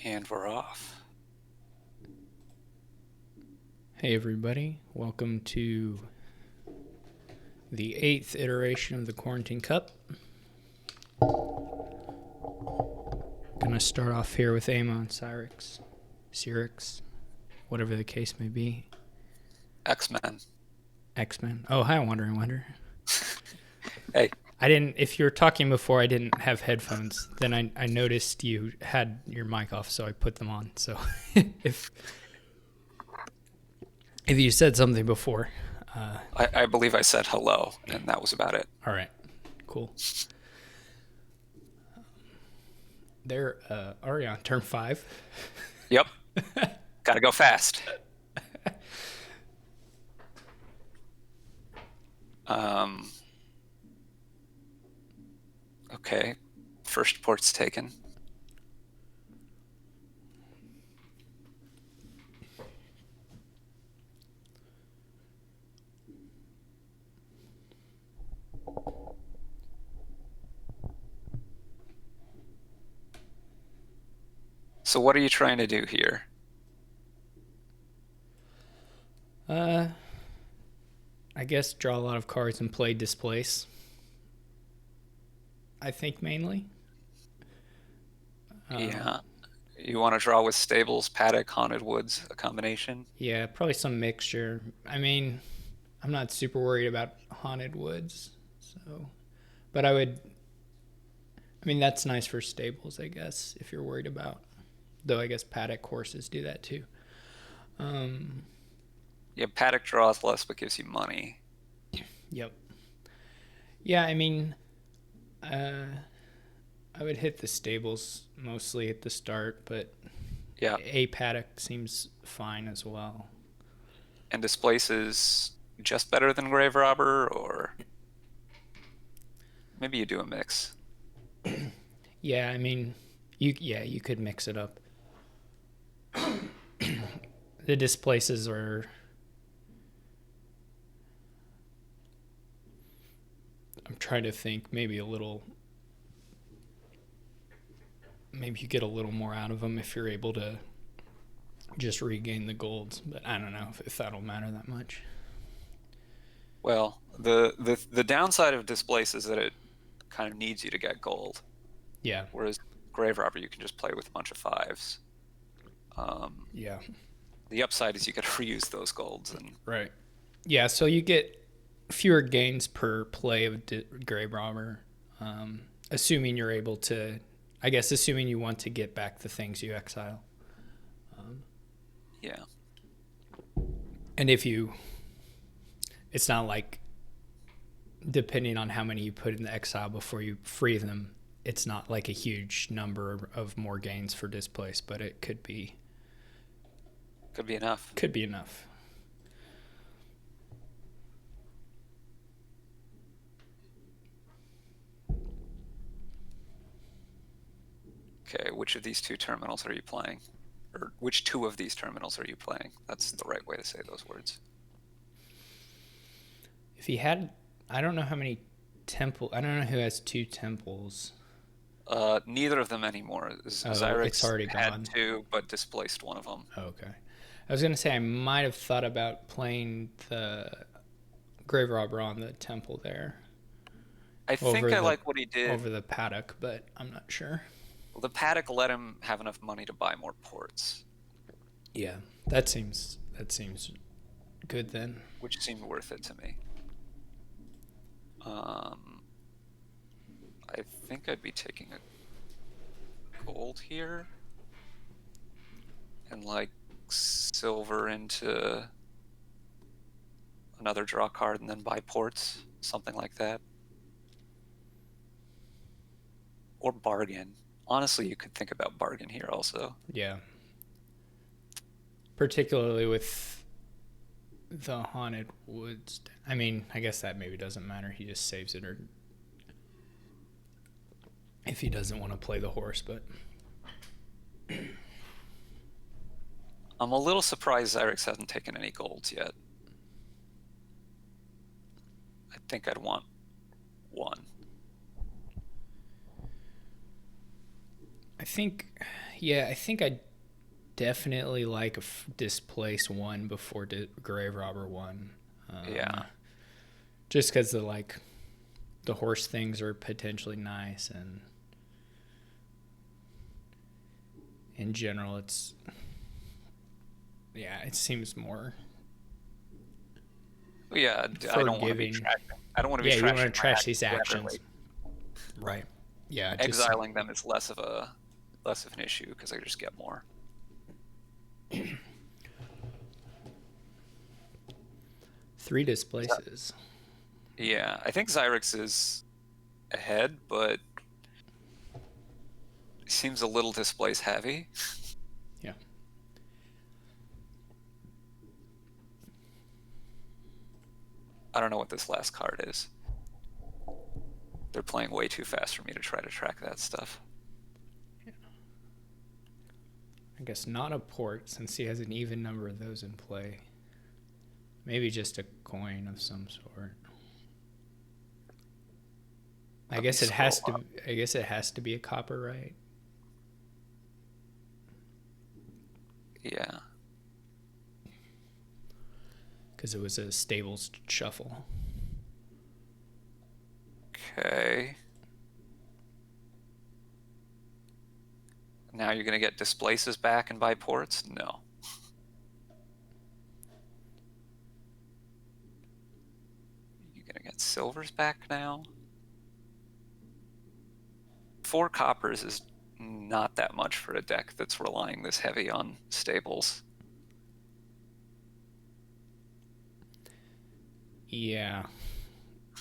And we're off. Hey everybody, welcome to the 8th iteration of the Quarantine Cup. Gonna start off here with Amon, Cyrix, whatever the case may be. X-Men. X-Men. Oh, hi, WanderingWinder. Hey. If you were talking before I didn't have headphones, then I noticed you had your mic off, so I put them on. So if you said something before. I believe I said hello, and that was about it. All right, cool. They're already on turn 5. Yep. Gotta go fast. Okay. First port's taken. So what are you trying to do here? I guess draw a lot of cards and play Displace. I think mainly. Yeah. You want to draw with Stables, Paddock, Haunted Woods, a combination? Yeah, probably some mixture. I mean, I'm not super worried about Haunted Woods, so. But I mean, that's nice for Stables, I guess, if you're worried about. Though I guess Paddock horses do that too. Yeah, Paddock draws less but gives you money. Yep. Yeah, I mean, I would hit the Stables mostly at the start, but Yeah. a Paddock seems fine as well. And Displace is just better than Grave Robber, or maybe you do a mix. Yeah, I mean, you could mix it up. The Displaces are. I'm trying to think, maybe you get a little more out of them if you're able to just regain the golds, but I don't know if that'll matter that much. Well, the downside of Displace is that it kind of needs you to get gold. Yeah. Whereas Grave Robber, you can just play with a bunch of 5s. Yeah. The upside is you get to reuse those golds. And Right. Yeah, so you get fewer gains per play of Grave Robber, assuming you're able to, I guess, assuming you want to get back the things you exile. yeah. And it's not like, depending on how many you put in the exile before you free them, it's not like a huge number of more gains for Displace, but it could be. Could be enough. Could be enough. Okay, which of these 2 terminals are you playing? Or which 2 of these terminals are you playing? That's the right way to say those words. If he had, I don't know how many I don't know who has 2 temples. Neither of them anymore. It's Xyrix already had gone. 2, but displaced one of them. Oh, okay. I was going to say I might have thought about playing the Grave Robber on the temple there. I think I like what he did. Over the Paddock, but I'm not sure. Well, the Paddock let him have enough money to buy more ports. Yeah, that seems good then. Which seemed worth it to me. I think I'd be taking a gold here. And like silver into another draw card and then buy ports. Something like that. Or bargain. Honestly, you could think about bargain here also. Yeah. Particularly with the Haunted Woods. I mean, I guess that maybe doesn't matter. He just saves it, or if he doesn't want to play the horse, but I'm a little surprised Xyrix hasn't taken any golds yet. I think I'd want 1. I think Yeah, I think I definitely like a displace one before grave robber one. Yeah. Just because the horse things are potentially nice, and in general, it seems more Yeah, I don't want to be forgiving. trashing. I don't want to be Yeah, you don't want trashing to my trash these actions actions, laterally. right? Yeah, just Exiling them is less of an issue because I just get more. three displaces. Yeah, I think Xyrix is ahead, but seems a little displace heavy. Yeah. I don't know what this last card is. They're playing way too fast for me to try to track that stuff. I guess not a port since he has an even number of those in play. Maybe just a coin of some sort. I guess it has to. I guess it has to be a copper, right? Yeah. Because it was a stables shuffle. Okay. Now you're going to get displaces back and buy ports? No. You're going to get silvers back now? 4 coppers is not that much for a deck that's relying this heavy on stables. Yeah.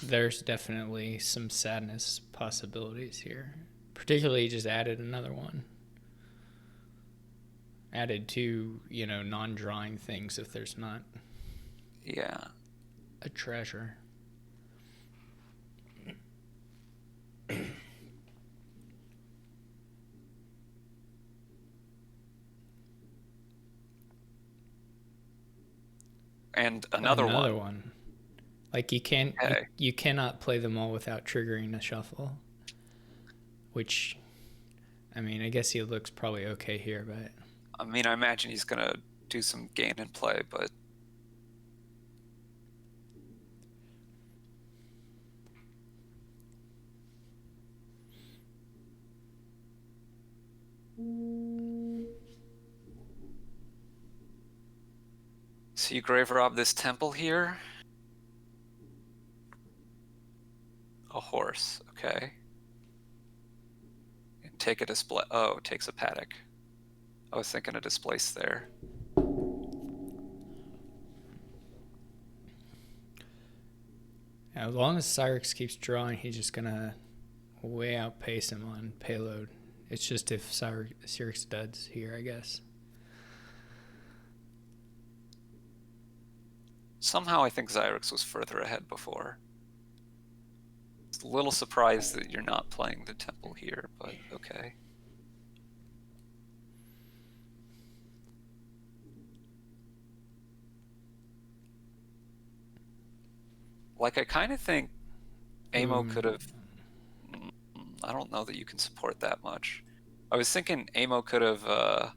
There's definitely some sadness possibilities here. Particularly just added another one. Added two, non-drawing things if there's not a treasure. And another one. Like you can't, you cannot play them all without triggering a shuffle. Which, I mean, I guess he looks probably okay here, but I mean, I imagine he's gonna do some gain and play, but so you grave rob this temple here. A horse, okay. And take a display. Oh, it takes a paddock. I was thinking a displace there. as long as Cyrix keeps drawing, he's just gonna way outpace him on payload. It's just if Cyrix duds here, I guess. Somehow I think Xyrix was further ahead before. It's a little surprised that you're not playing the temple here, but okay. Like, I kind of think Amo could have... I don't know that you can support that much. I was thinking Amo could have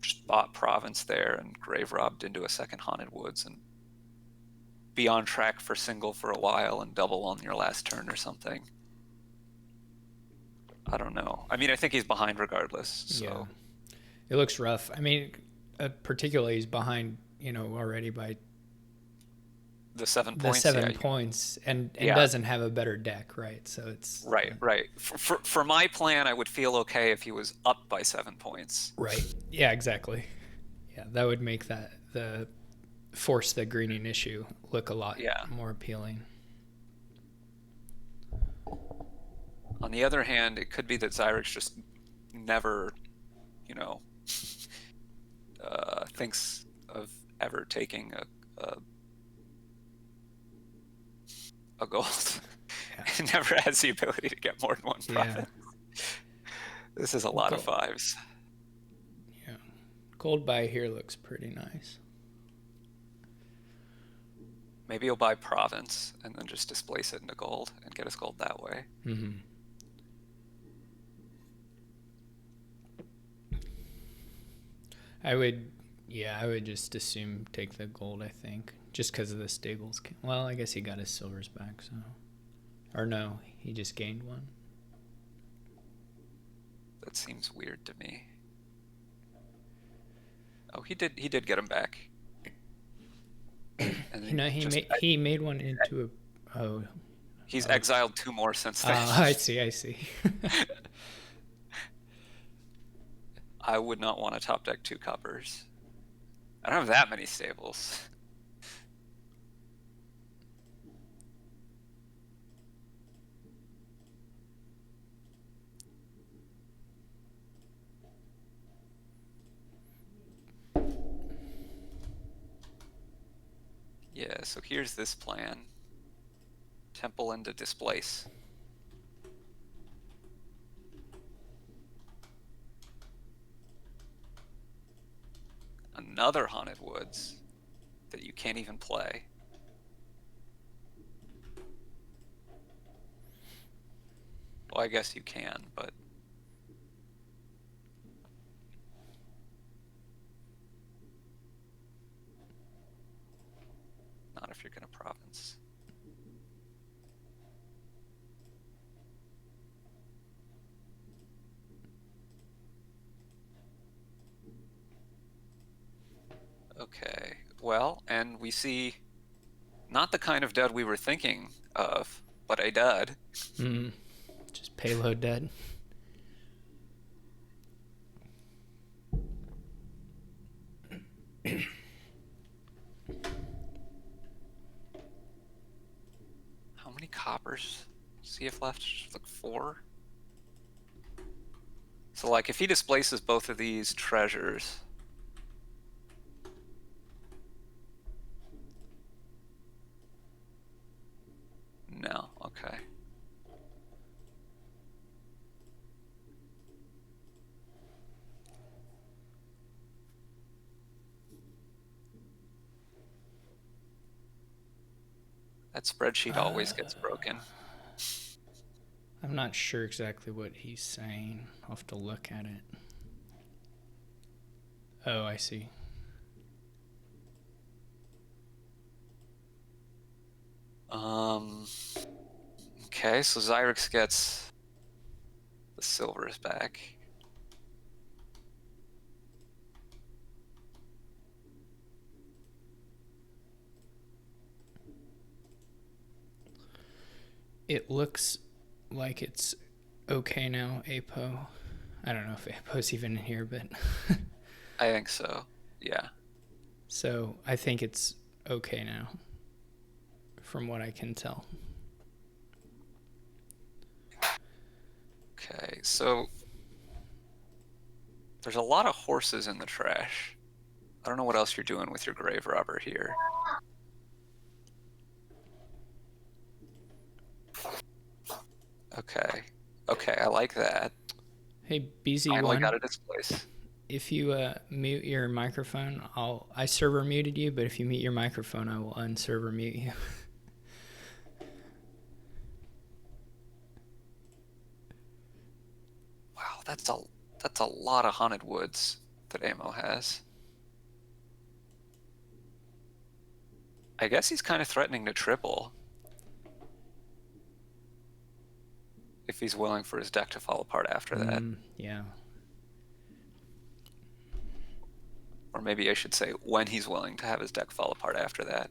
just bought Province there and grave robbed into a second Haunted Woods and be on track for single for a while and double on your last turn or something. I don't know. I mean, I think he's behind regardless. So. Yeah. It looks rough. I mean, particularly he's behind, already by the 7 points. The 7 points, and doesn't have a better deck, right? So it's right. For my plan, I would feel okay if he was up by 7 points. Right. Yeah. Exactly. Yeah, that would make force the greening issue look a lot more appealing. On the other hand, it could be that Xyrix just never, thinks of ever taking a gold. It never has the ability to get more than one profit. This is a lot of 5s. Yeah. Gold buy here looks pretty nice. Maybe he'll buy Province and then just displace it into gold and get his gold that way. Mm-hmm. I would, yeah, I would just assume take the gold, I think. Just because of the stables. Well, I guess he got his silvers back, so. Or no, he just gained one. That seems weird to me. Oh, he did get him back. And You know, he made one into a. Oh. He's exiled 2 more since then. I see. I would not want to top deck 2 coppers. I don't have that many stables. Yeah, so here's this plan. Temple into displace. Another Haunted Woods that you can't even play. Well, I guess you can, but not if you're going to province. Okay, well, and we see not the kind of dead we were thinking of, but a dead. Just payload dead. How many coppers does he have left? Just like 4? So like if he displaces both of these treasures, no, okay. That spreadsheet always gets broken. I'm not sure exactly what he's saying. I'll have to look at it. Oh, I see. Okay, so Xyrix gets the silvers back. It looks like it's okay now, Apo. I don't know if Apo's even in here, but I think so, yeah. so I think it's okay now, from what I can tell. Okay, so there's a lot of horses in the trash. I don't know what else you're doing with your grave robber here. Okay, okay, I like that. Hey, Finally BZ1, got a displace. if you mute your microphone, I server muted you, but if you mute your microphone, I will unserver mute you. Wow, that's a lot of Haunted Woods that Amo has. I guess he's kind of threatening to triple. If he's willing for his deck to fall apart after that. Yeah. Or maybe I should say when he's willing to have his deck fall apart after that.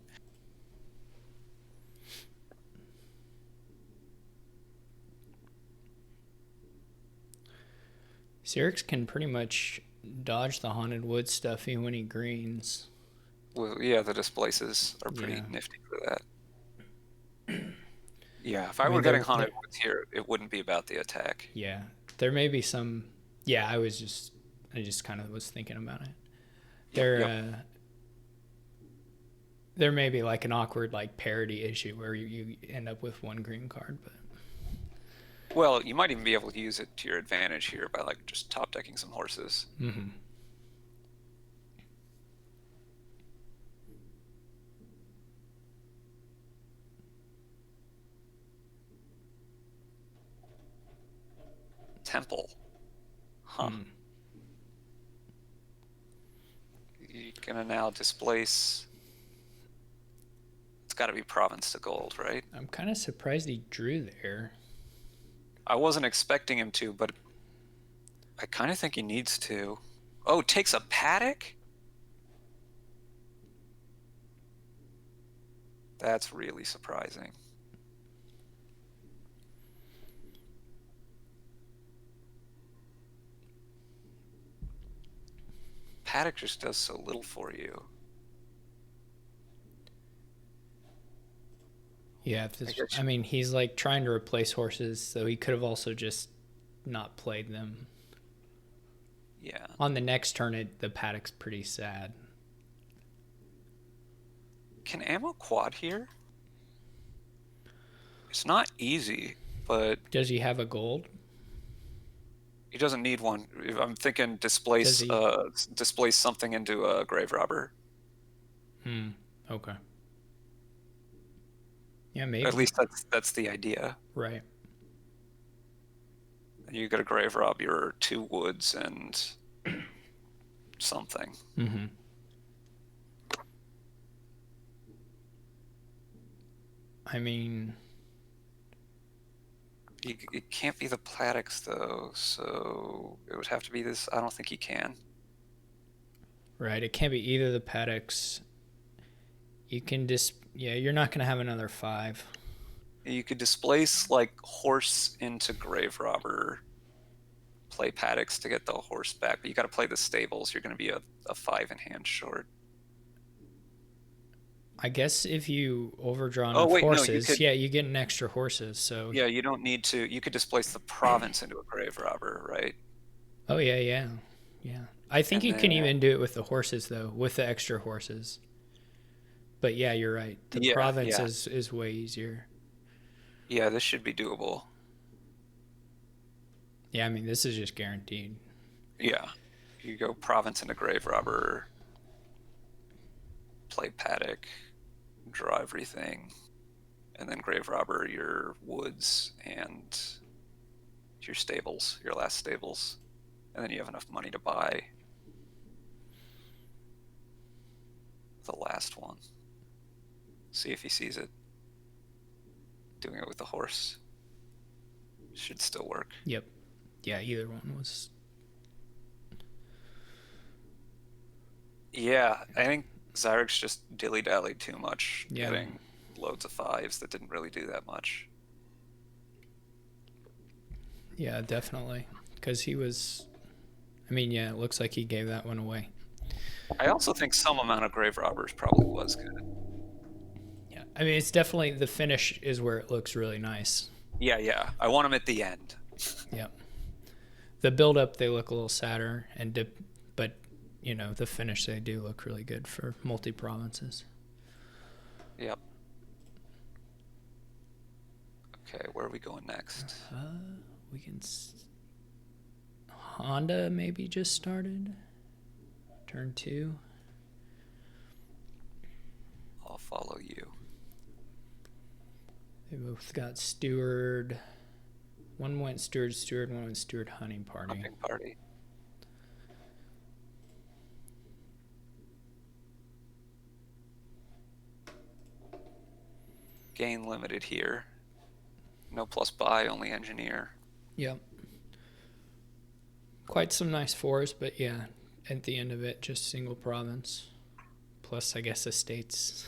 Xerix can pretty much dodge the Haunted Wood stuff even when he greens. Well, yeah, the displaces are pretty nifty for that. Yeah, if I were getting Haunted Woods here, it wouldn't be about the attack. Yeah, there may be some. Yeah, I just kind of was thinking about it. There may be like an awkward like parity issue where you end up with 1 green card, but. Well, you might even be able to use it to your advantage here by like just top decking some horses. Mm-hmm. Temple. Huh. you're gonna now displace. It's got to be province to gold, right? I'm kind of surprised he drew there. I wasn't expecting him to, but I kind of think he needs to. Oh, takes a paddock? That's really surprising. Paddock just does so little for you. Yeah, I mean, he's like trying to replace horses, so he could have also just not played them. Yeah. On the next turn, the paddock's pretty sad. Can ammo quad here? It's not easy, but Does he have a gold? he doesn't need one. I'm thinking displace something into a grave robber. Okay. Yeah, maybe. At least that's the idea. Right. You got to grave rob your 2 woods and something. Mm-hmm. I mean, it can't be the paddocks though, so it would have to be this. I don't think he can. Right, it can't be either the paddocks. You can yeah, you're not gonna have another 5. You could displace like horse into grave robber, play paddocks to get the horse back, but you got to play the stables. You're going to be a 5 in hand short. I guess if you overdraw enough horses, no, yeah, you get an extra horses. So yeah, you don't need to. You could displace the province into a grave robber, right? Oh yeah. I think you can even do it with the horses though, with the extra horses. But yeah, you're right. The province is way easier. Yeah, this should be doable. Yeah, I mean, this is just guaranteed. Yeah. You go province into grave robber, play paddock, draw everything, and then grave robber your woods and your stables, your last stables. And then you have enough money to buy the last one. See if he sees it. Doing it with the horse should still work. Yep. Yeah, either one was. Yeah, I think Zyrix just dilly-dallied too much, getting loads of 5s that didn't really do that much. Yeah, definitely. Because he was... I mean, yeah, it looks like he gave that one away. I also think some amount of grave robbers probably was good. Yeah, I mean, it's definitely... The finish is where it looks really nice. Yeah. I want him at the end. Yep. The build-up, they look a little sadder, but, you know, the finish, they do look really good for multi-provinces. Yep. Okay, where are we going next? We can... Honda maybe just started. Turn 2. I'll follow you. They both got steward. One went steward, one went steward hunting party. Hunting party. Gain limited here. No plus buy, only engineer. Yep. Quite some nice 4s, but yeah, at the end of it, just single province. Plus, I guess, estates.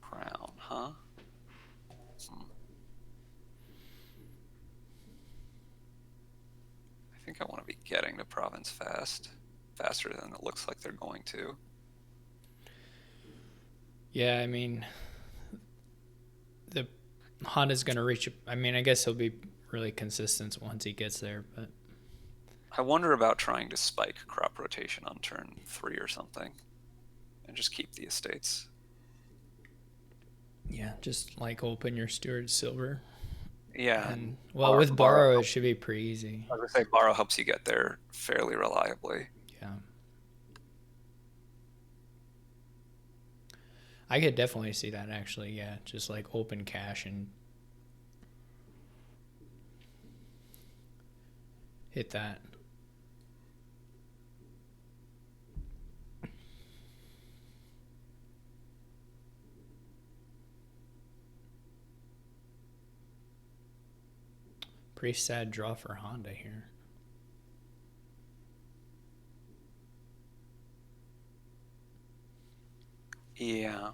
Crown, huh? I think I want to be getting to province faster than it looks like they're going to. Yeah, I mean, the Honda's going to reach... I mean, I guess he'll be really consistent once he gets there, but... I wonder about trying to spike crop rotation on turn 3 or something and just keep the estates. Yeah, just like open your steward silver. Yeah, and And well, with borrow. borrow, it should be pretty easy. I was gonna say borrow helps you get there fairly reliably. Yeah. I could definitely see that actually. Yeah, just like open cache and hit that. Pretty sad draw for Honda here. Yeah.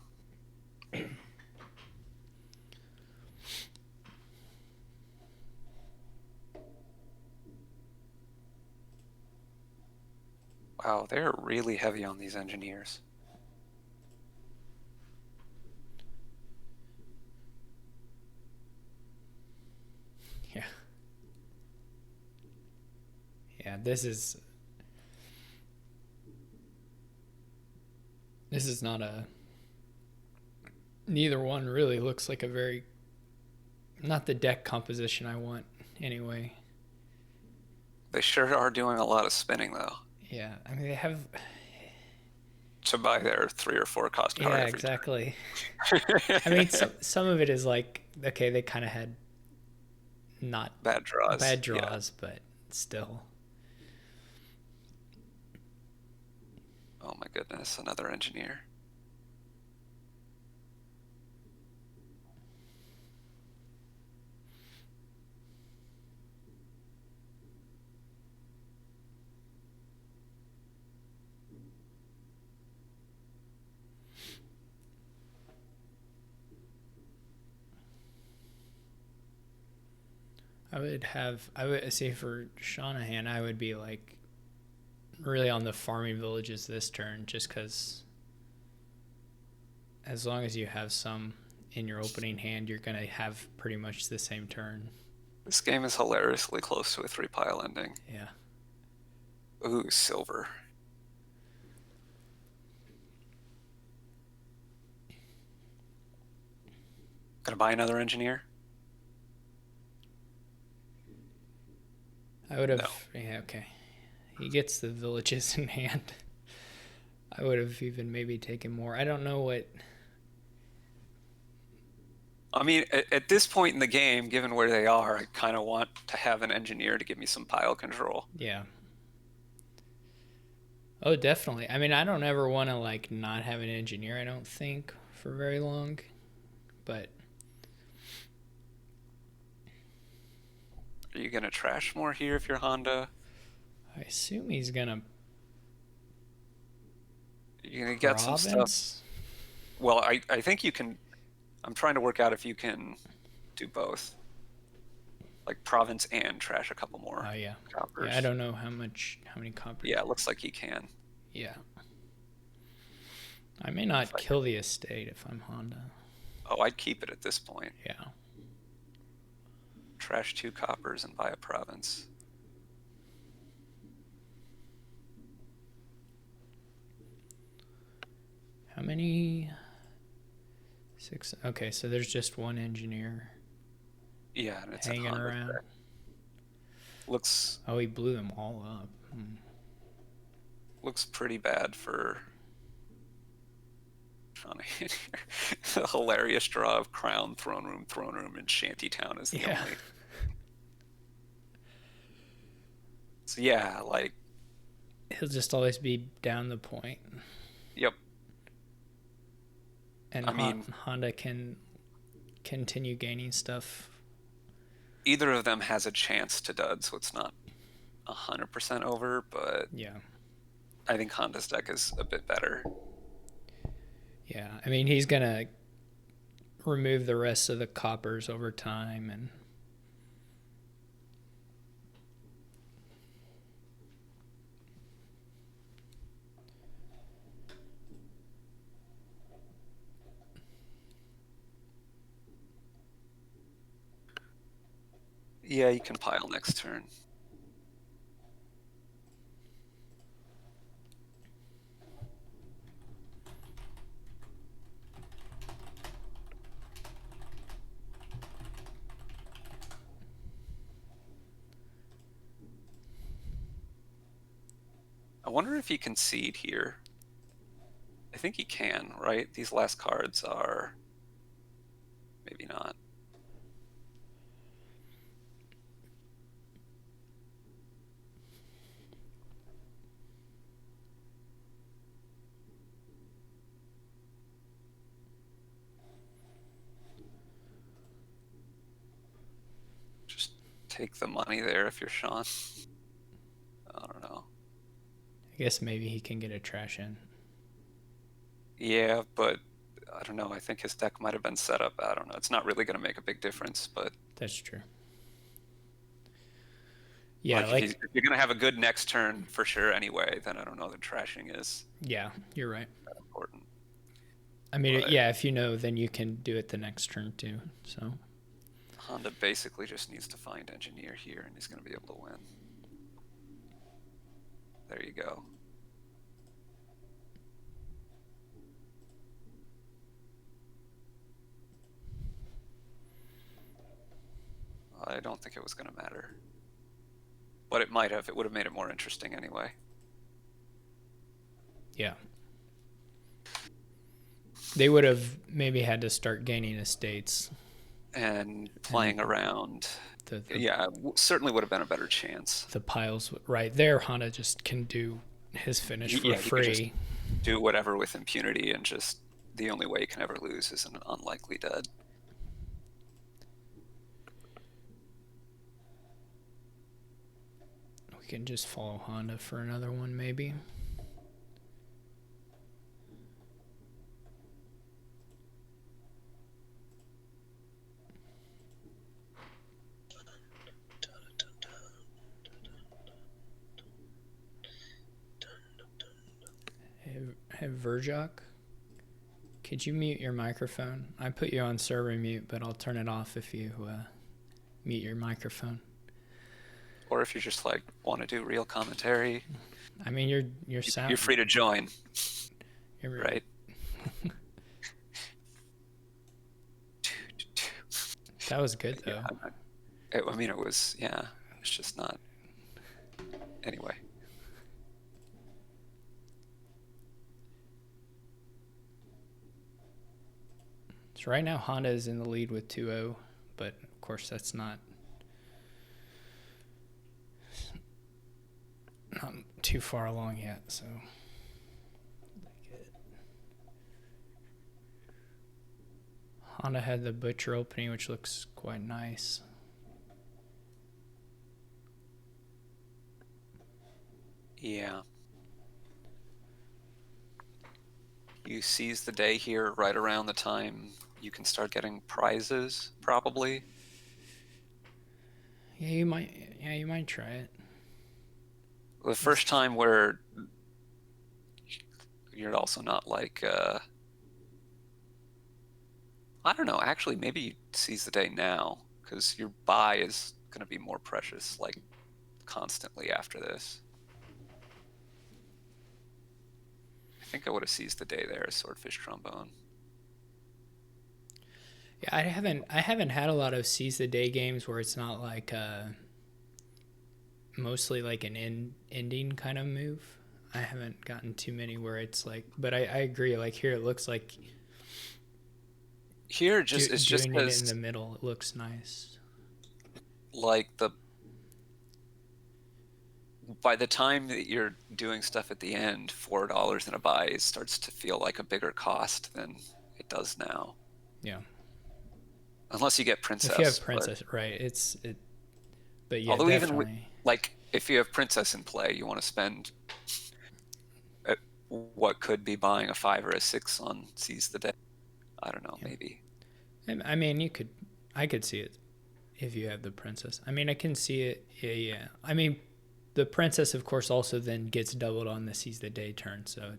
Wow, they're really heavy on these engineers. Yeah. Yeah, this is not a, neither one really looks like a very, not the deck composition I want anyway. They sure are doing a lot of spinning though. Yeah, I mean they have. To buy their 3 or 4 cost power Yeah, every exactly. turn. I mean, some of it is like, okay, they kind of had not Bad draws. bad Yeah. draws, but still. Oh my goodness, another engineer. I would say for Shanahan, I would be like really on the farming villages this turn, just because as long as you have some in your opening hand, you're going to have pretty much the same turn. This game is hilariously close to a 3-pile ending. Yeah. Ooh, silver. Gonna buy another engineer? I would have. No. Yeah, okay. He gets the villages in hand. I would have even maybe taken more. I don't know what. I mean, at this point in the game, given where they are, I kind of want to have an engineer to give me some pile control. Yeah. Oh, definitely. I mean, I don't ever want to like not have an engineer. I don't think for very long, but Are you gonna trash more here if you're Honda? I assume he's gonna You're gonna get some stuff. province. Well, I think you can. I'm trying to work out if you can do both, like province and trash a couple more Oh yeah. coppers. Yeah, I don't know how many coppers. Yeah, it looks like he can. Yeah. I may not kill the estate if I'm Honda. Oh, I'd keep it at this point. Yeah. Trash 2 coppers and buy a province. How many? 6. Okay, so there's just one engineer Yeah, and it's hanging around. Looks. Oh, he blew them all up. Looks pretty bad for Johnny. The hilarious draw of Crown, Throne Room, and Shantytown is the only. So yeah, like. He'll just always be down the point. Yep. And I mean, Honda can continue gaining stuff. Either of them has a chance to dud, so it's not 100% over, but yeah, I think Honda's deck is a bit better. Yeah, I mean, he's gonna remove the rest of the coppers over time, and Yeah, you can pile next turn. wonder if he can seed here. I think he can, right? These last cards are maybe not. Just take the money there if you're Sean. I don't know. I guess maybe he can get a trash in. Yeah, but I don't know. I think his deck might have been set up. I don't know. It's not really going to make a big difference, but That's true. Yeah, like if you're going to have a good next turn for sure anyway, then I don't know that trashing is yeah, you're right. that important. I mean, But yeah, if you know, then you can do it the next turn too. So Honda basically just needs to find engineer here, and he's going to be able to win. There you go. I don't think it was going to matter. But it might have. It would have made it more interesting anyway. yeah, they would have maybe had to start gaining estates. And playing around. The Yeah, certainly would have been a better chance. the piles right there. Honda just can do his finish for Yeah, he could just free. do whatever with impunity, and just the only way you can ever lose is an unlikely dead. We can just follow Honda for another one, maybe. Hey, Verjok, could you mute your microphone? I put you on server mute, but I'll turn it off if you mute your microphone. Or if you just like want to do real commentary, I mean, you're sound. you're free to join. You're right? That was good though. Yeah, I mean, it was. Yeah, it's just not. Anyway. So right now Honda is in the lead with 2-0, but of course that's not too far along yet. So Honda had the butcher opening, which looks quite nice. Yeah. You seize the day here right around the time you can start getting prizes, probably. Yeah, you might try it. The first time where you're also not like, I don't know, actually, maybe you seize the day now, because your buy is going to be more precious, like, constantly after this. I think I would have seized the day there, Swordfish Trombone. Yeah, I haven't had a lot of seize the day games where it's not like mostly like an ending kind of move. I haven't gotten too many where it's like, but I agree. Like here, it looks like here it's just doing it in the middle. It looks nice. Like by the time that you're doing stuff at the end, $4 in a buy starts to feel like a bigger cost than it does now. Yeah. Unless you get Princess. If you have Princess, right? But yeah, although definitely. Even like if you have Princess in play, you want to spend what could be buying a 5 or a 6 on Seize the Day. I don't know, yeah. Maybe. I mean, I could see it if you have the Princess. I mean, I can see it. Yeah. I mean, the Princess, of course, also then gets doubled on the Seize the Day turn. So.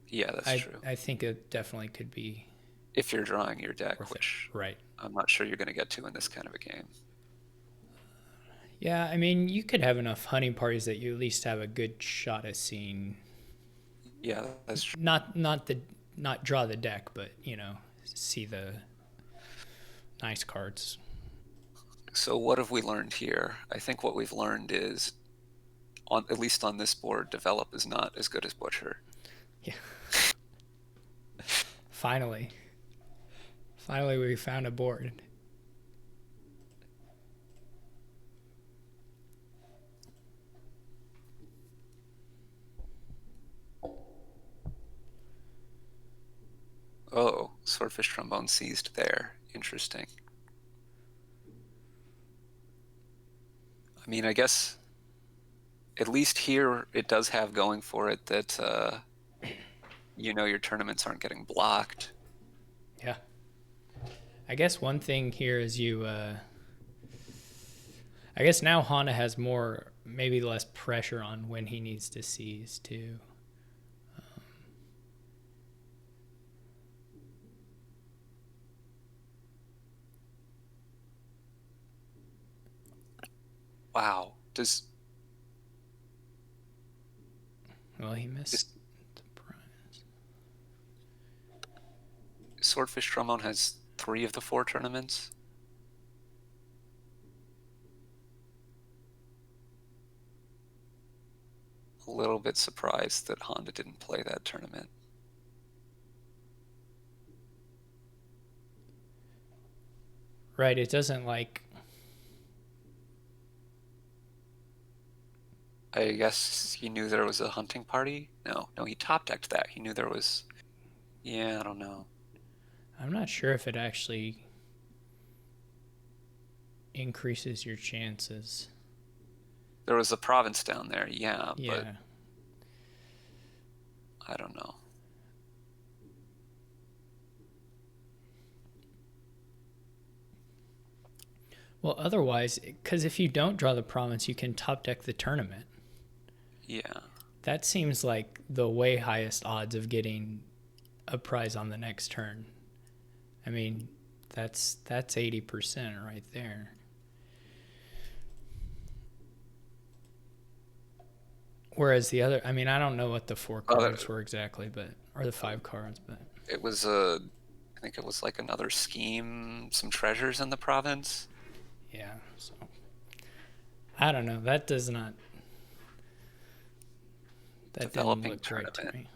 Yeah, that's true. I think it definitely could be. If you're drawing your deck, which right. I'm not sure you're going to get to in this kind of a game. Yeah, I mean, you could have enough hunting parties that you at least have a good shot at seeing. Yeah, that's true. Not draw the deck, but see the nice cards. So what have we learned here? I think what we've learned is on at least on this board, develop is not as good as butcher. Yeah. Finally. Finally, we found a board. Oh, swordfish trombone seized there. Interesting. I mean, I guess at least here it does have going for it that your tournaments aren't getting blocked. Yeah. I guess one thing here is I guess now Honda has more, maybe less pressure on when he needs to seize too. Wow. Well, he missed the prize. Swordfish trombone has 3 of the 4 tournaments? A little bit surprised that Honda didn't play that tournament. Right, it doesn't like. I guess he knew there was a hunting party? No, he top decked that. He knew there was. Yeah, I don't know. I'm not sure if it actually increases your chances. There was a province down there, yeah. But Yeah. I don't know. Well, otherwise, because if you don't draw the province, you can top deck the tournament. Yeah. That seems like the way highest odds of getting a prize on the next turn. I mean, that's 80% right there. Whereas the other, I mean, I don't know what the 4 cards were exactly, or the 5 cards, but it was I think it was like another scheme, some treasures in the province. yeah. So I don't know. That does not. That Developing didn't look tournament. great to me.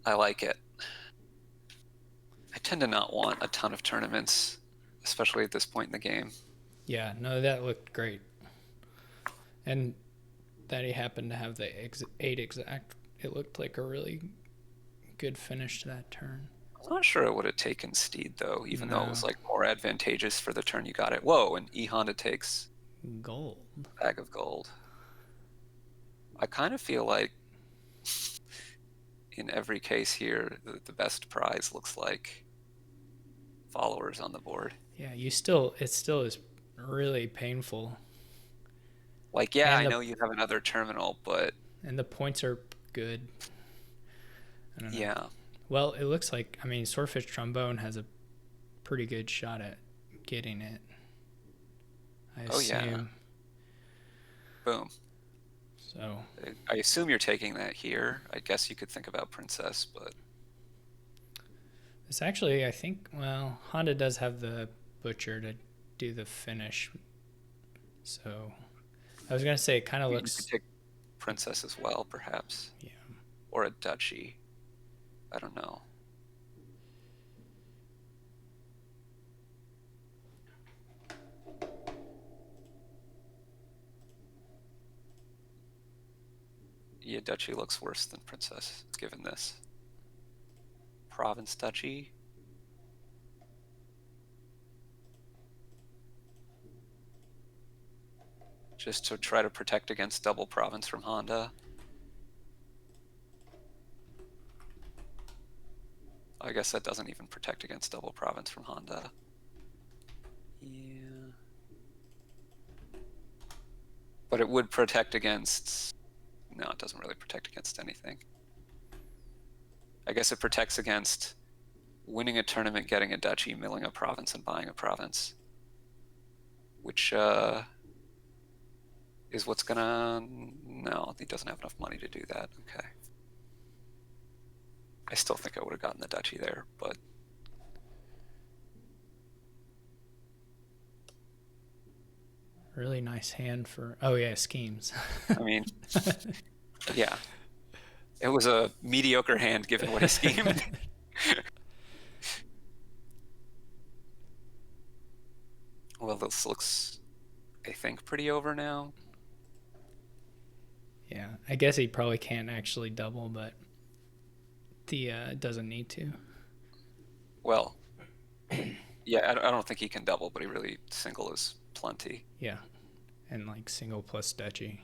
I like it. I tend to not want a ton of tournaments, especially at this point in the game. Yeah, no, that looked great. And that he happened to have the 8 exact, it looked like a really good finish to that turn. I'm not sure it would have taken Steed, though, even though it was like more advantageous for the turn you got it. Whoa, and E Honda takes gold. Bag of gold. I kind of feel like in every case here, the best prize looks like followers on the board. Yeah, it still is really painful. Like, yeah, I know you have another terminal, but and the points are good. I don't know. Yeah. Well, it looks like, I mean, Swordfish Trombone has a pretty good shot at getting it. I assume. Oh yeah. Boom. So I assume you're taking that here. I guess you could think about Princess, but it's actually, I think, well, Honda does have the Butcher to do the finish. So I was gonna say it kind of looks. You could take Princess as well, perhaps. Yeah. Or a Duchy. I don't know. Yeah, Duchy looks worse than Princess, given this. Province Duchy. Just to try to protect against double province from Honda. I guess that doesn't even protect against double province from Honda. Yeah. But it would protect against... No, it doesn't really protect against anything. I guess it protects against winning a tournament, getting a duchy, milling a province, and buying a province. Which is what's gonna... No, he doesn't have enough money to do that. Okay. I still think I would have gotten the duchy there, but... Really nice hand for. Oh yeah, schemes. I mean, yeah, it was a mediocre hand given what he schemed. Well, this looks, I think, pretty over now. Yeah, I guess he probably can't actually double, but the doesn't need to. Well, yeah, I don't think he can double, but he really single is plenty. Yeah, and like single plus duchy.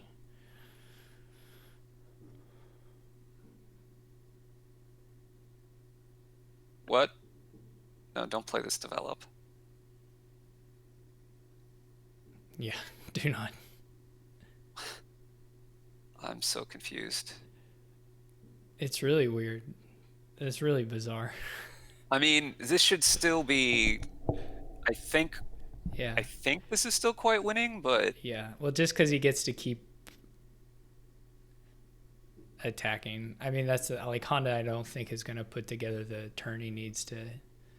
What? No, don't play this develop. Yeah, do not. I'm so confused. It's really weird. It's really bizarre. I mean, this should still be. I think. Yeah. I think this is still quite winning, but Yeah. Well, just because he gets to keep attacking. I mean, that's like Honda. I don't think is going to put together the turn he needs to.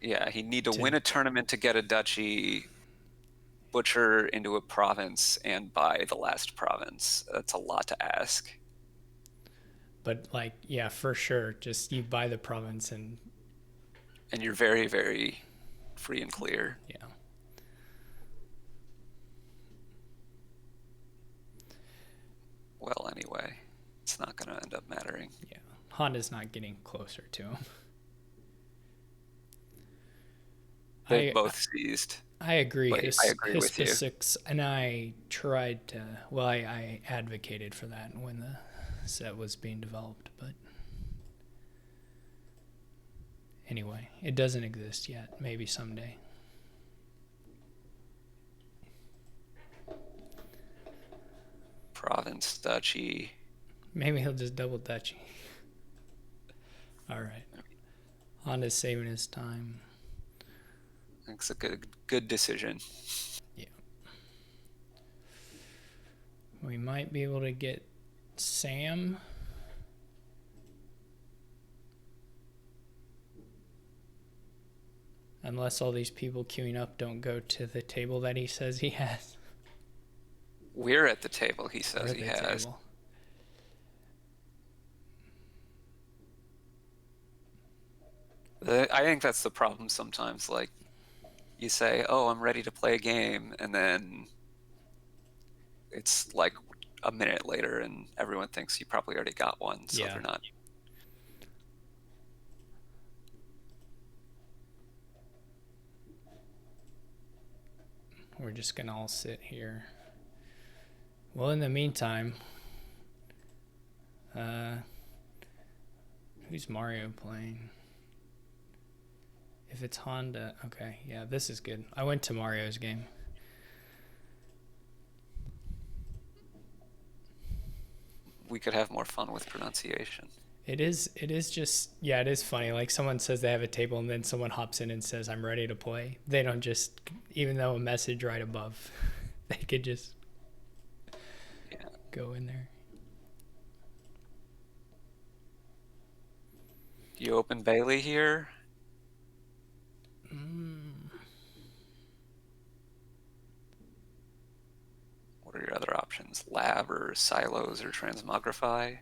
yeah, he'd need to To win a tournament to get a duchy, butcher into a province, and buy the last province. That's a lot to ask. but like, yeah, for sure. Just you buy the province and And you're very, very free and clear. yeah. Well, anyway, it's not going to end up mattering. Yeah. Honda's not getting closer to him. They've both seized. I agree. Like, I agree with you. 6, and I tried to. Well, I advocated for that when the set was being developed, but anyway, it doesn't exist yet. Maybe someday. Province, duchy. Maybe he'll just double duchy. All right. Honda's saving his time. It's a good decision. Yeah. We might be able to get Sam. Unless all these people queuing up don't go to the table that he says he has. We're at the table he says he has. Table. I think that's the problem sometimes. Like, you say, "Oh, I'm ready to play a game," and then it's like a minute later, and everyone thinks you probably already got one, so they're not. We're just gonna all sit here. Well, in the meantime, who's Mario playing? If it's Honda, okay, yeah, this is good. I went to Mario's game. We could have more fun with pronunciation. It is just, yeah, it is funny. Like someone says they have a table and then someone hops in and says, I'm ready to play. They don't just, even though a message right above, they could just go in there. You open Bailey here? What are your other options? Lab or silos or transmogrify?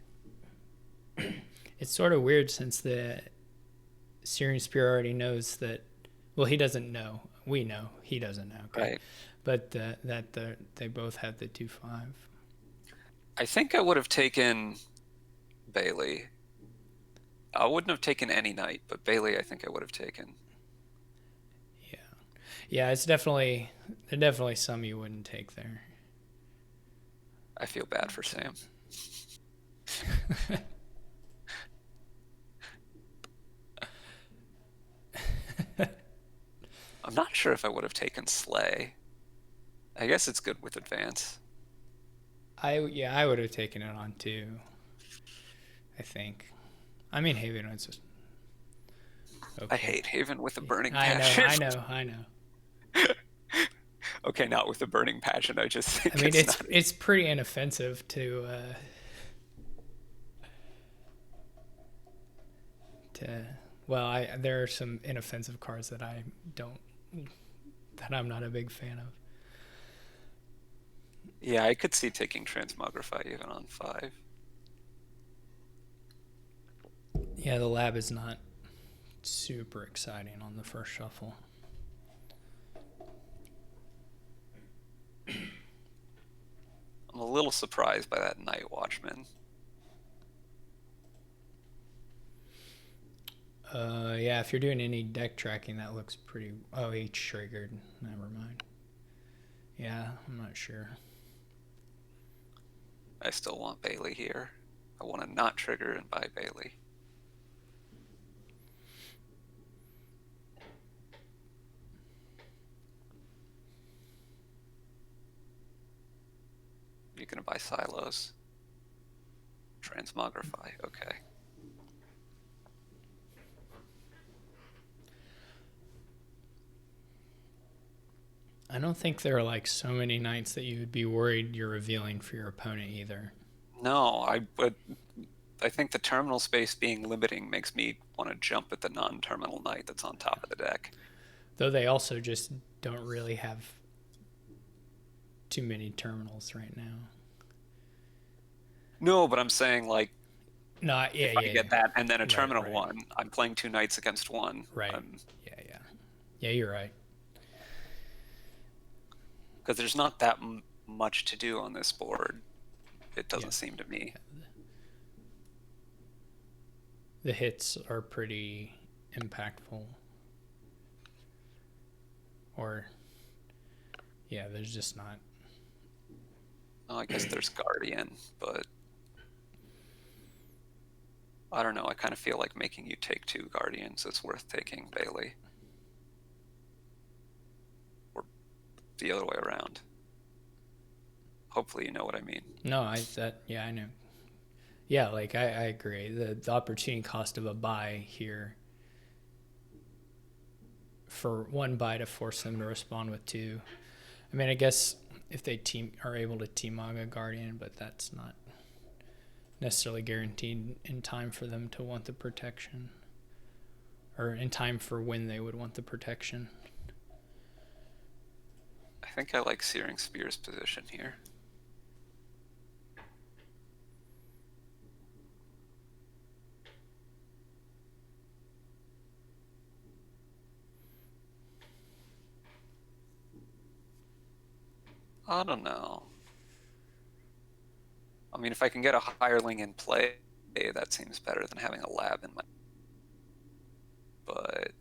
It's sort of weird since the Syrian Spear already knows that. Well, he doesn't know. We know. He doesn't know. Okay? Right. But they both have the 2-5. I think I would have taken Bailey. I wouldn't have taken any knight, but Bailey I think I would have taken. Yeah. Yeah, it's definitely some you wouldn't take there. I feel bad for Sam. I'm not sure if I would have taken Slay. I guess it's good with advance. I would have taken it on too. I think. I mean, Haven was just. Okay. I hate Haven with a burning passion. I know. Okay, not with the burning passion. I just think. I mean, it's pretty inoffensive to. Well, there are some inoffensive cards that I'm not a big fan of. Yeah, I could see taking Transmogrify even on 5. Yeah, the lab is not super exciting on the first shuffle. I'm a little surprised by that Night Watchman. Yeah, if you're doing any deck tracking, that looks pretty. Oh, he triggered. Never mind. Yeah, I'm not sure. I still want Bailey here. I want to not trigger and buy Bailey. You're going to buy Silos. Transmogrify, okay. I don't think there are like so many nights that you would be worried you're revealing for your opponent either. No, I think the terminal space being limiting makes me want to jump at the non-terminal knight that's on top of the deck. Though they also just don't really have too many terminals right now. No, but I'm saying like No, yeah, if I yeah, get yeah. that and then a Right, terminal right. one, I'm playing 2 knights against 1. Right. Yeah, yeah. Yeah, you're right. Because there's not that much to do on this board. It doesn't Yeah. seem to me. The hits are pretty impactful. Or, yeah, there's just not. Oh, I guess there's Guardian, but I don't know. I kind of feel like making you take 2 Guardians is worth taking Bailey. Or the other way around. Hopefully you know what I mean. No, I know. Yeah, like I agree. The opportunity cost of a buy here for 1 buy to force them to respond with 2. I mean, I guess if they are able to T-Mog a Guardian, but that's not necessarily guaranteed in time for them to want the protection. Or in time for when they would want the protection. I think I like Searing Spear's position here. I don't know. I mean, if I can get a hireling in play, that seems better than having a lab in my. But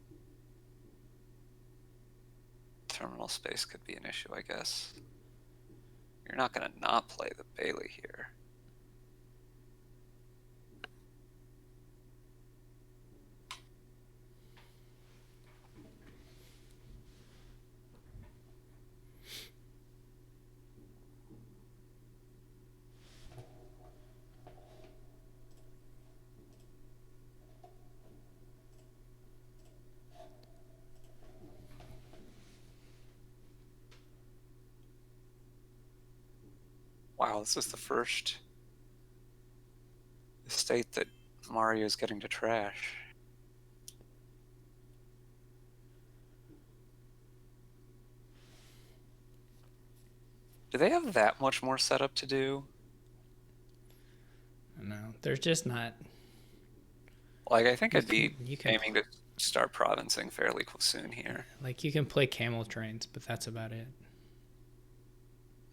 terminal space could be an issue, I guess. You're not going to not play the Bailey here. Wow, this is the first estate that Mario is getting to trash. Do they have that much more setup to do? No, there's just not. Like, I think I'd be you can aiming to start provincing fairly soon here. Like you can play camel trains, but that's about it.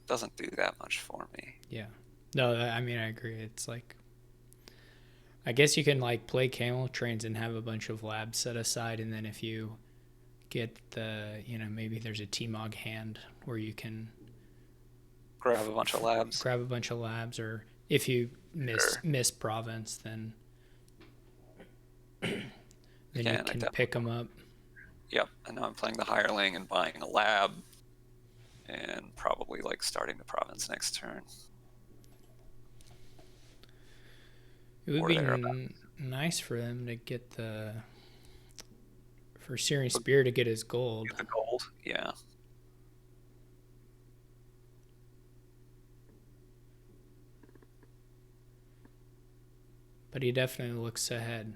Doesn't do that much for me. Yeah. No, I mean I agree. It's like I guess you can like play camel trains and have a bunch of labs set aside, and then if you get maybe there's a T-Mog hand where you can Grab a bunch of labs. grab a bunch of labs, or if you miss province, then you can pick them up. Yep, and now I'm playing the hireling and buying a lab, and probably like starting the province next turn. It would be nice for them to get for Searing Spear to get his gold. Get the gold, yeah. But he definitely looks ahead.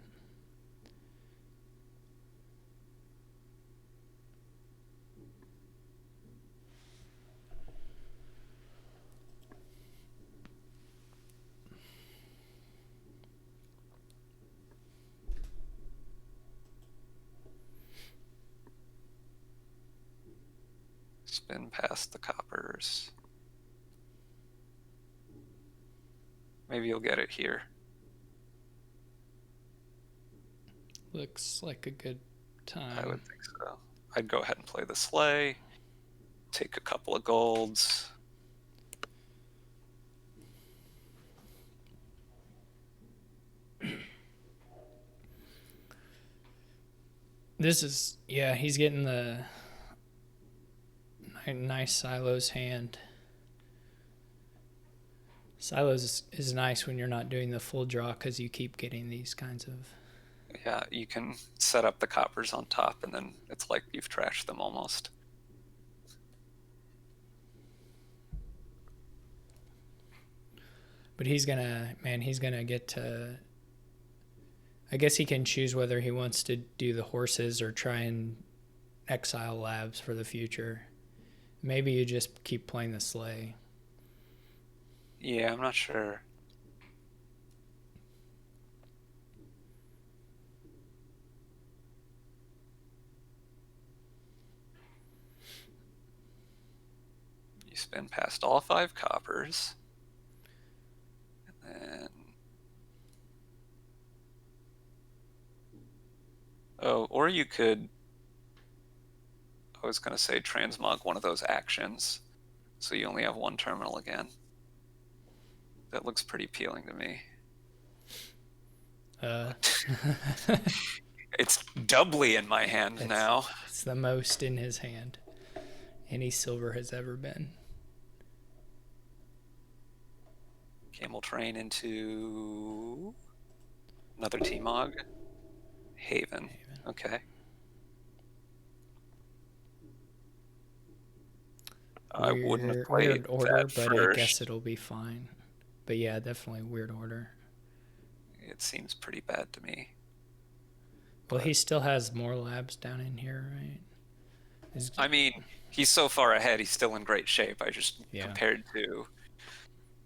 Spin past the coppers. Maybe you'll get it here. Looks like a good time. I would think so. I'd go ahead and play the sleigh. Take a couple of golds. This is, yeah, he's getting the nice Silos hand. Silos is nice when you're not doing the full draw because you keep getting these kinds of... Yeah, you can set up the coppers on top and then it's like you've trashed them almost. But he's gonna get to... I guess he can choose whether he wants to do the horses or try and exile labs for the future. Maybe you just keep playing the sleigh. Yeah, I'm not sure. You spin past all 5 coppers. And then... Oh, or you could... I was going to say transmog one of those actions. So you only have 1 terminal again. That looks pretty appealing to me. It's doubly in my hand now. It's the most in his hand any silver has ever been. Camel train into another T-Mog. Haven. Okay. I wouldn't have played weird order, that but first. I guess it'll be fine. But yeah, definitely weird order. It seems pretty bad to me. Well, he still has more labs down in here, right? I mean, he's so far ahead, he's still in great shape. I just compared to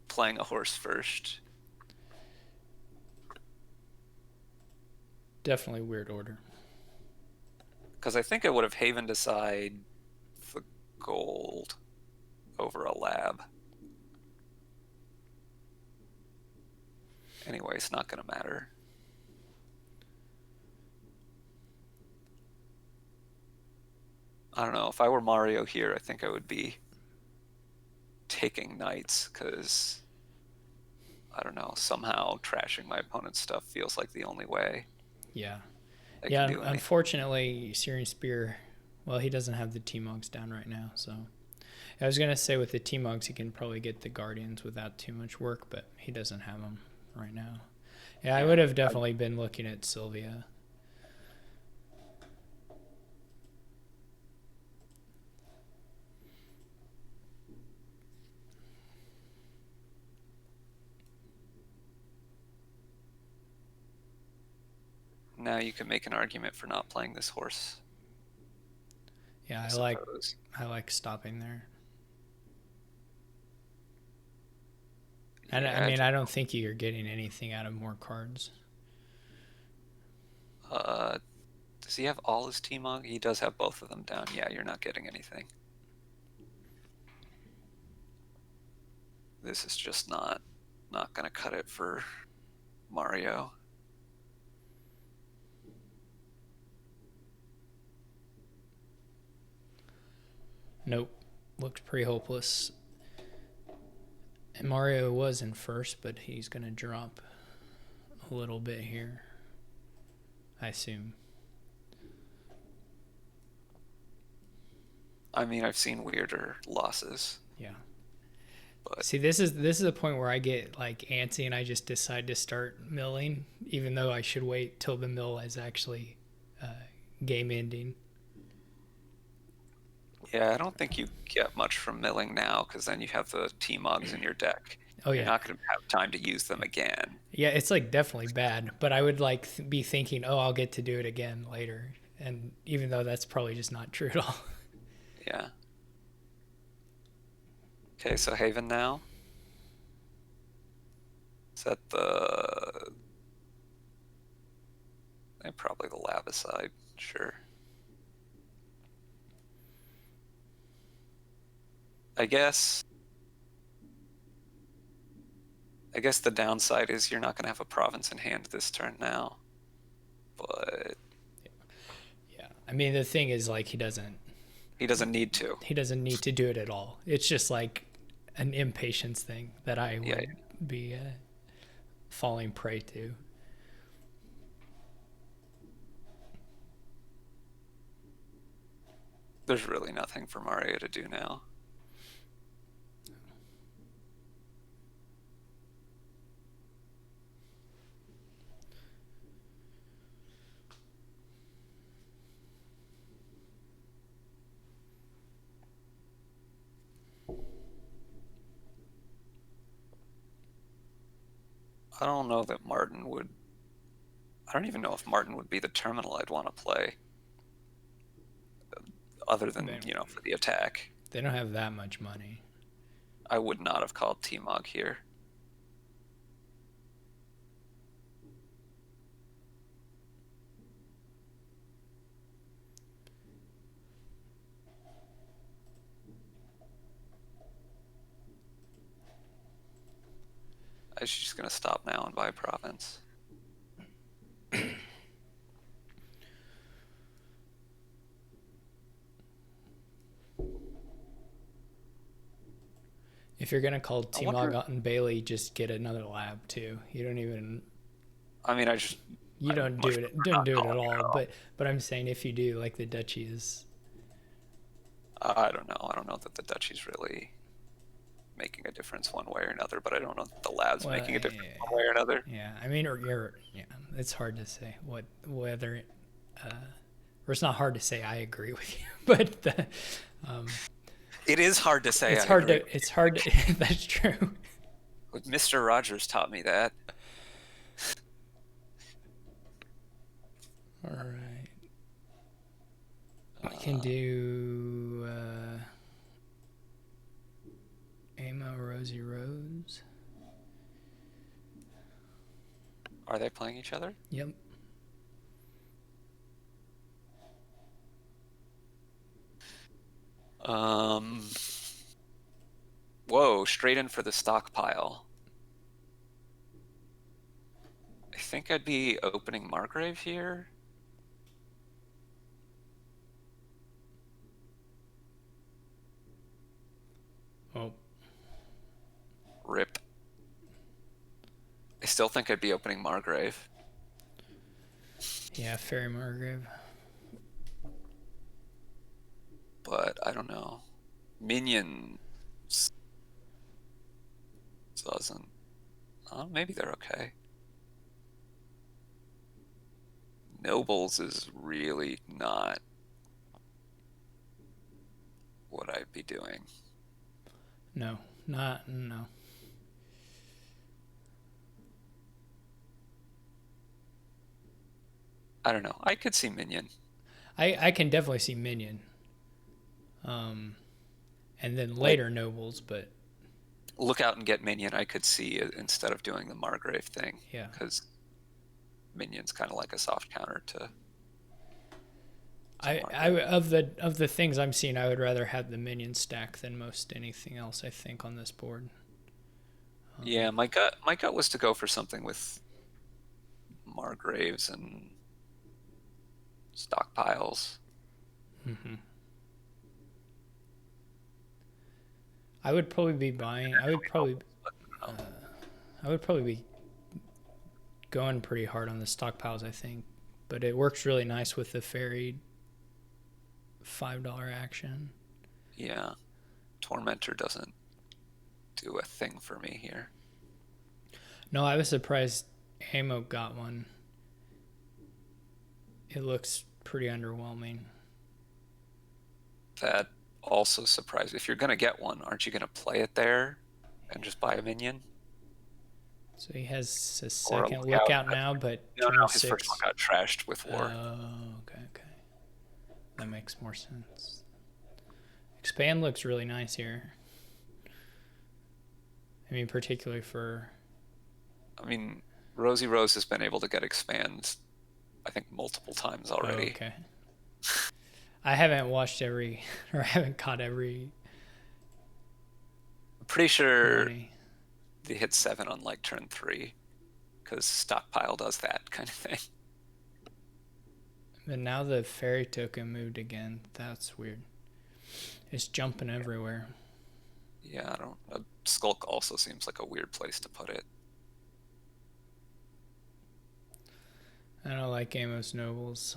playing a horse first. Definitely weird order. Because I think I would have Haven aside the gold over a lab. Anyway, it's not going to matter. I don't know. If I were Mario here, I think I would be taking knights because, I don't know, somehow trashing my opponent's stuff feels like the only way. Yeah. Unfortunately, Syrian Spear, well, he doesn't have the T-Mogs down right now, so... I was going to say with the T-Mogs, he can probably get the Guardians without too much work, but he doesn't have them right now. Yeah, I would have definitely been looking at Sylvia. Now you can make an argument for not playing this horse. Yeah, I like stopping there. And I mean, I don't think you're getting anything out of more cards. Does he have all his T-Mog? He does have both of them down. Yeah, you're not getting anything. This is just not going to cut it for Mario. Nope. Looked pretty hopeless. And Mario was in first, but he's going to drop a little bit here, I assume. I mean, I've seen weirder losses. Yeah. But see, this is a point where I get like antsy and I just decide to start milling, even though I should wait till the mill is actually game ending. Yeah, I don't think you get much from milling now because then you have the T-Mogs in your deck. Oh, yeah. You're not going to have time to use them again. Yeah, it's like definitely bad, but I would like be thinking, oh, I'll get to do it again later. And even though that's probably just not true at all. Yeah. Okay, so Haven now. Set the... And probably the lab aside, sure. I guess I guess the downside is you're not going to have a province in hand this turn now. But Yeah. I mean, the thing is, like, he doesn't need to. he doesn't need to do it at all. It's just like an impatience thing that I Yeah, would be falling prey to. there's really nothing for Mario to do now. I don't know that Martin would. I don't even know if Martin would be the terminal I'd want to play, other than, for the attack. They don't have that much money. I would not have called T-Mog here. I was just going to stop now and buy province. If you're gonna call T-Mog and Bailey, just get another lab too. You don't even. I mean, You don't do it. Don't do it at all. But I'm saying if you do, like the Duchy is. I don't know. I don't know that the Duchy's really making a difference one way or another, but I don't know that the lab's making a difference one way or another. Yeah, I mean, it's hard to say whether, or it's not hard to say I agree with you, but it is hard to say. It's hard to. That's true. Mr. Rogers taught me that. All right. We can do Amo Rosie Rose. Are they playing each other? Yep. Whoa, straight in for the stockpile. I think I'd be opening Margrave here. Oh. Rip. I still think I'd be opening Margrave. Yeah, Fairy Margrave. But I don't know. Minions doesn't. Maybe they're okay. Nobles is really not what I'd be doing. No. I don't know. I could see Minion. I can definitely see Minion. And then later Nobles, but look out and get Minion. I could see it instead of doing the Margrave thing. Yeah. Because Minion's kind of like a soft counter to. Of the things I'm seeing, I would rather have the Minion stack than most anything else. I think on this board. Yeah, my gut was to go for something with Margraves and stockpiles. Mm-hmm. I would probably be buying. I would probably be going pretty hard on the stockpiles, I think, but it works really nice with the fairy $5 action. Yeah, Tormentor doesn't do a thing for me here. No, I was surprised Amo got one. It looks pretty underwhelming. That also surprised. If you're gonna get one, aren't you gonna play it there and just buy a minion? So he has a second lookout now, but no, his first one got trashed with war. Oh, okay. That makes more sense. Expand looks really nice here. I mean, particularly for. I mean, Rosie Rose has been able to get expand, I think, multiple times already. Oh, okay. I haven't watched I haven't caught every pretty sure money. they hit 7 on like turn 3 because stockpile does that kind of thing. But now the fairy token moved again. That's weird. It's jumping everywhere. Yeah, I don't. A skulk also seems like a weird place to put it. I don't like Amos Nobles.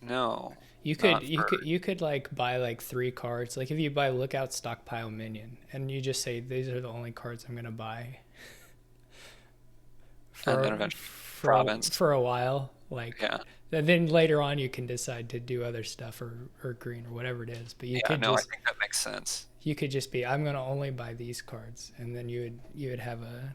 No, You could not you for. could you could like buy like 3 cards. Like if you buy Lookout Stockpile Minion and you just say these are the only cards I'm gonna buy And then for eventually for province. for a while. Like Yeah, and then later on you can decide to do other stuff or green or whatever it is. But yeah. No, I think that makes sense. you could just be I'm gonna only buy these cards, and then you would have a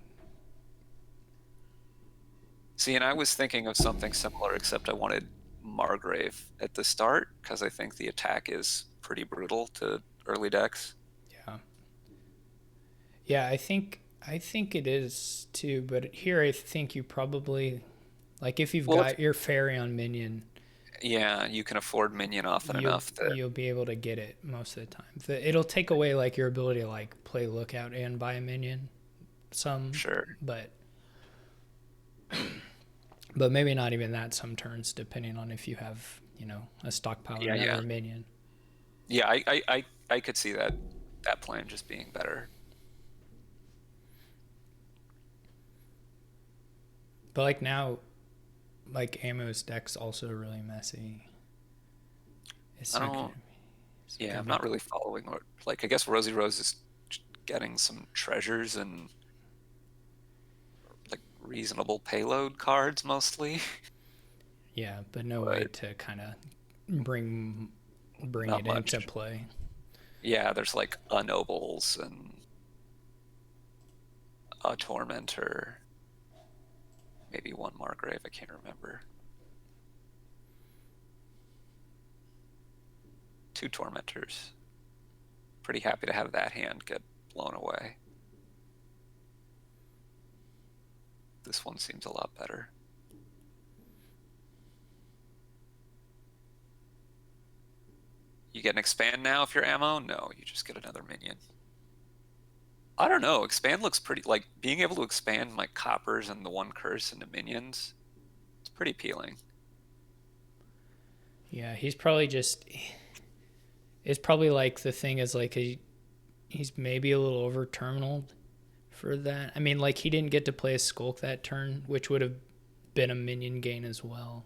See, and I was thinking of something similar, except I wanted Margrave at the start because I think the attack is pretty brutal to early decks. yeah. Yeah, I think it is too, but here I think you probably like if you've Well, got your fairy on minion, yeah, you can afford minion often you'll enough that you'll be able to get it most of the time. It'll take away like your ability to like play lookout and buy a minion some, sure. but but maybe not even that some turns depending on if you have, a stockpile or Yeah, yeah, another minion. yeah. I could see that plan just being better. But like now like Ammo's deck's also really messy. It's I not gonna don't. be it's Yeah, gonna I'm be not really following what. Like, I guess Rosie Rose is getting some treasures and like reasonable payload cards mostly, Yeah, but no way but to kind of bring not it into much. play. Yeah, there's like a nobles and a tormentor, maybe one Margrave. I can't remember. 2 tormentors. Pretty happy to have that hand get blown away. This one seems a lot better. You get an expand now if you're ammo? No, you just get another minion. I don't know. Expand looks pretty, like being able to expand my coppers and the 1 curse into minions. It's pretty appealing. Yeah, he's probably just. It's probably like the thing is like he's maybe a little over terminal for that. I mean, like he didn't get to play a skulk that turn, which would have been a minion gain as well.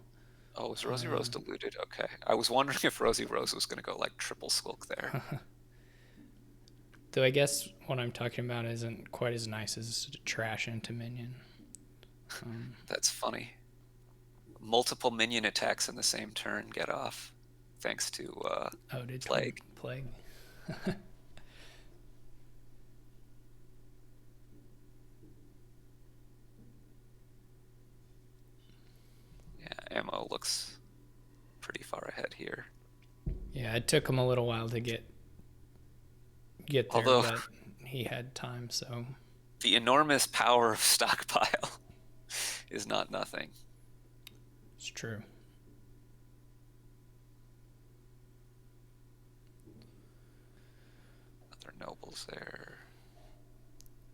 Oh, was Rosie Rose diluted? Okay. I was wondering if Rosie Rose was going to go like triple skulk there. Though I guess what I'm talking about isn't quite as nice as trash into minion. That's funny. Multiple minion attacks in the same turn get off, thanks to Oh, did plague. plague? Yeah, ammo looks pretty far ahead here. Yeah, it took him a little while to get there, Although but he had time, so the enormous power of stockpile is not nothing. it's true. Other nobles there.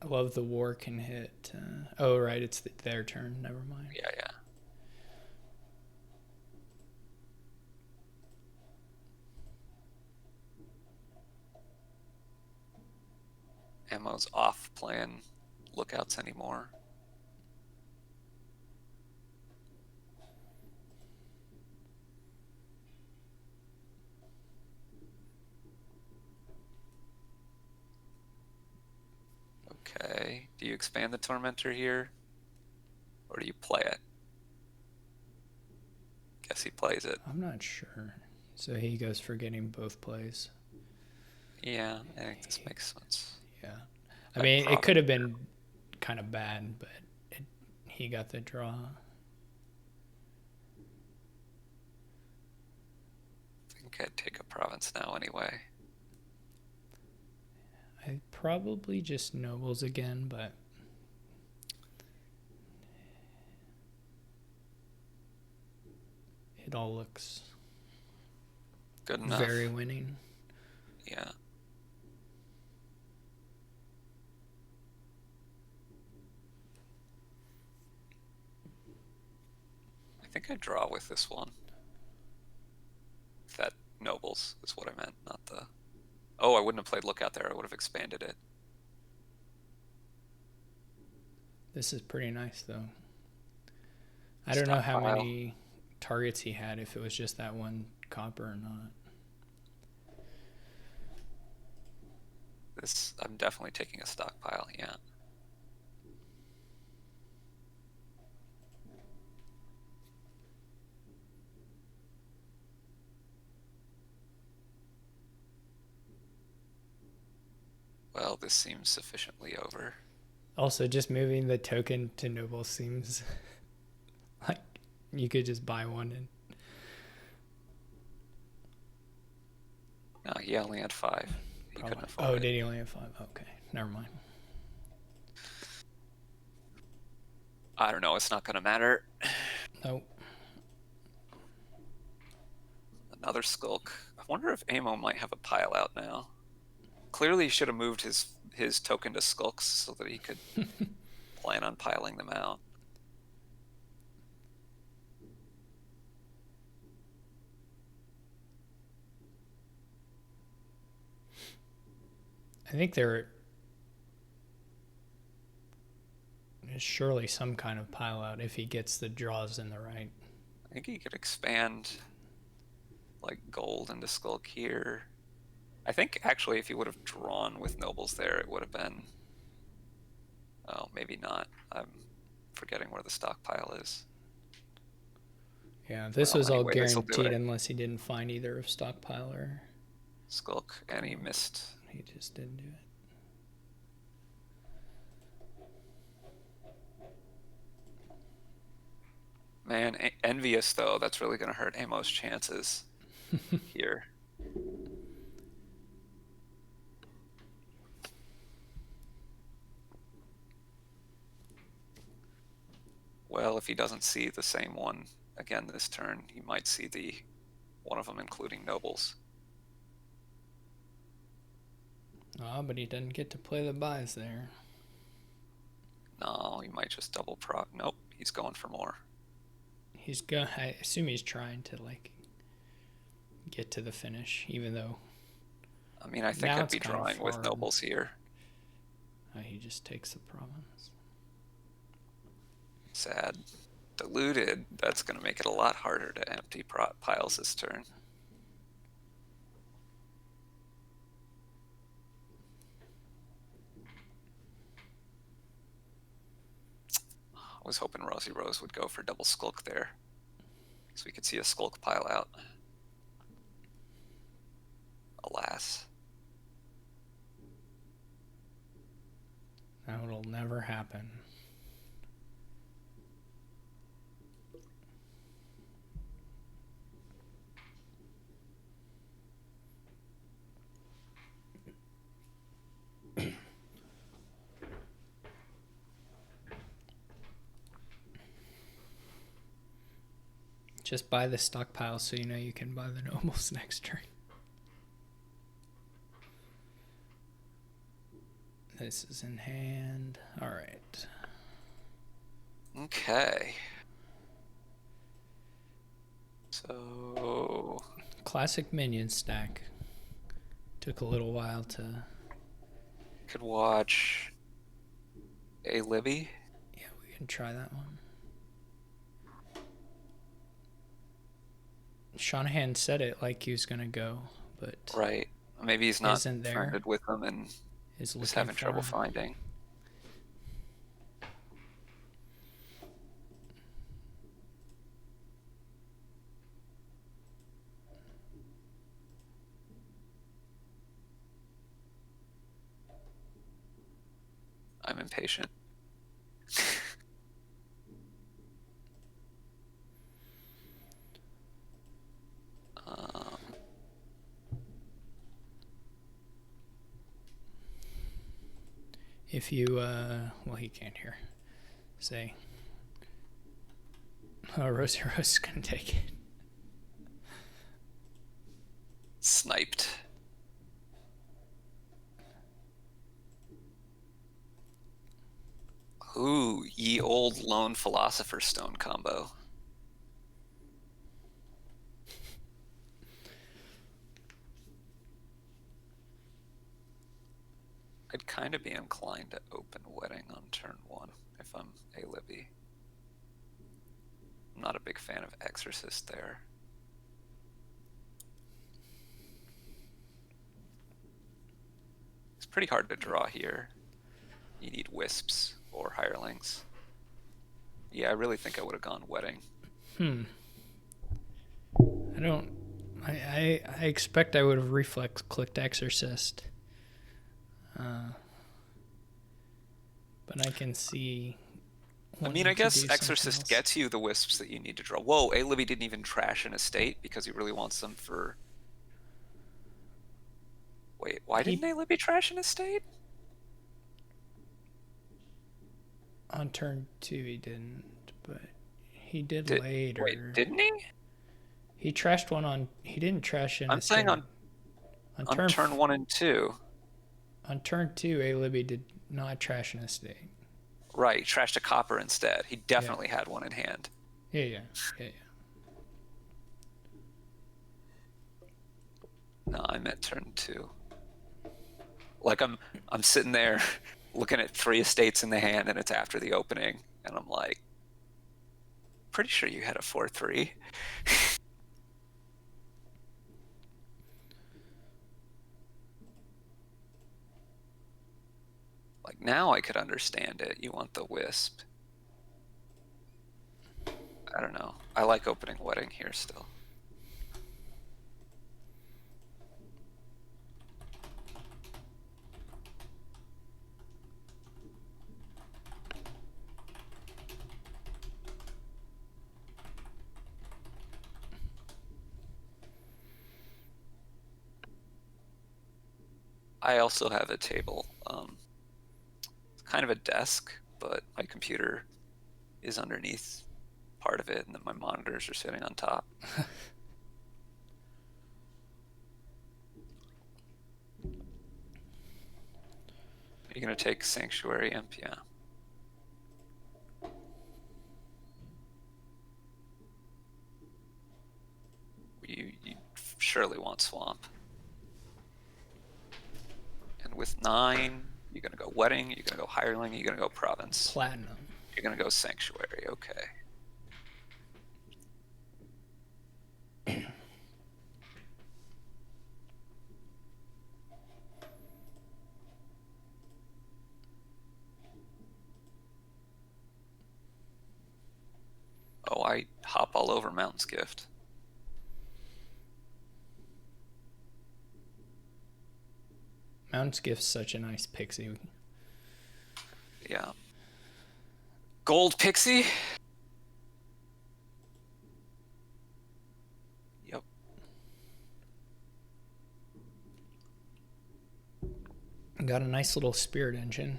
I love the war can hit. Oh, right, it's their turn. Never mind. Yeah, yeah. Ammo's off plan lookouts anymore. Okay. Do you expand the Tormentor here? Or do you play it? Guess he plays it. I'm not sure. So he goes for getting both plays. Yeah, I think this makes sense. Yeah. I mean, it could have been kind of bad, but he got the draw. I think I'd take a province now anyway. I probably just nobles again, but it all looks Good enough. very winning. Yeah. I think I draw with this one. That nobles is what I meant, not the... Oh, I wouldn't have played lookout there. I would have expanded it. This is pretty nice, though. I don't know how many targets he had, if it was just that one copper or not. This, I'm definitely taking a stockpile, yeah. Well, this seems sufficiently over. Also, just moving the token to noble seems like you could just buy one. And No, he only had 5. He couldn't afford it. Did he only have 5? Okay, never mind. I don't know, it's not going to matter. Nope. Another skulk. I wonder if Amo might have a pile out now. Clearly he should have moved his token to skulks so that he could plan on piling them out. I think there is surely some kind of pile out if he gets the draws in the right. I think he could expand like gold into skulk here. I think actually if he would have drawn with nobles there, it would have been... Oh, maybe not. I'm forgetting where the stockpile is. Yeah, this was all guaranteed unless he didn't find either of stockpile or skulk, and he missed. He just didn't do it. Man, envious though. That's really going to hurt Amo's chances here. Well, if he doesn't see the same one again this turn, he might see the one of them including nobles. Oh, but he doesn't get to play the buys there. No, he might just double proc. Nope, he's going for more. He's going. I assume he's trying to like get to the finish, even though. I mean, I think I'd be drawing with nobles here. He just takes the province. Sad. Diluted. That's going to make it a lot harder to empty piles this turn. I was hoping Rosie Rose would go for double skulk there, so we could see a skulk pile out. Alas. That will never happen. Just buy the stockpile so you know you can buy the nobles next turn. This is in hand. All right. Okay. So... Classic minion stack. Took a little while to... Could watch a Libby. Yeah, we can try that one. Shanahan said it like he was going to go, but... Right. Maybe he's not friended with them and is having trouble finding. I'm impatient. If you, well, he can't hear. Say, oh, Rosie Rose is going to take it. Sniped. Ooh, ye old lone philosopher's stone combo. I'd kind of be inclined to open wedding on turn 1 if I'm a Libby. I'm not a big fan of Exorcist there. It's pretty hard to draw here. You need wisps or hirelings. Yeah, I really think I would have gone wedding. I don't. I expect I would have reflex clicked Exorcist. But I can see. I mean, I guess Exorcist gets you the wisps that you need to draw. Whoa, A. Libby didn't even trash an estate because he really wants them for... Wait, why didn't A. Libby trash an estate? On turn 2 he didn't, but he did later. Wait, didn't he? He trashed one on... He didn't trash an estate. I'm saying on turn 1 and 2. On turn 2, A. Libby did not trash an estate. Right, trashed a copper instead. He definitely had one in hand. Yeah. No, I meant turn 2. Like I'm sitting there looking at 3 estates in the hand, and it's after the opening, and I'm like, pretty sure you had a 4-3. Like, now I could understand it. You want the wisp. I don't know. I like opening wedding here still. I also have a table. It's kind of a desk, but my computer is underneath part of it, and then my monitors are sitting on top. Are you going to take Sanctuary Imp? Yeah. You surely want Swamp. And with 9, you're going to go Wedding, you're going to go Hireling, you're going to go Province. Platinum. You're going to go Sanctuary, okay. Oh, I hop all over Mountain's Gift. Mountain's Gift's such a nice pixie. Yeah. Gold Pixie? Yep. Got a nice little spirit engine.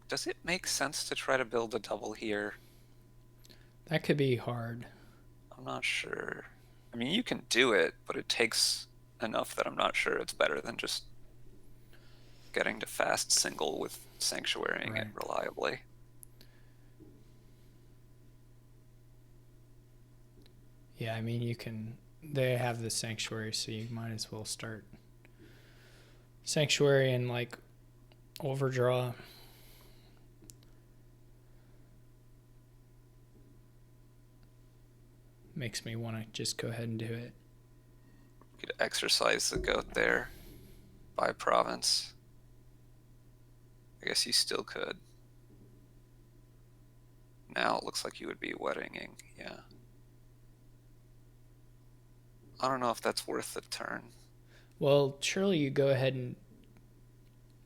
Does it make sense to try to build a double here? That could be hard. I'm not sure. I mean, you can do it, but it takes enough that I'm not sure it's better than just getting to fast single with Sanctuarying it reliably. Yeah, I mean, you can... They have the Sanctuary, so you might as well start Sanctuary and, like, overdraw. Makes me want to just go ahead and do it. You could exercise the goat there by province. I guess you still could. Now it looks like you would be weddinging, yeah. I don't know if that's worth the turn. Well, surely you go ahead and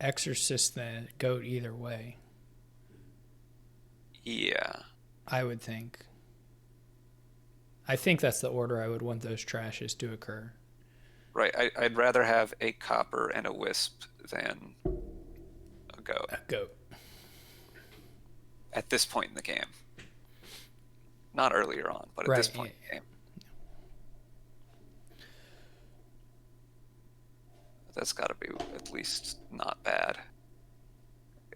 exorcist the goat either way. Yeah. I would think. I think that's the order I would want those trashes to occur. Right. I'd rather have a copper and a wisp than a goat. A goat. At this point in the game. Not earlier on, but at this Right. point in the game. That's got to be at least not bad.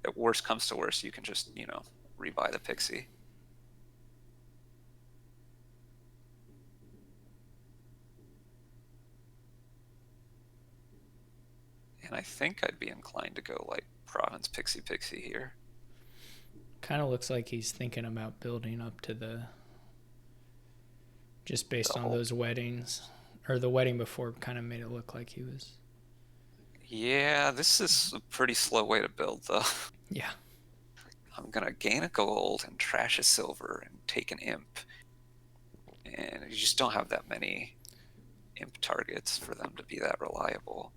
If worst comes to worst, you can just, rebuy the Pixie. And I think I'd be inclined to go like Province Pixie here. Kind of looks like he's thinking about building up to just based on those weddings. Or the wedding before kind of made it look like he was. Yeah, this is a pretty slow way to build, though. Yeah. I'm going to gain a gold and trash a silver and take an imp. And you just don't have that many imp targets for them to be that reliable.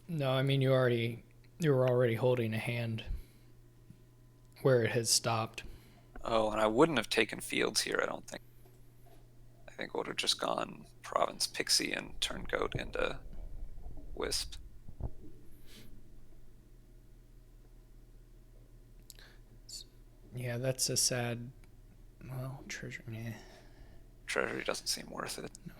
No, I mean you were already holding a hand where it has stopped. Oh, and I wouldn't have taken fields here, I don't think. I think I would have just gone Province Pixie and turned Goat into Wisp. Yeah, that's a sad. Well, treasure. Yeah. Treasury doesn't seem worth it. No.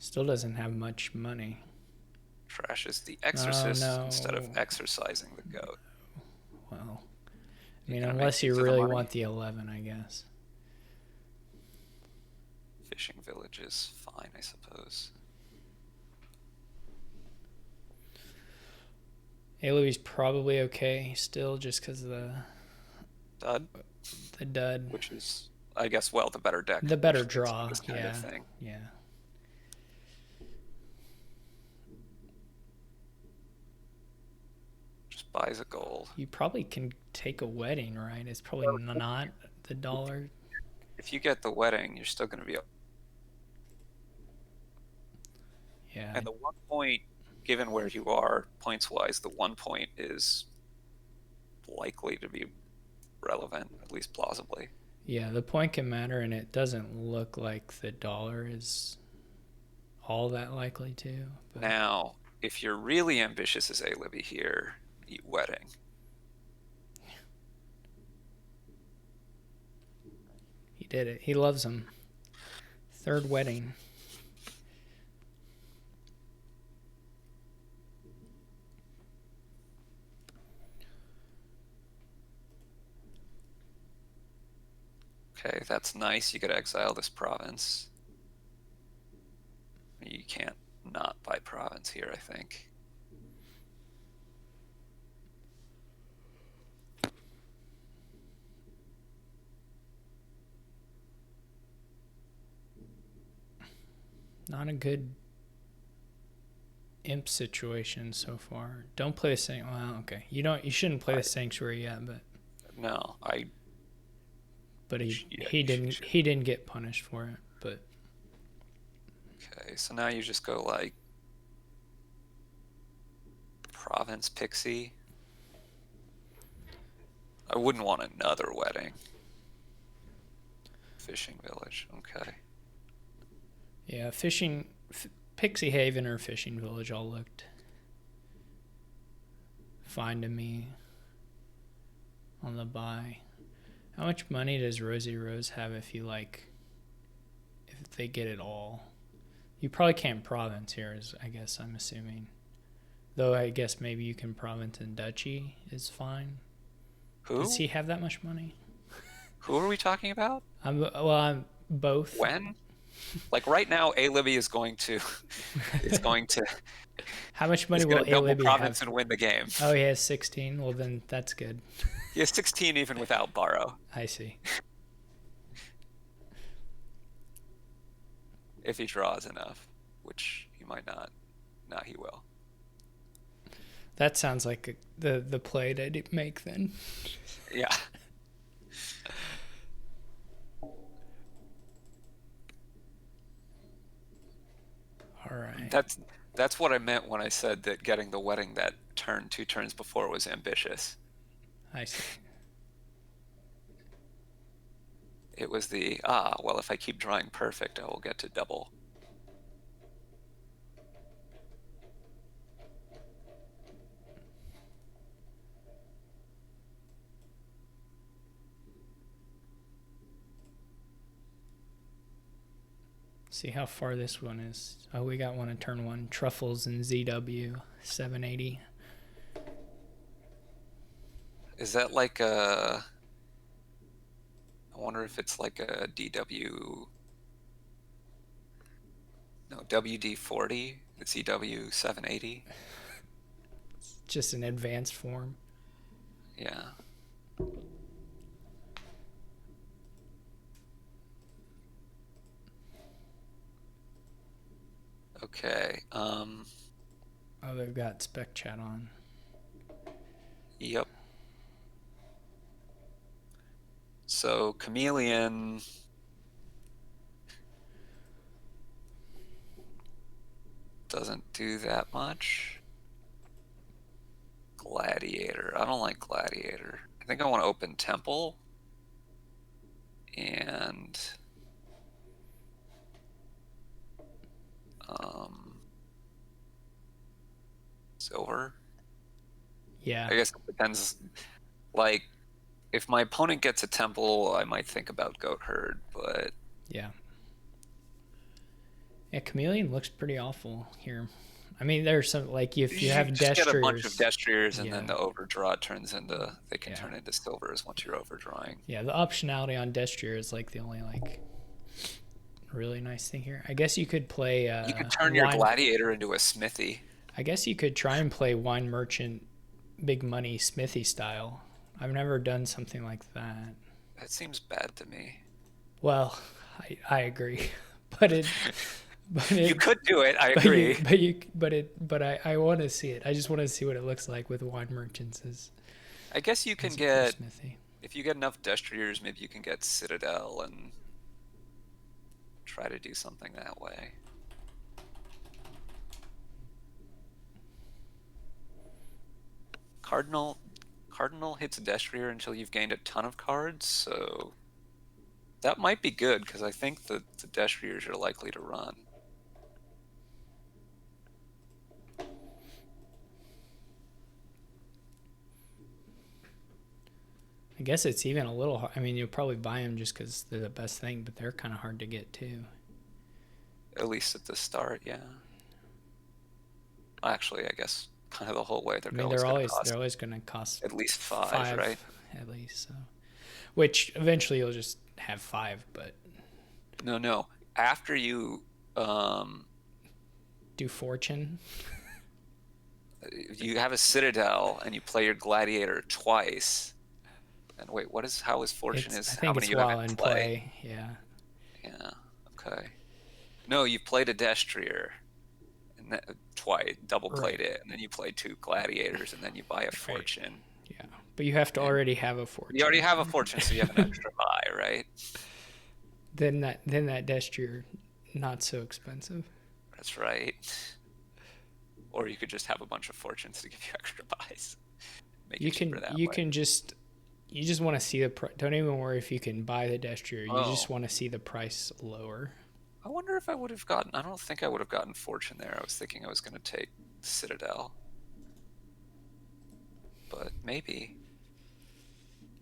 Still doesn't have much money. Trashes the Exorcist instead of exercising the Goat. Well, I mean, unless you really want the 11, I guess. Fishing village is fine, I suppose. Aluvi's probably okay still, just because of the dud. The dud, which is, I guess, well, the better deck. The better draw. This kind of thing. Yeah. Just buys a gold. You probably can take a wedding, right? It's probably not the dollar. If you get the wedding, you're still going to be. Yeah. And the 1 point, given where you are points-wise, the 1 point is likely to be relevant, at least plausibly. Yeah, the point can matter, and it doesn't look like the dollar is all that likely to. But... Now, if you're really ambitious as A-Libby here, eat wedding. He did it. He loves them. Third wedding. Okay, that's nice. You could exile this province. You can't not buy province here, I think. Not a good imp situation so far. Don't play the sanctuary. Well, okay. You shouldn't play the sanctuary yet, but no, But he didn't get punished for it. But okay, so now you just go like Province Pixie. I wouldn't want another wedding. Fishing village, okay. Yeah, Pixie Haven or Fishing Village all looked fine to me on the buy. How much money does Rosie Rose have if they get it all? You probably can't province here, I guess I'm assuming. Though I guess maybe you can province and duchy is fine. Who? Does he have that much money? Who are we talking about? I'm both. When? Like right now, A-Libby is going to. How much money will A-Libby province have? And win the game. Oh, he has 16. Well, then that's good. He has 16 even without borrow. I see. If he draws enough, which he might not. No, he will. That sounds like the play to make then. Yeah. All right. That's what I meant when I said that getting the wedding that turn 2 turns before was ambitious. I see. It was the, well, if I keep drawing perfect, I will get to double. See how far this one is. Oh, we got one in turn 1. Truffles and ZW 780. Is that like a... I wonder if it's like a DW... No, WD-40, it's EW 780. Just an advanced form. Yeah. Okay. Oh, they've got spec chat on. Yep. So Chameleon... doesn't do that much. Gladiator. I don't like Gladiator. I think I want to open Temple. And... silver. Yeah. I guess it depends. Like, if my opponent gets a Temple, I might think about Goat Herd, but... Yeah. Yeah, Chameleon looks pretty awful here. I mean, there's some, like, if you have just Destriers. get a bunch of Destriers, and yeah. then the overdraw turns into... They can Yeah. turn into silvers once you're overdrawing. Yeah, the optionality on Destrier is, like, the only, like, really nice thing here. I guess you could play... you could turn your Gladiator into a Smithy. I guess you could try and play Wine Merchant big money Smithy style. I've never done something like that. That seems bad to me. Well, I agree, but it you could do it. I agree. But I want to see it. I just want to see what it looks like with Wine Merchants. I guess you can get, if you get enough Destriers, maybe you can get Citadel and try to do something that way. Cardinal hits a Destrier until you've gained a ton of cards, so that might be good, because I think the Destriers are likely to run. I guess it's even a little hard. I mean, you'll probably buy them just because they're the best thing, but they're kind of hard to get too. At least at the start, yeah. Actually, I guess kind of the whole way. They're always going to cost at least five, right? At least, so. Which eventually you'll just have 5, but no. After you do Fortune, you have a Citadel and you play your Gladiator twice. And wait, how is Fortune? I think it's while in play. Yeah. Yeah. Okay. No, you played a Destrier. Twice, double played it, and then you play 2 Gladiators, and then you buy a Fortune. Yeah, but you have to already have a Fortune. You already have a Fortune, so you have an extra buy, right? Then that Destrier, not so expensive. That's right. Or you could just have a bunch of Fortunes to give you extra buys. You just want to see the price. Don't even worry if you can buy the Destrier. You just want to see the price lower. I wonder if I would have gotten... I don't think I would have gotten Fortune there. I was thinking I was going to take Citadel. But maybe.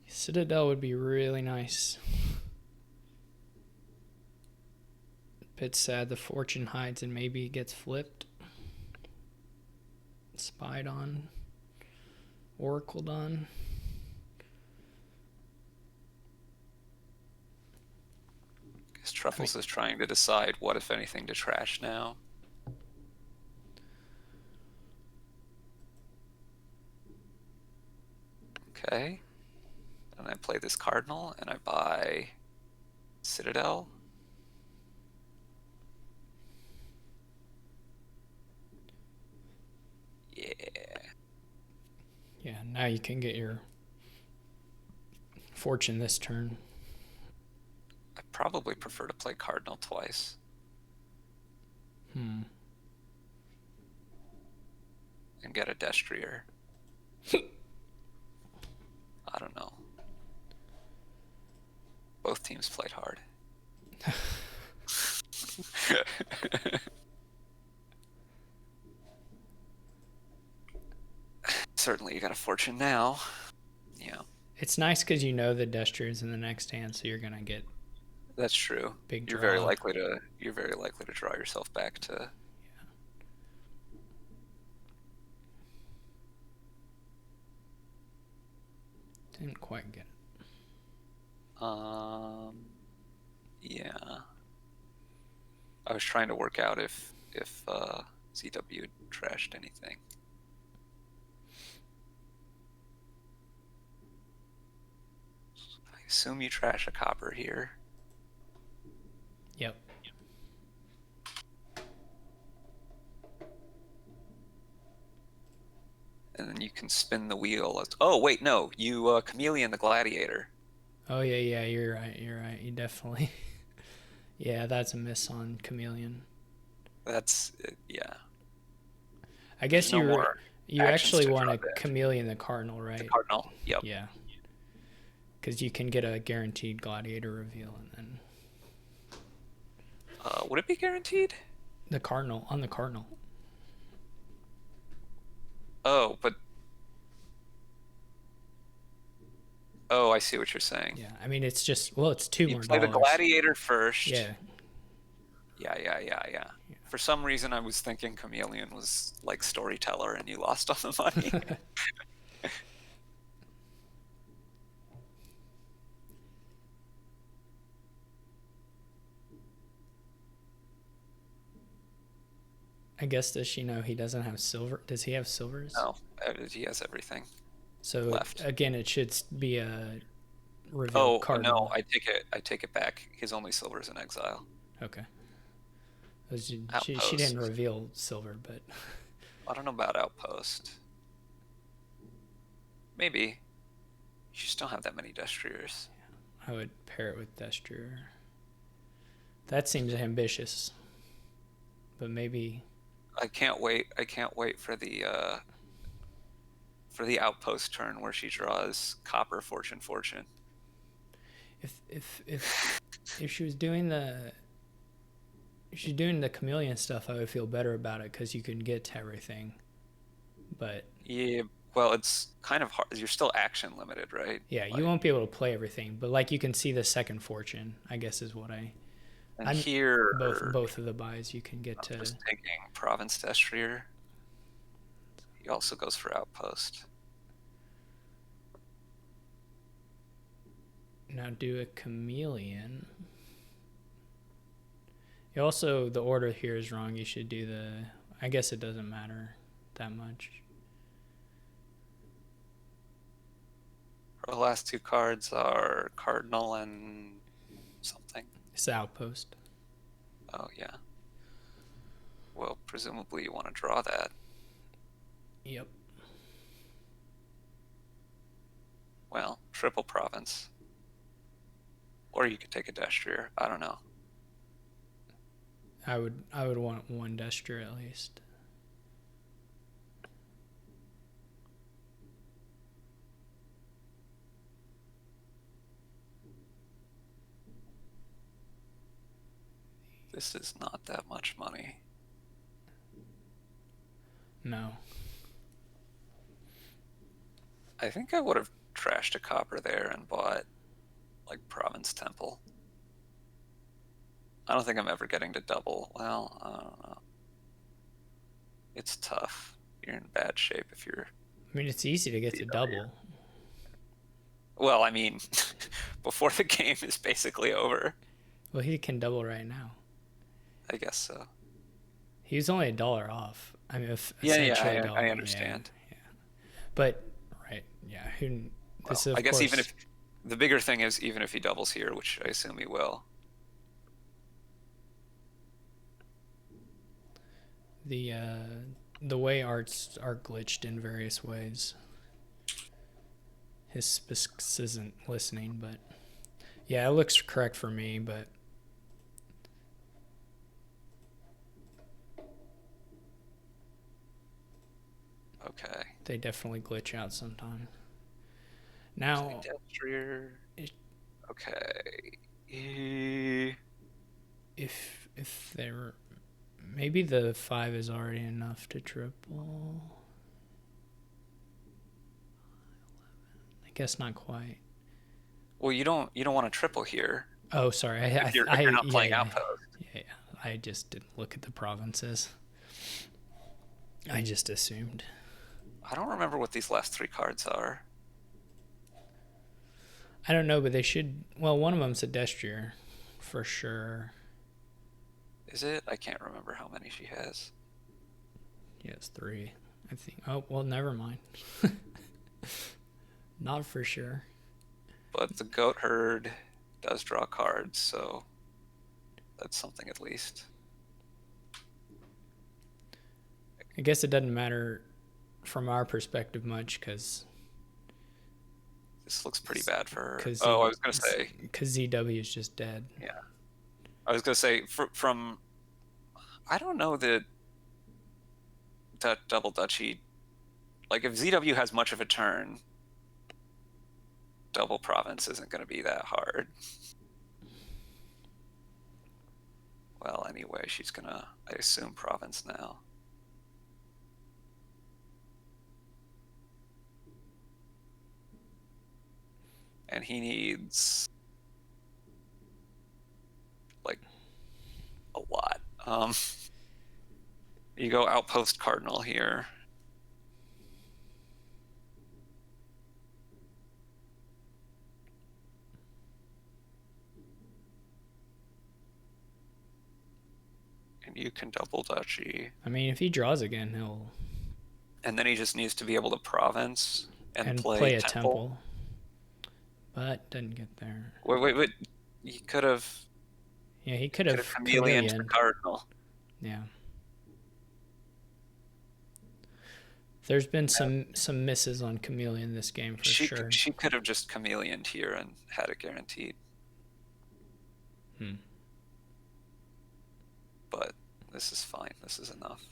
Citadel would be really nice. A bit sad the Fortune hides and maybe it gets flipped. Spied on. Oracled on. Truffles is trying to decide what, if anything, to trash now. Okay. And I play this Cardinal, and I buy Citadel. Yeah. Yeah, now you can get your Fortune this turn. I probably prefer to play Cardinal twice. And get a Destrier. I don't know. both teams played hard. Certainly, you got a fortune now. Yeah, It's nice because you know the Destriers in the next hand, so you're gonna get that's true. big You're very draw. likely to draw yourself back to. Didn't quite get it. Yeah. I was trying to work out if ZW had trashed anything. I assume you trash a copper here. Yep. And then you can spin the wheel. Oh wait, no, you chameleon the gladiator. Oh yeah, you're right. You definitely. Yeah, that's a miss on Chameleon. That's yeah. I guess There's no more you actions actually to want draw to dead. Chameleon the Cardinal, right? The cardinal. Yep. Yeah. Because you can get a guaranteed Gladiator reveal, and then Would it be guaranteed? the Cardinal on the Cardinal. Oh, but oh, I see what you're saying. Yeah, I mean it's just it's $2 You more. play the gladiator first. Yeah. Yeah. For some reason, I was thinking Chameleon was like storyteller, and you lost all the money. I guess does she know he doesn't have silver? Does he have silvers? No, he has everything. So left. Again, it should be a reveal Cardinal. No, I take it back. His only silver is in exile. Okay. She didn't reveal silver, but I don't know about outpost. Maybe. You just don't have that many Destriers. I would pair it with Destrier. That seems ambitious, but maybe. I can't wait for the outpost turn where she draws copper fortune. If she was doing the chameleon stuff, I would feel better about it because you can get to everything. But yeah, well, it's kind of hard. You're still action limited, right? Yeah, you won't be able to play everything, but like you can see the second fortune, I guess is what And here, both of the buys you can get to. Just taking Province Destrier. He also goes for outpost. Now do a chameleon. You also, the order here is wrong. You should do I guess it doesn't matter that much. The last two cards are Cardinal and something. It's the outpost. Oh, yeah. Well, presumably you want to draw that. Yep. Well, triple Province. Or you could take a Destrier. I don't know. I would want one Destrier at least. This is not that much money. No. I think I would have trashed a copper there and bought like Province Temple. I don't think I'm ever getting to double. Well, I don't know. It's tough. You're in bad shape if you're. I mean, it's easy to get to double. Well, I mean, before the game is basically over. Well, he can double right now. I guess so. He was only $1 off. I mean, I understand. Yeah. But right, yeah. I guess even if the bigger thing is even if he doubles here, which I assume he will. The way arts are glitched in various ways. His Spix isn't listening, but yeah, it looks correct for me, but Okay. They definitely glitch out sometime. Now, okay. Okay. If they're maybe the 5 is already enough to triple. I guess not quite. Well, you don't want to triple here Oh, sorry. if you're not playing Yeah. outpost. Yeah. I just didn't look at the provinces. I just assumed. I don't remember what these last 3 cards are. I don't know, but they should. Well, one of them's a Destrier, for sure. Is it? I can't remember how many she has. Yeah, it's 3. I think. Oh, well, never mind. Not for sure. But the Goat Herd does draw cards, so that's something at least. I guess it doesn't matter from our perspective much because This looks pretty bad for her. Cause Oh, I was going to say. Because ZW is just dead. Yeah. I was going to say, from. I don't know that Double Duchy. Like, if ZW has much of a turn, Double Province isn't going to be that hard. Well, anyway, she's going to, I assume, Province now. And he needs, like, a lot. You go Outpost Cardinal here. And you can Double Duchy. I mean, if he draws again, he'll. And then he just needs to be able to Province and play a Temple. temple. But didn't get there. Wait. He could have. Yeah, he could have Chameleon to Cardinal. Yeah. There's been some misses on Chameleon this game for sure. She could have just Chameleoned here and had it guaranteed. But this is fine. This is enough.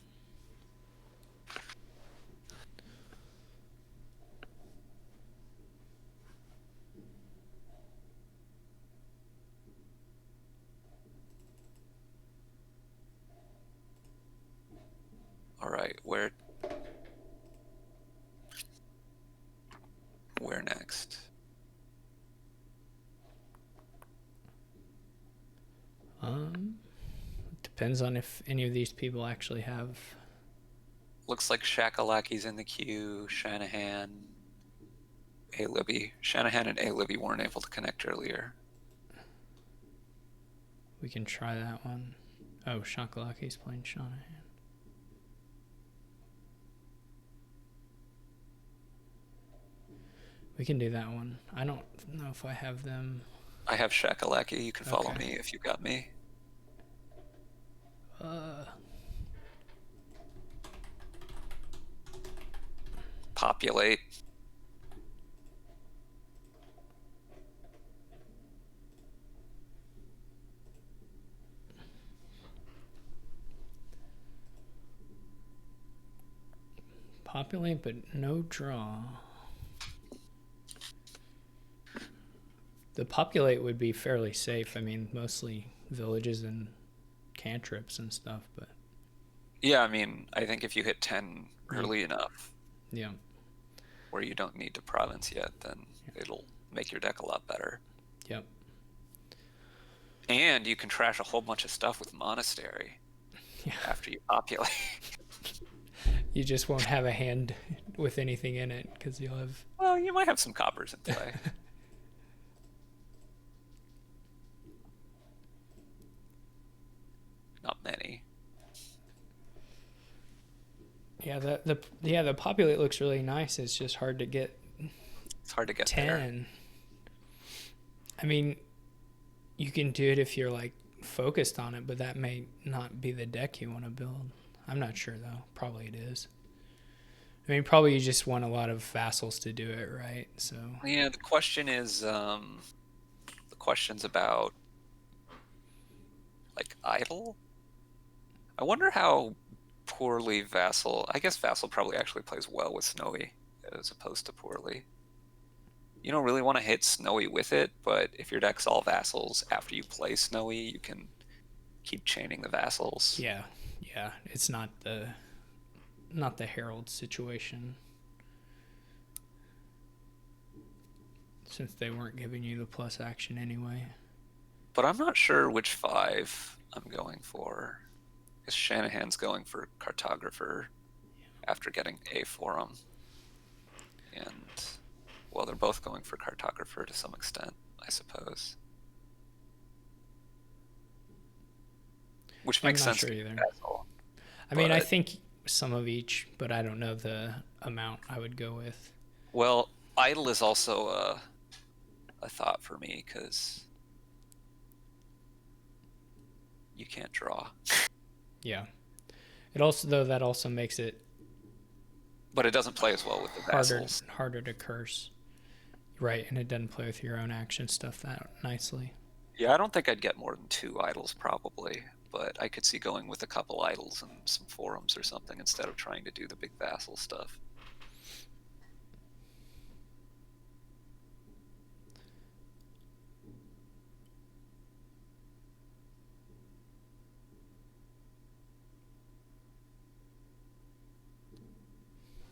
All right, where next? Depends on if any of these people actually have. Looks like Shakalaki's in the queue. Shanahan, A-Libby. Shanahan and A-Libby weren't able to connect earlier. We can try that one. Oh, Shakalaki's playing Shanahan. We can do that one. I don't know if I have them. I have Shakalaki. You can follow me if you got me. Populate. Populate, but no draw. The populate would be fairly safe. I mean, mostly villages and cantrips and stuff, but yeah, I mean, I think if you hit 10 early enough, yeah, where you don't need to province yet, then it'll make your deck a lot better. Yep. And you can trash a whole bunch of stuff with Monastery after you populate. You just won't have a hand with anything in it because you'll have. Well, you might have some coppers in play. Not many. Yeah, the populate looks really nice. It's just hard to get. It's hard to get 10. there. I mean, you can do it if you're like focused on it, but that may not be the deck you want to build. I'm not sure though. Probably it is. I mean, probably you just want a lot of vassals to do it, right? So yeah, the question is, the question's about like idle. I wonder how poorly Vassal. I guess Vassal probably actually plays well with Snowy as opposed to poorly. you don't really want to hit Snowy with it, but if your deck's all vassals, after you play Snowy, you can keep chaining the vassals. Yeah, yeah. It's not the Herald situation, since they weren't giving you the plus action anyway. But I'm not sure which 5 I'm going for. Because Shanahan's going for Cartographer after getting a Forum. And, well, they're both going for Cartographer to some extent, I suppose. Which makes sense. I'm not sure either. Vassal, I mean, I think some of each, but I don't know the amount I would go with. Well, Idle is also a thought for me, because you can't draw. Yeah. That also makes it. But it doesn't play as well with the vassals. Harder to curse. Right, and it doesn't play with your own action stuff that nicely. Yeah, I don't think I'd get more than 2 idols probably, but I could see going with a couple idols and some forums or something instead of trying to do the big vassal stuff.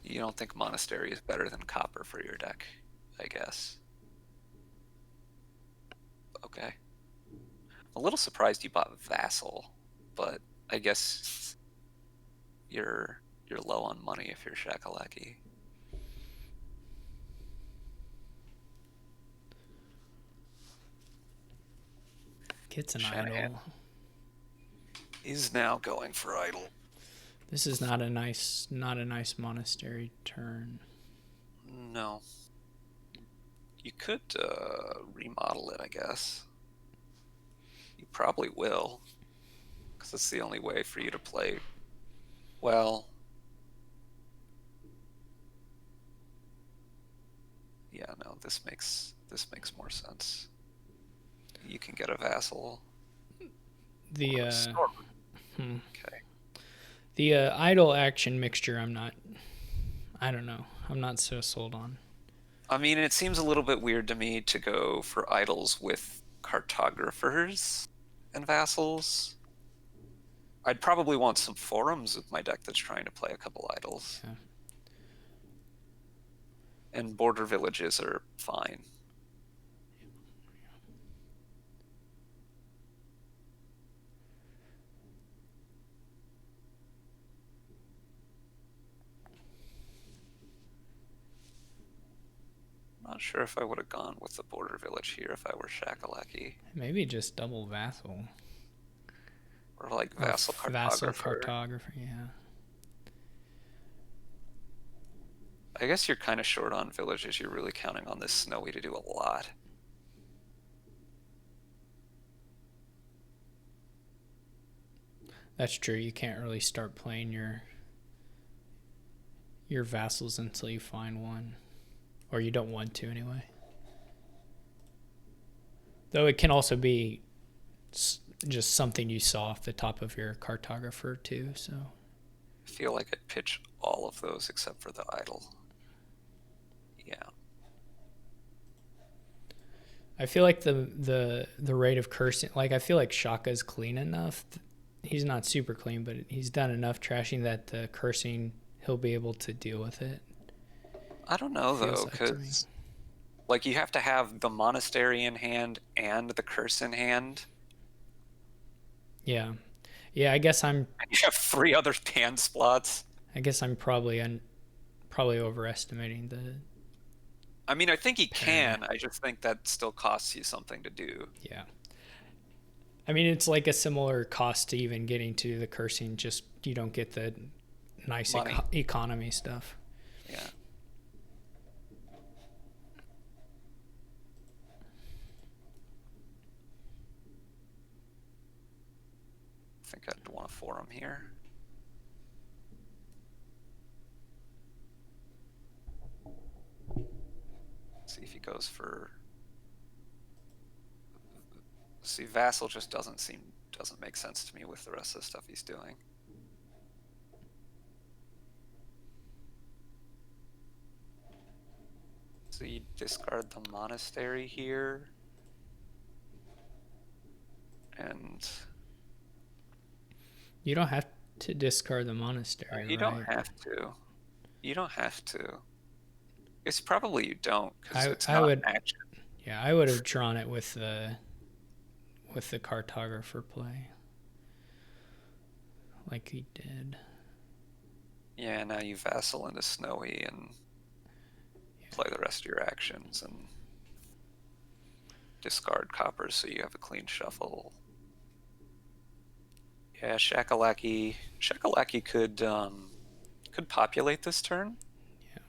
You don't think Monastery is better than Copper for your deck, I guess. Okay. A little surprised you bought Vassal, but I guess you're low on money if you're Shakalaki. Gets an Shanahan idol. Is now going for idol. This is not a nice monastery turn. No. You could remodel it, I guess. You probably will, because it's the only way for you to play. Well, yeah, no, this makes more sense. You can get a vassal. The okay. The idle action mixture, I don't know. I'm not so sold on. I mean, it seems a little bit weird to me to go for idols with cartographers and vassals. I'd probably want some forums with my deck that's trying to play a couple idols. Yeah. And border villages are fine. Not sure if I would have gone with the border village here if I were Shakalaki. Maybe just double vassal. Or like vassal cartographer. Vassal cartographer, yeah. I guess you're kind of short on villages. You're really counting on this Snowy to do a lot. That's true. You can't really start playing your vassals until you find one. Or you don't want to anyway. Though it can also be just something you saw off the top of your cartographer too, so. I feel like I'd pitch all of those except for the idol. Yeah. I feel like the rate of cursing, like I feel like Shaka's clean enough. He's not super clean, but he's done enough trashing that the cursing, he'll be able to deal with it. I don't know though, because like you have to have the monastery in hand and the curse in hand. Yeah, I guess you have 3 other pan slots. I guess I'm probably overestimating the. I mean, I think he can. I just think that still costs you something to do. Yeah. I mean, it's like a similar cost to even getting to the cursing. Just you don't get the nice economy stuff. Yeah. I think I'd want a forum here. See if he goes for. See, vassal just doesn't make sense to me with the rest of the stuff he's doing. So you discard the monastery here. And You don't have to discard the monastery, you right? don't have to. You don't have to. It's probably you don't, because it's I not would, action. yeah, I would have drawn it with the cartographer play, like he did. Yeah, now you vassal into Snowy and play the rest of your actions and discard coppers so you have a clean shuffle. Yeah, Shakalaki could populate this turn. Yeah.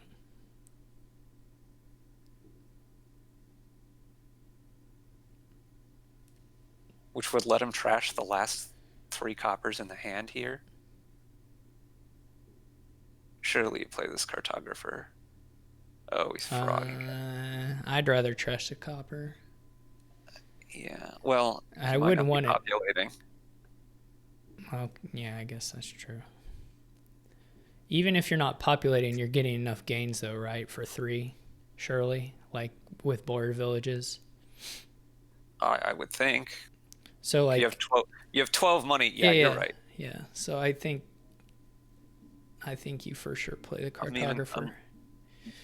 Which would let him trash the last 3 coppers in the hand here. Surely you play this cartographer. Oh, he's frauding. I'd rather trash the copper. Yeah, well, I wouldn't want populating. Well, yeah, I guess that's true. Even if you're not populating, you're getting enough gains though, right? For 3, surely, like with border villages. I would think. So like you have 12 money. Yeah, you're right. Yeah. So I think you for sure play the cartographer.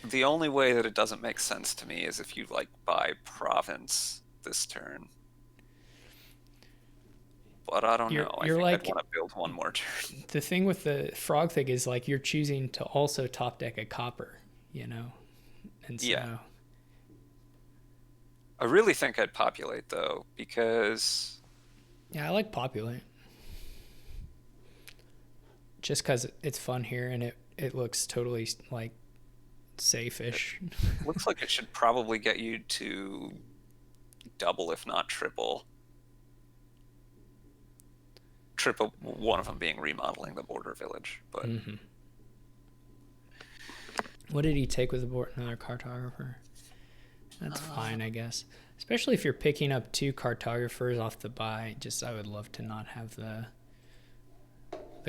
The only way that it doesn't make sense to me is if you like buy province this turn. But I don't know. I think I'd want to build one more turn. The thing with the frog thing is like you're choosing to also top deck a copper, you know? And so yeah. I really think I'd populate though, because yeah, I like populate. Just because it's fun here and it looks totally like safe-ish. It looks like it should probably get you to double, if not triple. Triple, one of them being remodeling the border village. But what did he take with the board? Another cartographer. That's fine, I guess. Especially if you're picking up 2 cartographers off the buy. Just I would love to not have the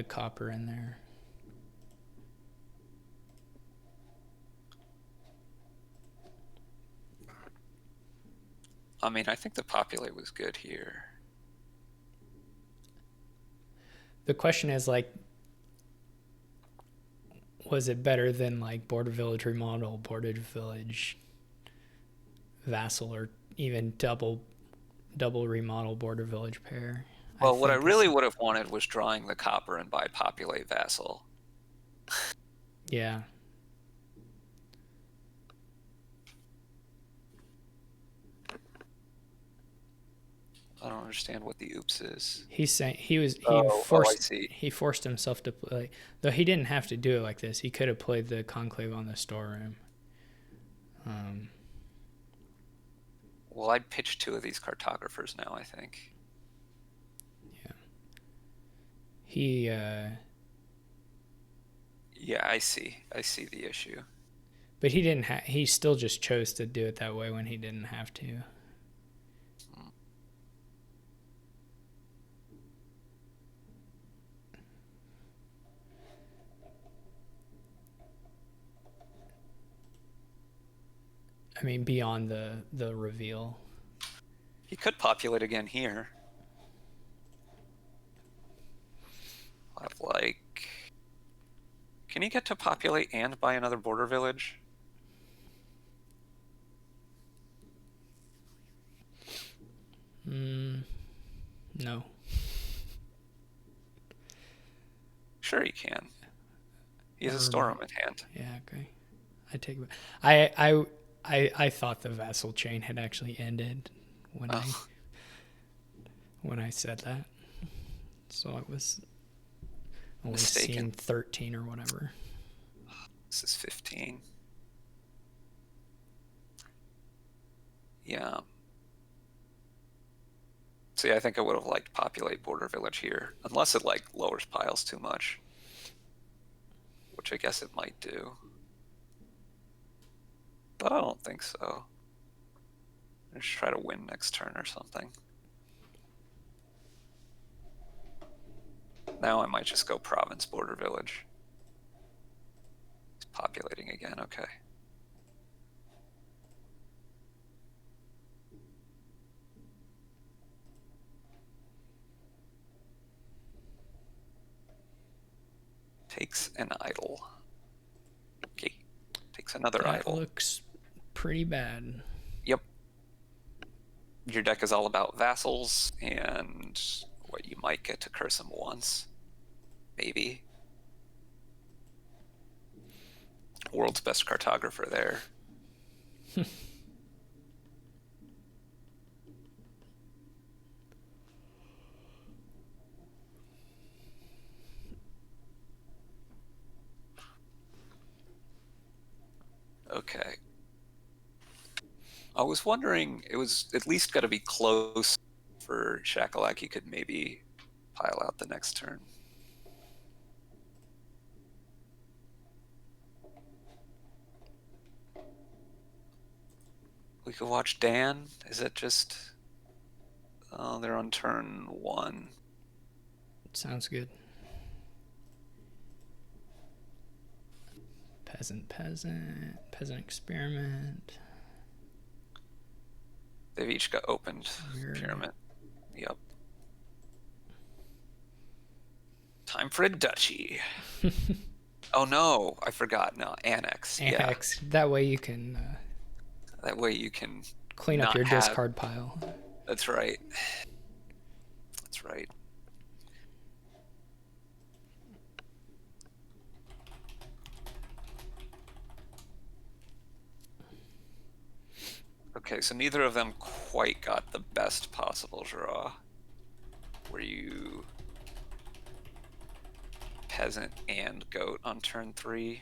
copper in there. I mean, I think the populate was good here. The question is like, was it better than like border village remodel, border village vassal, or even double remodel border village pair? Well, what I really would have wanted was drawing the copper and buy populate vassal. Yeah. I don't understand what the oops is. He's saying he forced himself to play, though he didn't have to do it like this. He could have played the conclave on the storeroom. Well, I'd pitch 2 of these cartographers now, I think. Yeah. He yeah, I see the issue. But he didn't he still just chose to do it that way when he didn't have to. I mean, beyond the reveal. He could populate again here. I've like... Can he get to populate and buy another border village? No. Sure he can. He has a storeroom in hand. Yeah, okay. I take it. I thought the vassal chain had actually ended when I said that. So I was only seeing 13 or whatever. This is 15. Yeah. See, I think I would have liked populate border village here, unless it like lowers piles too much, which I guess it might do. But I don't think so. Just try to win next turn or something. Now I might just go province border village. It's populating again, okay. Takes an idol. Okay. Takes another That idol. looks pretty bad. Yep. Your deck is all about vassals and what you might get to curse them once. Maybe. World's best cartographer there. Okay. I was wondering, it was at least got to be close for Shakalak. He could maybe pile out the next turn. We could watch Dan. Is it just... Oh, they're on turn 1. Sounds good. Peasant experiment. They've each got opened Weird. pyramid. Yep. Time for a duchy. Oh no, I forgot. No, annex. Annex. Yeah. That way you can. That way you can clean up your discard pile. That's right. That's right. Okay, so neither of them quite got the best possible draw. Where you peasant and goat on turn 3.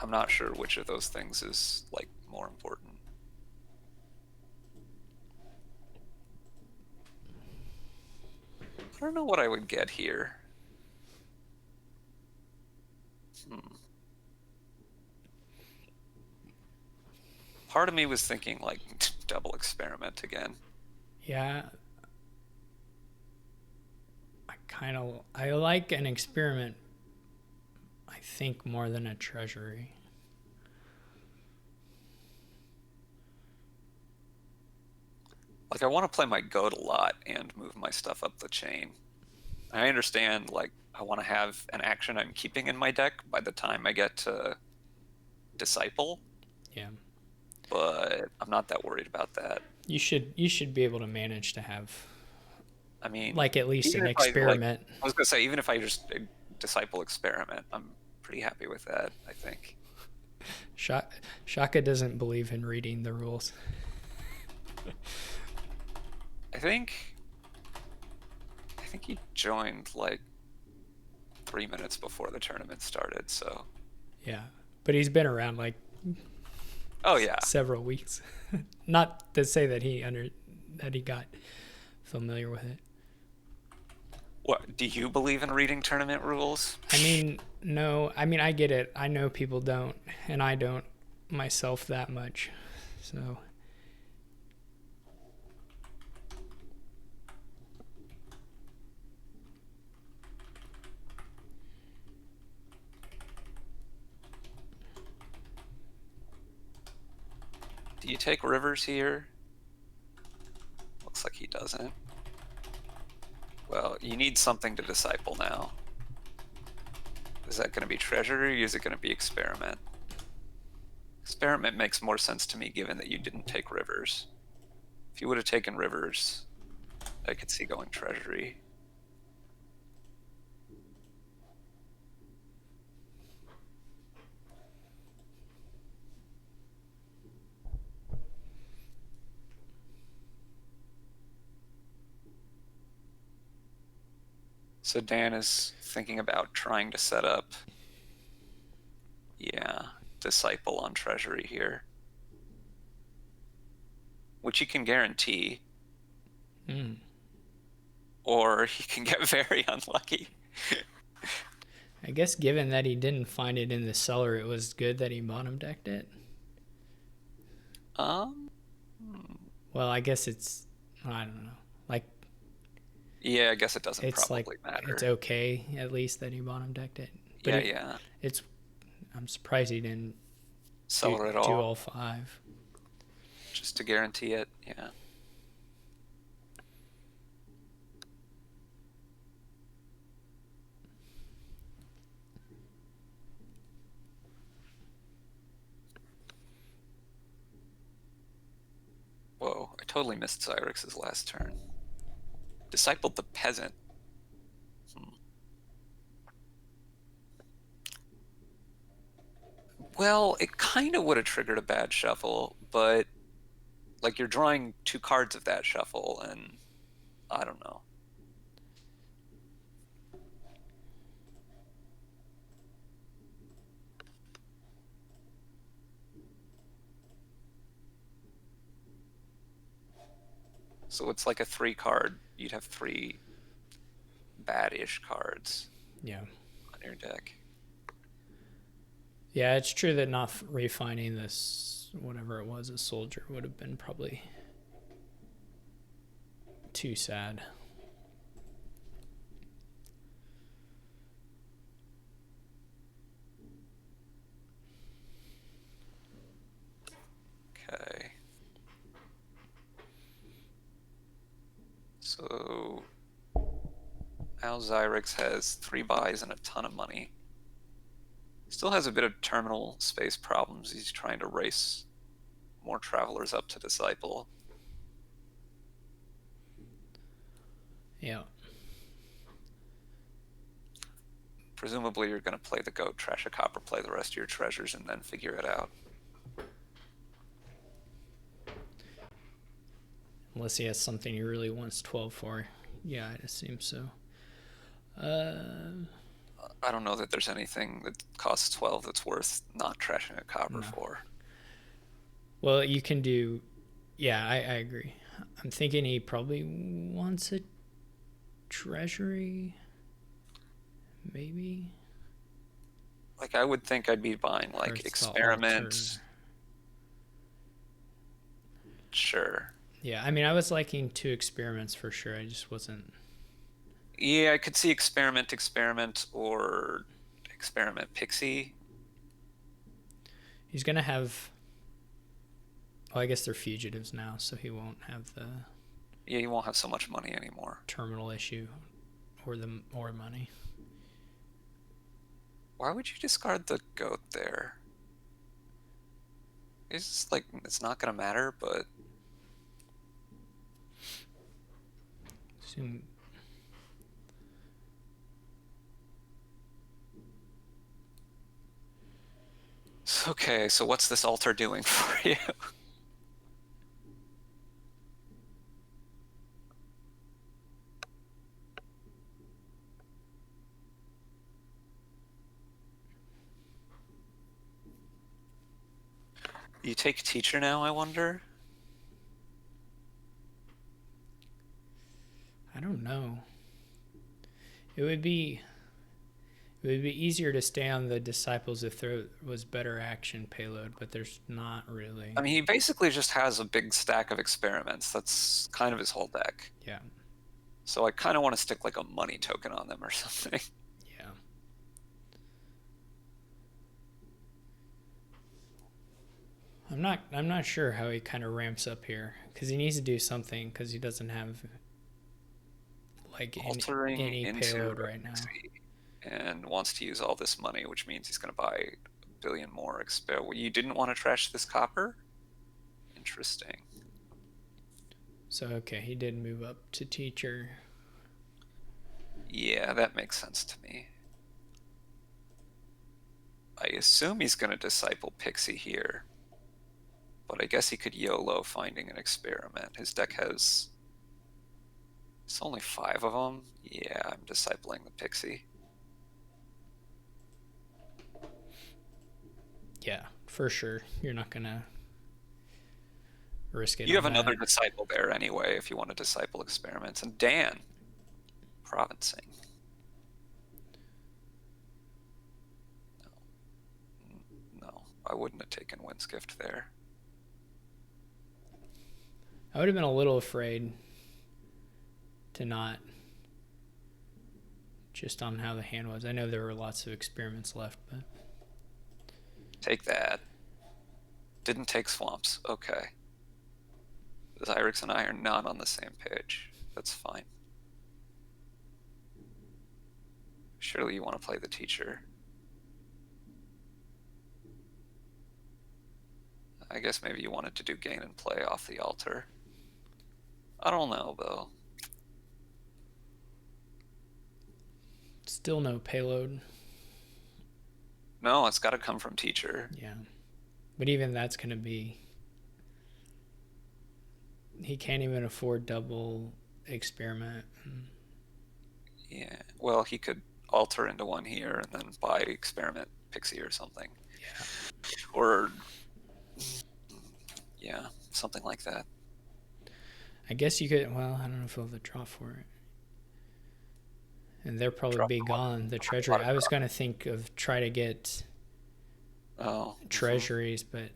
I'm not sure which of those things is like more important. I don't know what I would get here. Part of me was thinking like double experiment again. Yeah. I like an experiment, I think, more than a treasury. Like, I want to play my goat a lot and move my stuff up the chain. I understand, like, I want to have an action I'm keeping in my deck by the time I get to Disciple. Yeah. But I'm not that worried about that. You should be able to manage to have, I mean, like, at least an experiment. I was going to say, even if I just Disciple experiment, I'm pretty happy with that, I think. Shaka doesn't believe in reading the rules. I think he joined like 3 minutes before the tournament started, so. Yeah, but he's been around like. Oh yeah. Several weeks. Not to say that he got familiar with it. What, do you believe in reading tournament rules? I mean, no. I mean, I get it. I know people don't, and I don't myself that much. So. Do you take rivers here? Looks like he doesn't. Well, you need something to disciple now. Is that going to be treasury or is it going to be experiment? Experiment makes more sense to me given that you didn't take rivers. If you would have taken rivers, I could see going treasury. So Dan is thinking about trying to set up, Disciple on treasury here. Which he can guarantee. Or he can get very unlucky. I guess given that he didn't find it in the cellar, it was good that he bottom decked it. Well, I guess it's, I don't know. Like, yeah, I guess it doesn't probably like, matter. It's okay, at least, that he bottom decked it. But I'm surprised he didn't cellar do at all. all 5. just to guarantee it. Yeah. Whoa, I totally missed Cyrix's last turn. Discipled the peasant. Well, it kind of would have triggered a bad shuffle, but like you're drawing 2 cards of that shuffle, and I don't know. So it's like a 3 card. You'd have 3 bad-ish cards. Yeah. On your deck. Yeah, it's true that not refining this, whatever it was, a soldier would have been probably too sad. Okay. So now Zyrix has 3 buys and a ton of money. Still has a bit of terminal space problems. He's trying to race more travelers up to Disciple. Yeah. Presumably you're going to play the goat, trash a copper, play the rest of your treasures, and then figure it out. Unless he has something he really wants 12 for. Yeah, I'd assume so. I don't know that there's anything that costs 12 that's worth not trashing a copper for. Well, you can do... Yeah, I agree. I'm thinking he probably wants a treasury. Maybe. Like, I would think I'd be buying, like, experiments. Sure. Yeah, I mean, I was liking 2 experiments for sure. I just wasn't... Yeah, I could see experiment, or experiment pixie. He's going to have... Well, I guess they're fugitives now, so he won't have the... Yeah, he won't have so much money anymore. Terminal issue or money. Why would you discard the goat there? It's just like, it's not going to matter, but... Soon. Okay, so what's this altar doing for you? You take teacher now, I wonder? I don't know. It would be easier to stay on the disciples if there was better action payload, but there's not really. I mean, he basically just has a big stack of experiments. That's kind of his whole deck. Yeah. So I kind of want to stick like a money token on them or something. Yeah. I'm not sure how he kind of ramps up here, because he needs to do something, because he doesn't have like any payload right now. And wants to use all this money, which means he's going to buy a billion more You didn't want to trash this copper? Interesting. So, okay, he did move up to teacher. Yeah, that makes sense to me. I assume he's going to disciple Pixie here. But I guess he could YOLO finding an experiment. His deck has... It's only 5 of them. Yeah, I'm discipling the Pixie. Yeah, for sure. You're not going to risk it. You have another disciple there anyway if you want to disciple experiments. And Dan, provincing. No, I wouldn't have taken Wind's Gift there. I would have been a little afraid to not, just on how the hand was. I know there were lots of experiments left, but... Take that. Didn't take swamps. Okay. Zyrex and I are not on the same page. That's fine. Surely you want to play the teacher. I guess maybe you wanted to do gain and play off the altar. I don't know, though. Still no payload. No, it's got to come from teacher. Yeah. But even that's going to be... He can't even afford double experiment. Yeah. Well, he could alter into one here and then buy experiment pixie or something. Yeah. Or, yeah, something like that. I guess you could... Well, I don't know if he'll have the draw for it. And they'll probably Drop be the gone. The treasury. I was going to think of try to get treasuries, but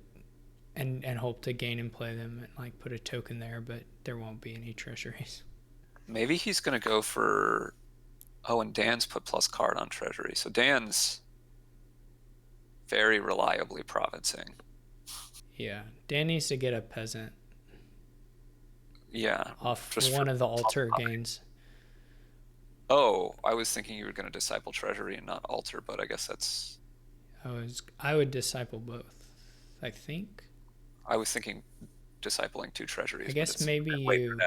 and hope to gain and play them and like put a token there, but there won't be any treasuries. Maybe he's gonna go for. Oh, and Dan's put plus card on treasury, so Dan's very reliably provincing. Yeah, Dan needs to get a peasant. Yeah, off one of the altar gains. Oh, I was thinking you were going to disciple treasury and not altar, but I guess that's. I would disciple both. I think. I was thinking discipling two treasuries. I guess maybe you.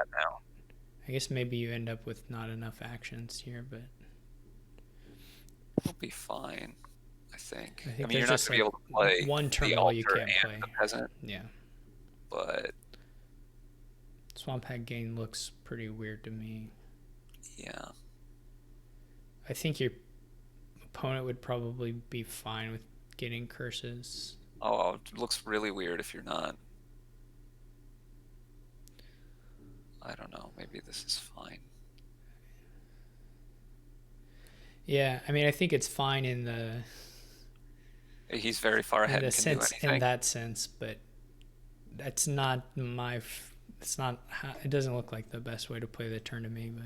I guess maybe you end up with not enough actions here, but it'll be fine. I think you're not going to be able to play one terminal you can't play. The peasant. Yeah. But Swamp Hag gain looks pretty weird to me. Yeah. I think your opponent would probably be fine with getting curses. Oh, it looks really weird if you're not. I don't know. Maybe this is fine. Yeah, I mean, I think it's fine in the. He's very far ahead. In that sense, but that's not my. It's not. It doesn't look like the best way to play the turn to me, but.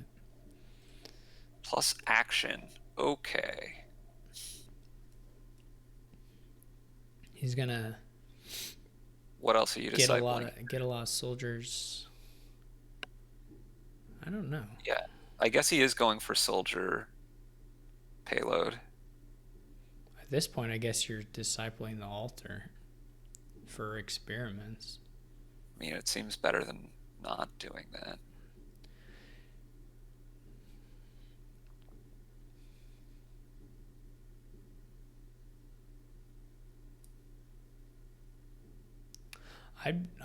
Plus action. Okay. He's gonna. What else are you discipling? Get a lot of soldiers. I don't know. Yeah, I guess he is going for soldier payload. At this point, I guess you're discipling the altar for experiments. I mean, it seems better than not doing that.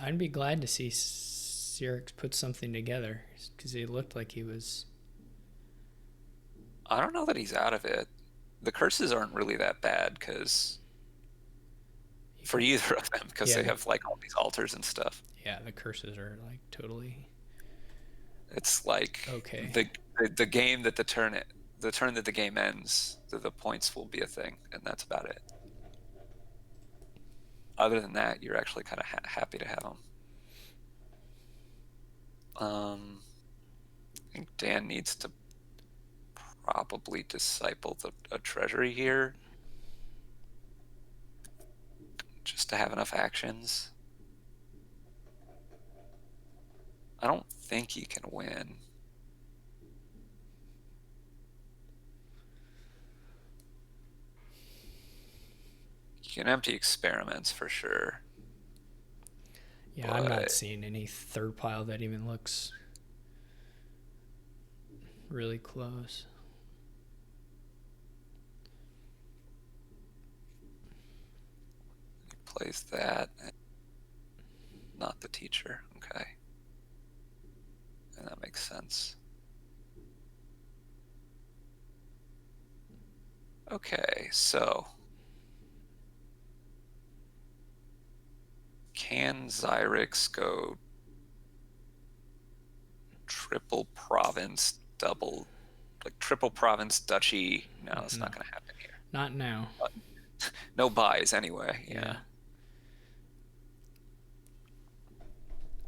I'd be glad to see Cyrix put something together because he looked like he was. I don't know that he's out of it. The curses aren't really that bad because for either of them because they have like all these altars and stuff. Yeah, the curses are like totally. It's like okay. The game that the turn that the game ends, the points will be a thing, and that's about it. Other than that, you're actually kind of happy to have them. I think Dan needs to probably disciple a treasury here just to have enough actions. I don't think he can win. You can empty experiments for sure. Yeah, I'm not seeing any third pile that even looks really close. He plays that. Not the teacher. Okay. And that makes sense. Okay, so can Zyrex go triple province, double, like triple province duchy? No, that's not going to happen here. Not now. But no buys anyway. Yeah.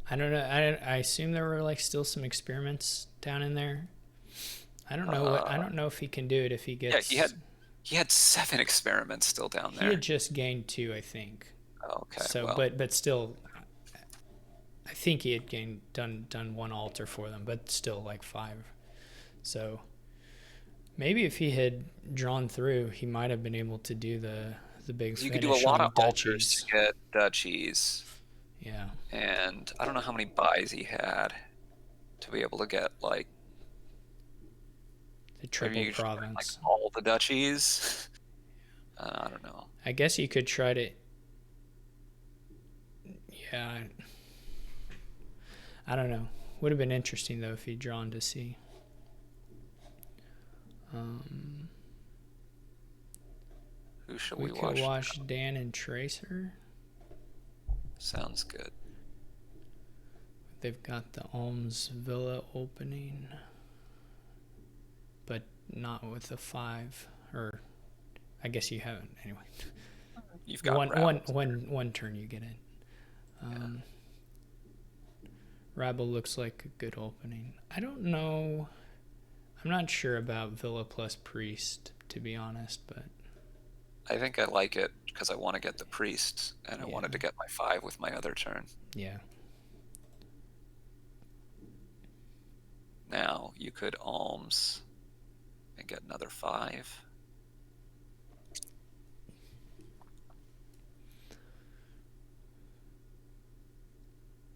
I don't know. I assume there were like still some experiments down in there. I don't know. I don't know if he can do it if he gets. Yeah, he had 7 experiments still down there. He had just gained 2, I think. Oh, okay. So, well, but still, I think he had done one altar for them, but still like 5. So maybe if he had drawn through, he might have been able to do the big You could do a finish lot on of altars duchies. to get duchies, Yeah, and I don't know how many buys he had to be able to get like the maybe triple you should bring like province. all the duchies. I don't know. I guess you could try to. Yeah, I don't know. Would have been interesting though if he'd drawn to see. Who should We we could watch? watch Dan and Tracer. Sounds good. They've got the Alms Villa opening, but not with the 5. Or I guess you haven't anyway. You've got One turn you get it. Rabble looks like a good opening. I don't know. I'm not sure about Villa plus Priest, to be honest, but I think I like it because I want to get the priest, and I wanted to get my 5 with my other turn. yeah. Now you could alms and get another 5.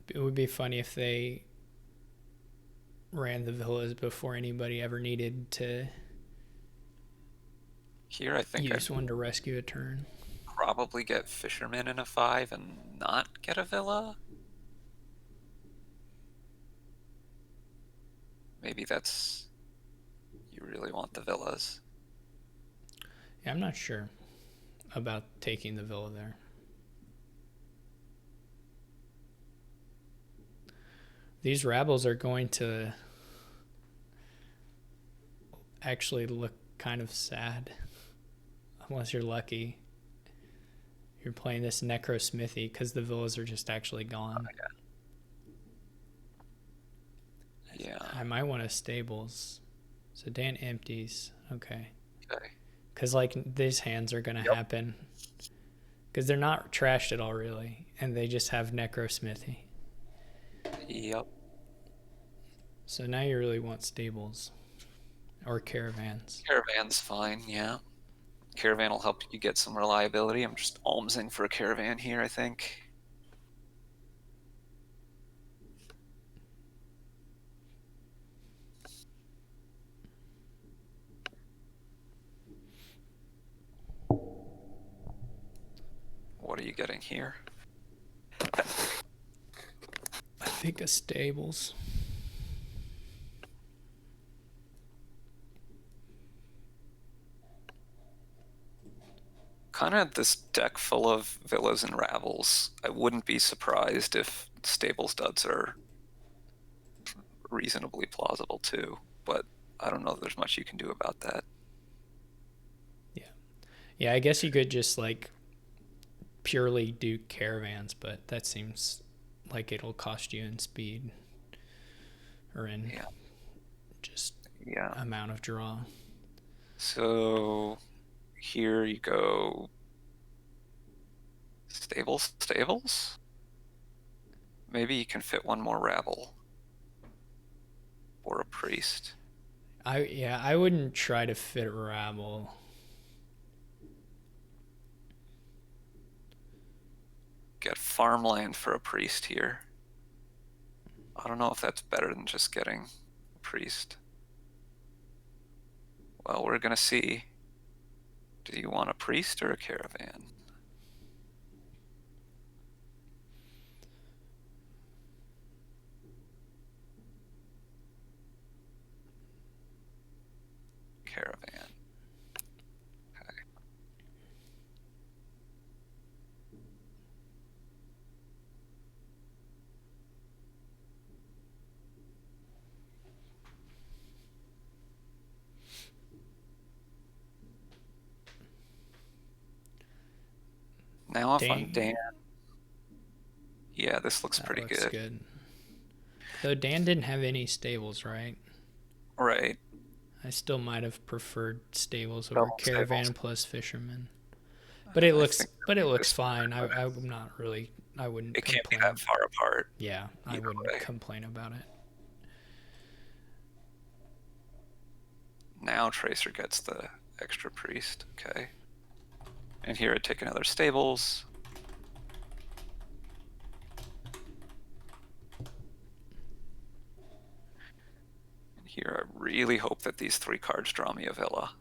It would be funny if they ran the villas before anybody ever needed to Here I think use I'd one to rescue a turn. probably get fisherman in a 5 and not get a villa. Maybe that's... you really want the villas. Yeah, I'm not sure about taking the villa there. These rabbles are going to actually look kind of sad unless you're lucky. You're playing this necrosmithy because the villas are just actually gone. Oh, yeah. I might want to stables. So Dan empties. Okay. Okay. Because like these hands are going to happen. Because they're not trashed at all really. And they just have necrosmithy. Yep. So now you really want stables. Or caravans. Caravan's fine, yeah. Caravan will help you get some reliability. I'm just almsing for a caravan here, I think. What are you getting here? I think a stables. Kind of this deck full of villas and ravels. I wouldn't be surprised if stable studs are reasonably plausible too, but I don't know if there's much you can do about that. Yeah, I guess you could just like purely do caravans, but that seems like it'll cost you in speed or in just amount of draw. So here you go. Stables? Maybe you can fit one more rabble. Or a priest. I wouldn't try to fit rabble. Get farmland for a priest here. I don't know if that's better than just getting a priest. Well, we're gonna see. Do you want a priest or a caravan? Caravan. Okay. Now if I'm Dan, yeah, this looks pretty good. Though Dan didn't have any stables, right? Right. I still might have preferred stables over caravan plus fisherman. But it looks fine. I'm not really I wouldn't It can't be complain. that far apart Yeah, I either wouldn't way. complain about it. Now Tracer gets the extra priest. Okay. And here I'd take another stables. And here I really hope that these 3 cards draw me a villa.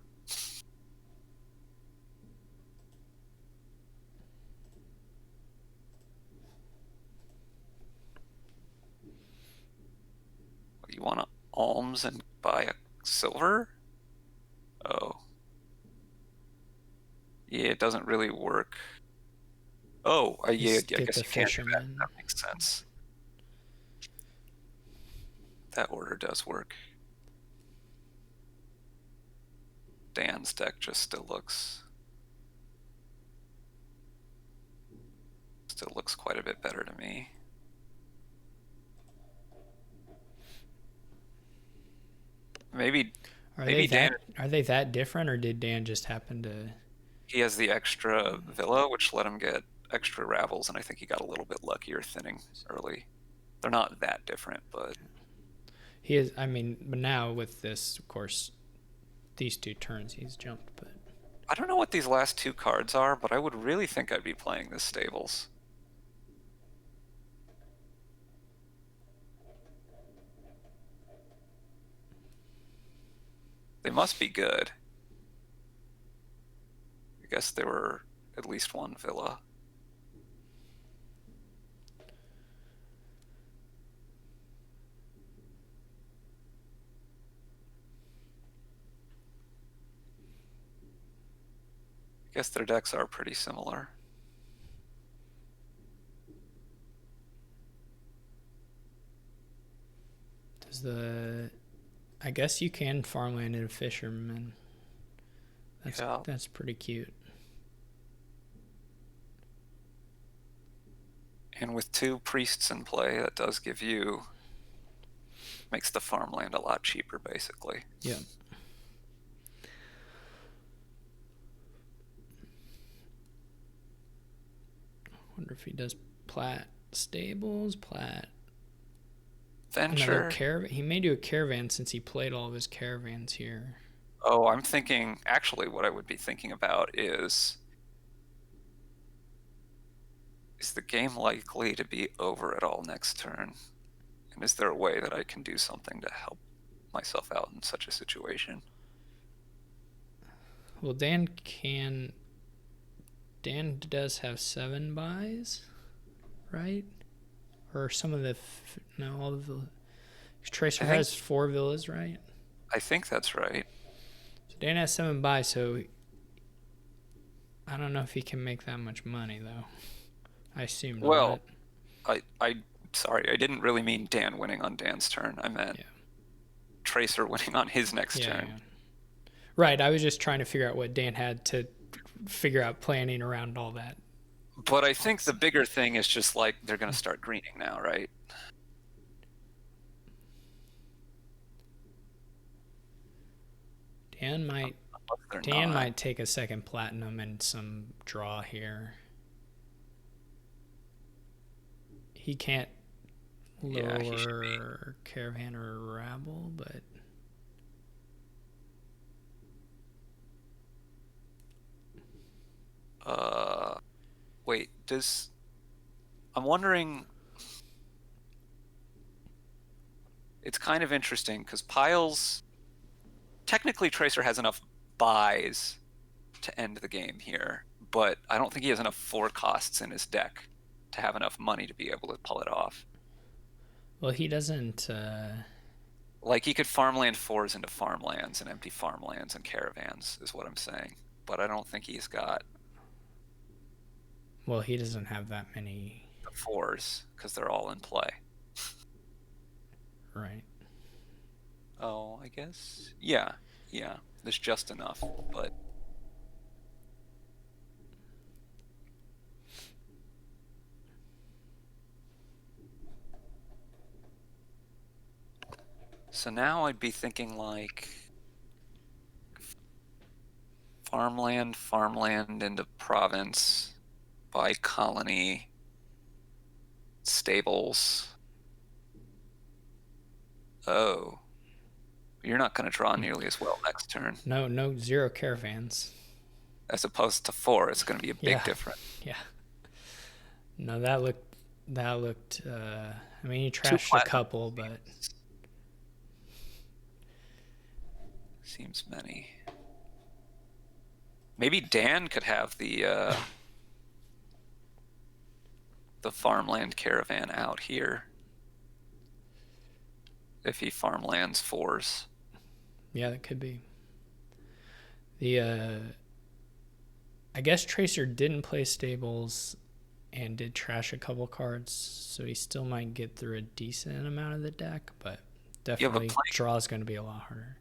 You want to alms and buy a silver? Oh. Yeah, it doesn't really work. Oh, yeah, Just I get guess the you can't do that. fisherman. That makes sense. That order does work. Dan's deck just still looks quite a bit better to me. Maybe Are maybe they Dan that different, or did Dan just happen to? he has the extra villa, which let him get extra ravels, and I think he got a little bit luckier thinning early. They're not that different, but He is. I mean, but now with this, of course, these 2 turns he's jumped. But I don't know what these last 2 cards are, but I would really think I'd be playing this stables. They must be good. I guess there were at least 1 villa. I guess their decks are pretty similar. does the? I guess you can farmland in a fisherman. That's pretty cute. And with 2 priests in play, that does give you makes the farmland a lot cheaper, basically. Yeah. Wonder if he does plat stables, plat Venture. another caravan. He may do a caravan since he played all of his caravans here. Oh, I'm thinking, actually, what I would be thinking about is the game likely to be over at all next turn? And is there a way that I can do something to help myself out in such a situation? Well, Dan does have 7 buys, right? Or some of the no, all of the Tracer has 4 villas, right? I think that's right. So Dan has 7 buys, so I don't know if he can make that much money though. I assume not. Well, I sorry, I didn't really mean Dan winning on Dan's turn. I meant Tracer winning on his next turn. Yeah. Right, I was just trying to figure out what Dan had to figure out planning around all that. But I think the bigger thing is just like they're going to start greening now, right? Dan might take a second platinum and some draw here. He can't lower caravan or rabble, but wait, I'm wondering, it's kind of interesting because piles, technically Tracer has enough buys to end the game here, but I don't think he has enough 4 costs in his deck to have enough money to be able to pull it off. Well, he doesn't like he could farmland 4s into farmlands and empty farmlands and caravans is what I'm saying, but I don't think he's got he doesn't have that many 4s because they're all in play. Right. Oh, I guess. Yeah. There's just enough, but so now I'd be thinking like farmland into province by colony. Stables. Oh. You're not going to draw nearly as well next turn. No, zero caravans. As opposed to 4, it's going to be a big Yeah. difference. Yeah. No, that looked. I mean, he 2 trashed a platinum couple, but seems many. Maybe Dan could have the farmland caravan out here if he farmlands 4s. yeah, that could be. I guess Tracer didn't play stables and did trash a couple cards, so he still might get through a decent amount of the deck, but definitely draw's going to be a lot harder.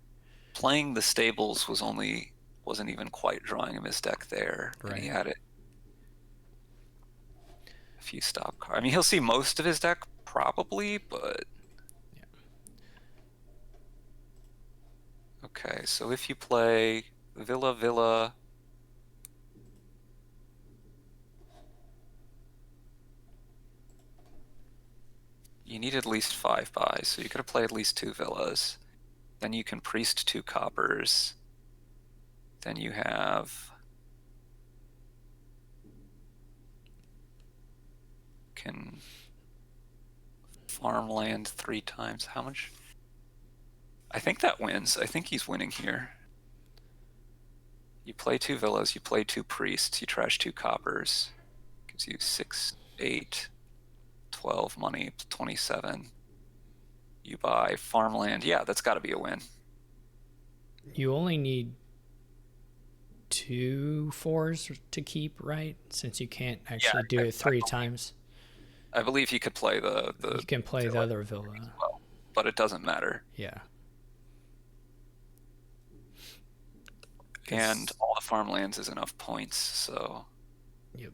Playing the stables wasn't even quite drawing him his deck there, Right. and he had it. A few stop cards. I mean, he'll see most of his deck probably, but yeah. Okay, so if you play Villa, you need at least 5 buys, so you gotta play at least 2 villas. Then you can priest 2 coppers. Then you can farmland 3 times. How much? I think that wins. I think he's winning here. You play 2 villas, you play 2 priests, you trash 2 coppers. Gives you 6, 8, 12 money, 27. You buy farmland. Yeah, that's got to be a win. You only need 2 4s to keep, right? Since you can't actually do it 3 times. I believe he could play the You can play the other villa. Well, but it doesn't matter. Yeah. And all the farmlands is enough points, so. Yep.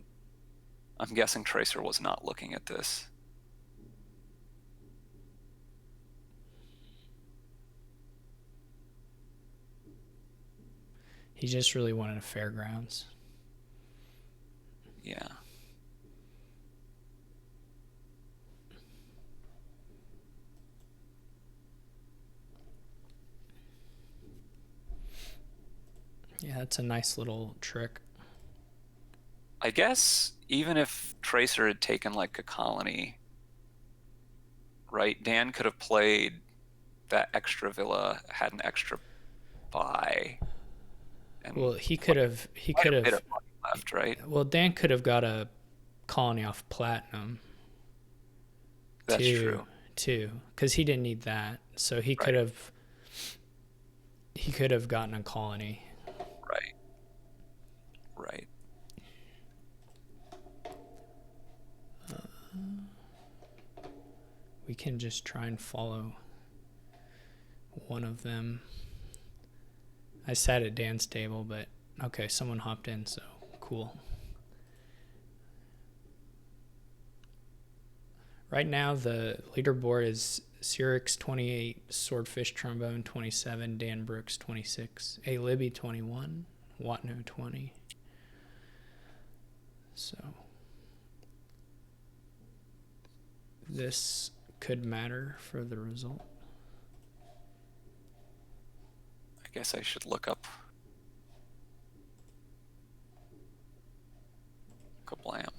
I'm guessing Tracer was not looking at this. He just really wanted a fairgrounds. Yeah. Yeah, that's a nice little trick. I guess even if Tracer had taken like a colony, right, Dan could have played that extra villa, had an extra buy. And well, he could have left, right? Well, Dan could have got a colony off platinum. That's true. Too, because he didn't need that, so he could have. He could have gotten a colony. Right. We can just try and follow one of them. I sat at Dan's table, but okay, someone hopped in, so cool. Right now, the leaderboard is Cyrix 28, Swordfish Trombone 27, Dan Brooks 26, A Libby 21, Watno 20. So this could matter for the result. I guess I should look up Kablam.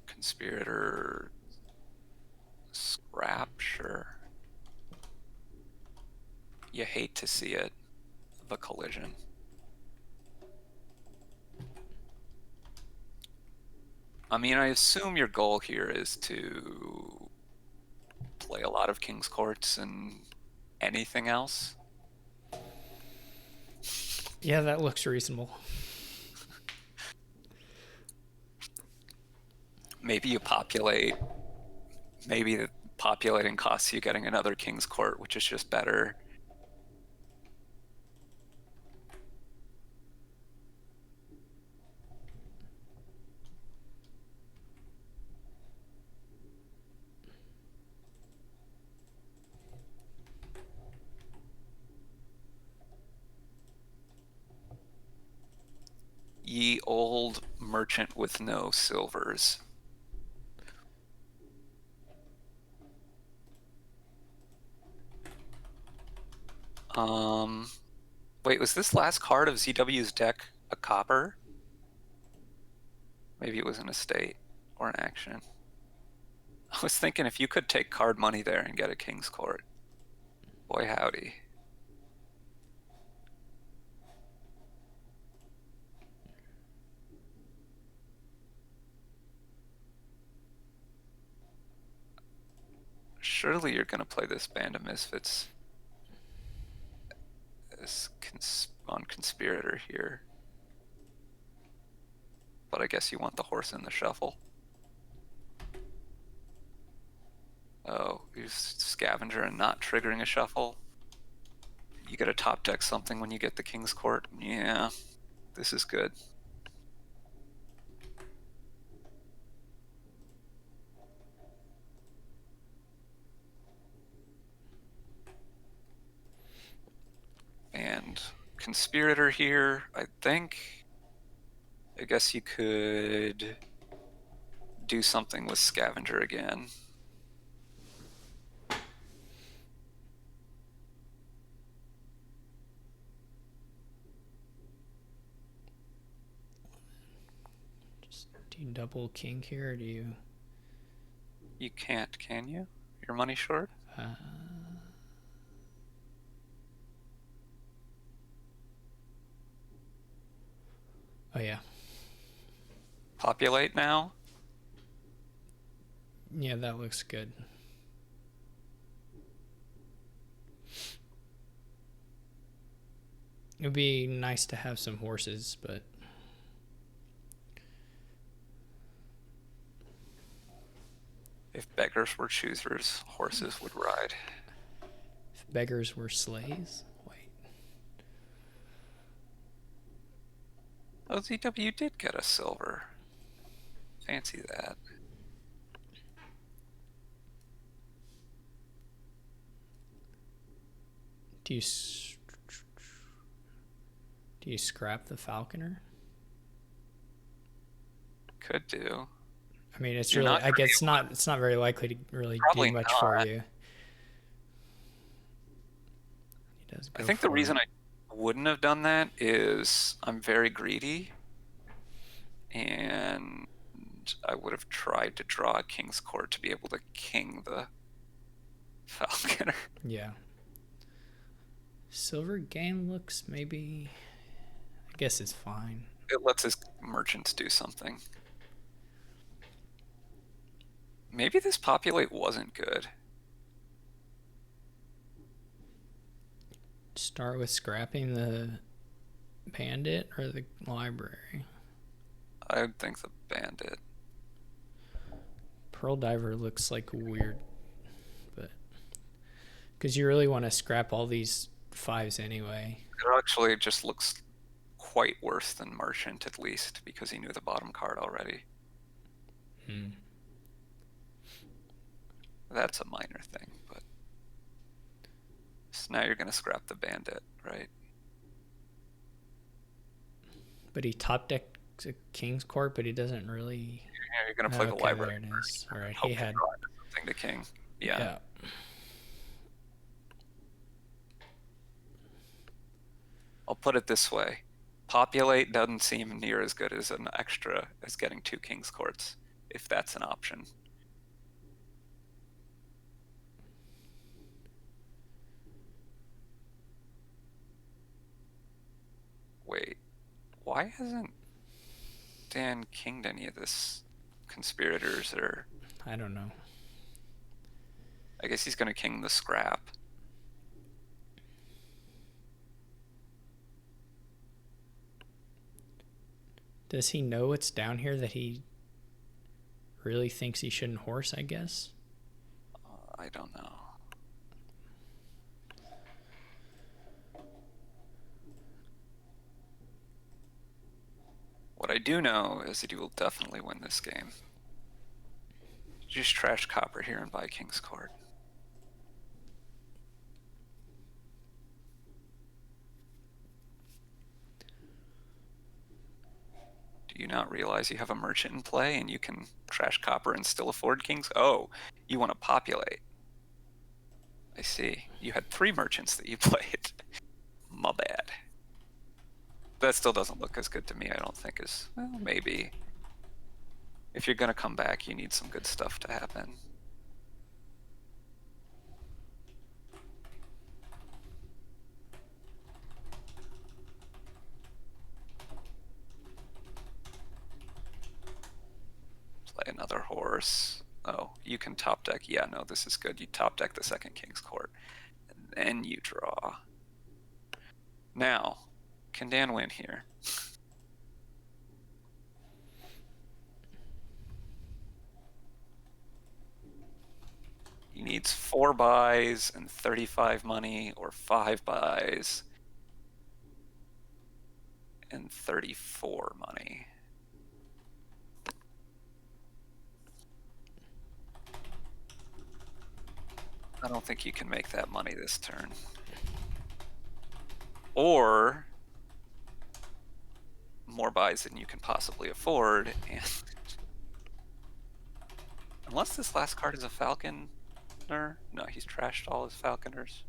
Conspirator scrap, sure. You hate to see it, the collision. I mean, I assume your goal here is to play a lot of King's Courts and anything else. Yeah, that looks reasonable. Maybe you populate. Maybe the populating costs you getting another King's Court, which is just better. Ye old merchant with no silvers. Wait, was this last card of ZW's deck a copper? Maybe it was an estate or an action. I was thinking if you could take card money there and get a King's Court. Boy, howdy. Surely you're going to play this Band of Misfits as on Conspirator here. But I guess you want the horse in the shuffle. Oh, use Scavenger and not triggering a shuffle. You get a top deck something when you get the King's Court. Yeah, this is good. And Conspirator here, I think. I guess you could do something with Scavenger again. Just do you double king here, or do you? You can't, can you? You're money short? Oh yeah. Populate now? Yeah, that looks good. It would be nice to have some horses, but If beggars were choosers, horses would ride. if beggars were slaves, wait. Oh, ZW did get a silver. Fancy that. Do you scrap the falconer? Could do. I mean, it's You're really. not I gonna guess it's not very likely to really Probably do much not. for you. He does go I think for the reason it. I wouldn't have done that is I'm very greedy, and I would have tried to draw a King's Court to be able to king the Falconer. Yeah. Silver game looks maybe. I guess it's fine. It lets his merchants do something. Maybe this populate wasn't good. Start with scrapping the bandit or the library. I would think the bandit. Pearl diver looks like weird, but because you really want to scrap all these fives anyway. It actually just looks quite worse than merchant, at least, because he knew the bottom card already. That's a minor thing, but so now you're gonna scrap the bandit, right? But he top decks a King's Court, but he doesn't really. Yeah, you're gonna play the Okay, library. there it is. All right, Hope he to had. draw something to king. Yeah. I'll put it this way. Populate doesn't seem near as good as an extra as getting 2 King's Courts, if that's an option. Wait, why hasn't Dan kinged any of this conspirators? Or I don't know. I guess he's gonna king the scrap. Does he know what's down here that he really thinks he shouldn't horse, I guess? I don't know. What I do know is that he will definitely win this game. Just trash copper here and buy King's Court. you not realize you have a merchant in play and you can trash copper and still afford kings? Oh, you want to populate. I see. You had 3 merchants that you played. My bad. That still doesn't look as good to me, I don't think, as, well, maybe. If you're gonna come back, you need some good stuff to happen. Play another horse. Oh, you can top deck. Yeah, no, this is good. You top deck the second King's Court. And then you draw. Now, can Dan win here? He needs 4 buys and 35 money, or 5 buys and 34 money. I don't think you can make that money this turn. Or more buys than you can possibly afford, and unless this last card is a falconer. No, he's trashed all his falconers.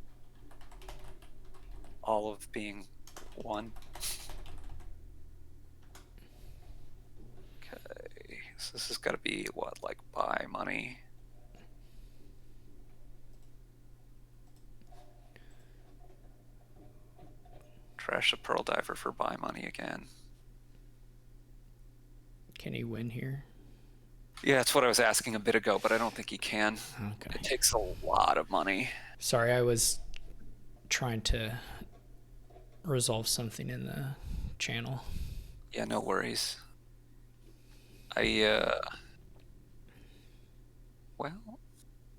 All of being 1. Okay, so this has got to be what, like buy money? Trash a Pearl Diver for buy money again. Can he win here? Yeah, that's what I was asking a bit ago, but I don't think he can. Okay. It takes a lot of money. Sorry, I was trying to resolve something in the channel. Yeah, no worries. Well,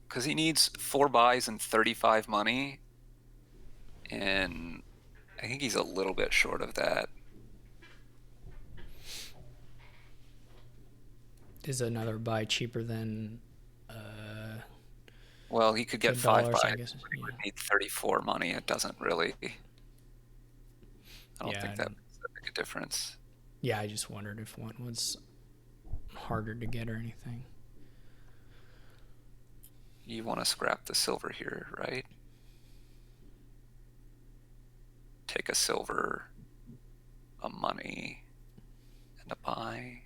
because he needs 4 buys and 35 money, and I think he's a little bit short of that. Is another buy cheaper than Well, he could get $5, 5 buys, I guess. but he would need 34 money. It doesn't really, I don't Yeah, think that makes that big a difference. Yeah, I just wondered if one was harder to get or anything. You want to scrap the silver here, right? Take a silver, a money, and a buy.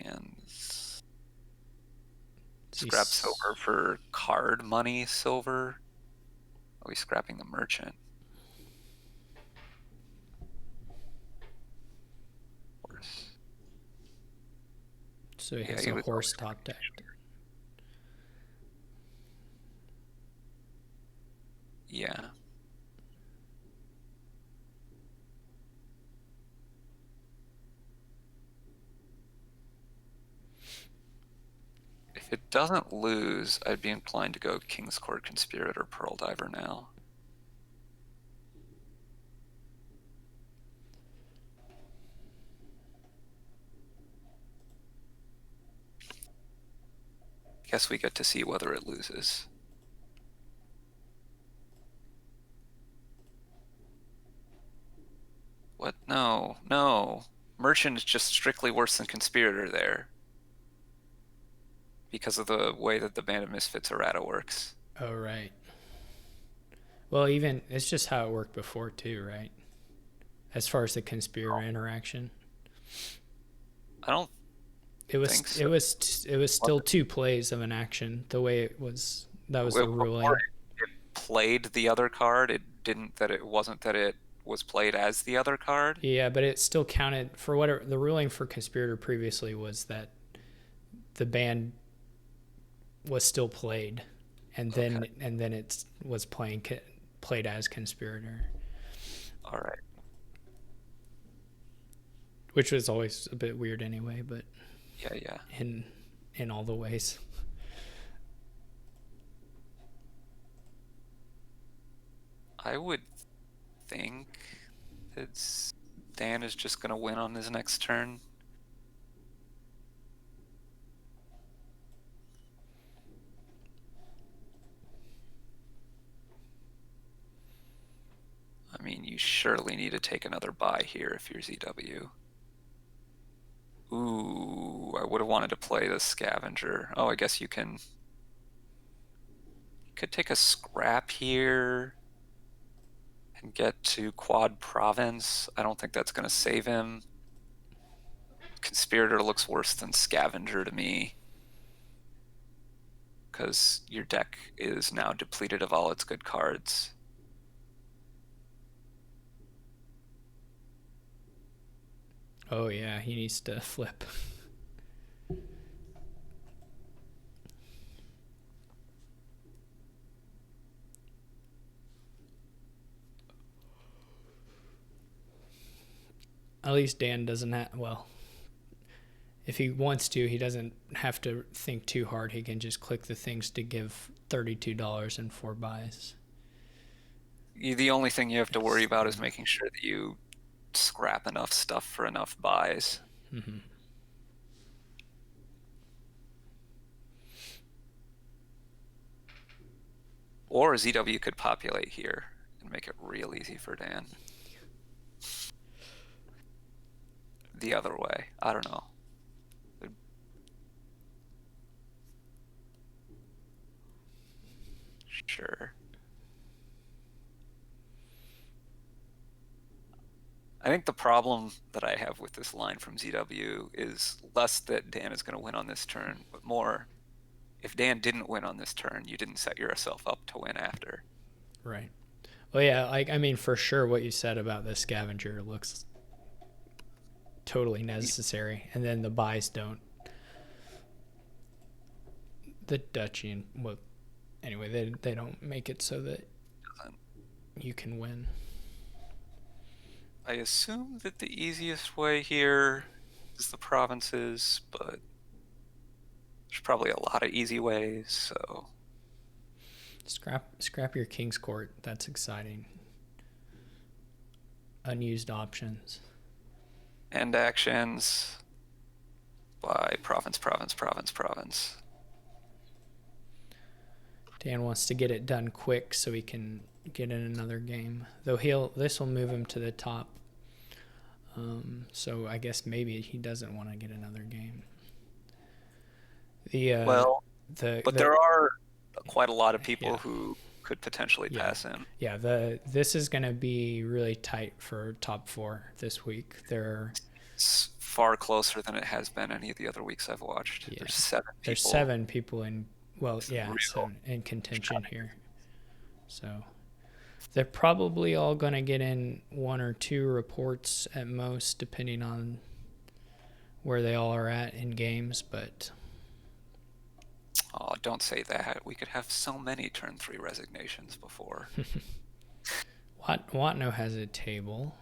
And scrap silver for card money silver. Are we scrapping the merchant? Horse. So he has a horse top decked. Yeah. If it doesn't lose, I'd be inclined to go King's Court Conspirator Pearl Diver now. Guess we get to see whether it loses. What? No, no. Merchant is just strictly worse than Conspirator there, because of the way that the Band of Misfits errata works. Oh, right. Well, even it's just how it worked before too, right? As far as the conspirator interaction, I don't. It was think so. it was still 2 plays of an action. The way it was, that was the ruling. It played the other card. It didn't. That it wasn't that it was played as the other card. Yeah, but it still counted for whatever the ruling for conspirator previously was, that the band was still played, and then it was played as conspirator. All right. Which was always a bit weird anyway, but yeah. In all the ways. I would think that Dan is just going to win on his next turn. I mean, you surely need to take another buy here if you're ZW. Ooh, I would have wanted to play the scavenger. Oh, I guess you could take a scrap here and get to quad province. I don't think that's going to save him. Conspirator looks worse than scavenger to me because your deck is now depleted of all its good cards. Oh yeah, he needs to flip. At least Dan doesn't have, well, if he wants to, he doesn't have to think too hard. He can just click the things to give $32 in 4 buys. The only thing you have to worry about is making sure that you scrap enough stuff for enough buys. Mm-hmm. Or ZW could populate here and make it real easy for Dan. The other way. I don't know. Sure. I think the problem that I have with this line from ZW is less that Dan is going to win on this turn, but more if Dan didn't win on this turn, you didn't set yourself up to win after. Right. Well, yeah, like, I mean, for sure what you said about the scavenger looks totally necessary, and then the buys don't. The duchy and, well, anyway, they don't make it so that you can win. I assume that the easiest way here is the provinces, but there's probably a lot of easy ways, so Scrap your King's Court. That's exciting. Unused options. end actions by province, province, province, province. Dan wants to get it done quick so he can get in another game. Though this will move him to the top. So I guess maybe he doesn't want to get another game. But there are quite a lot of people who could potentially pass him. Yeah, this is going to be really tight for top 4 this week. It's far closer than it has been any of the other weeks I've watched. Yeah. There's 7 people in, well, yeah, so in contention here. So they're probably all going to get in 1 or 2 reports at most, depending on where they all are at in games, but... Oh, don't say that. We could have so many turn 3 resignations before. Watno has a table,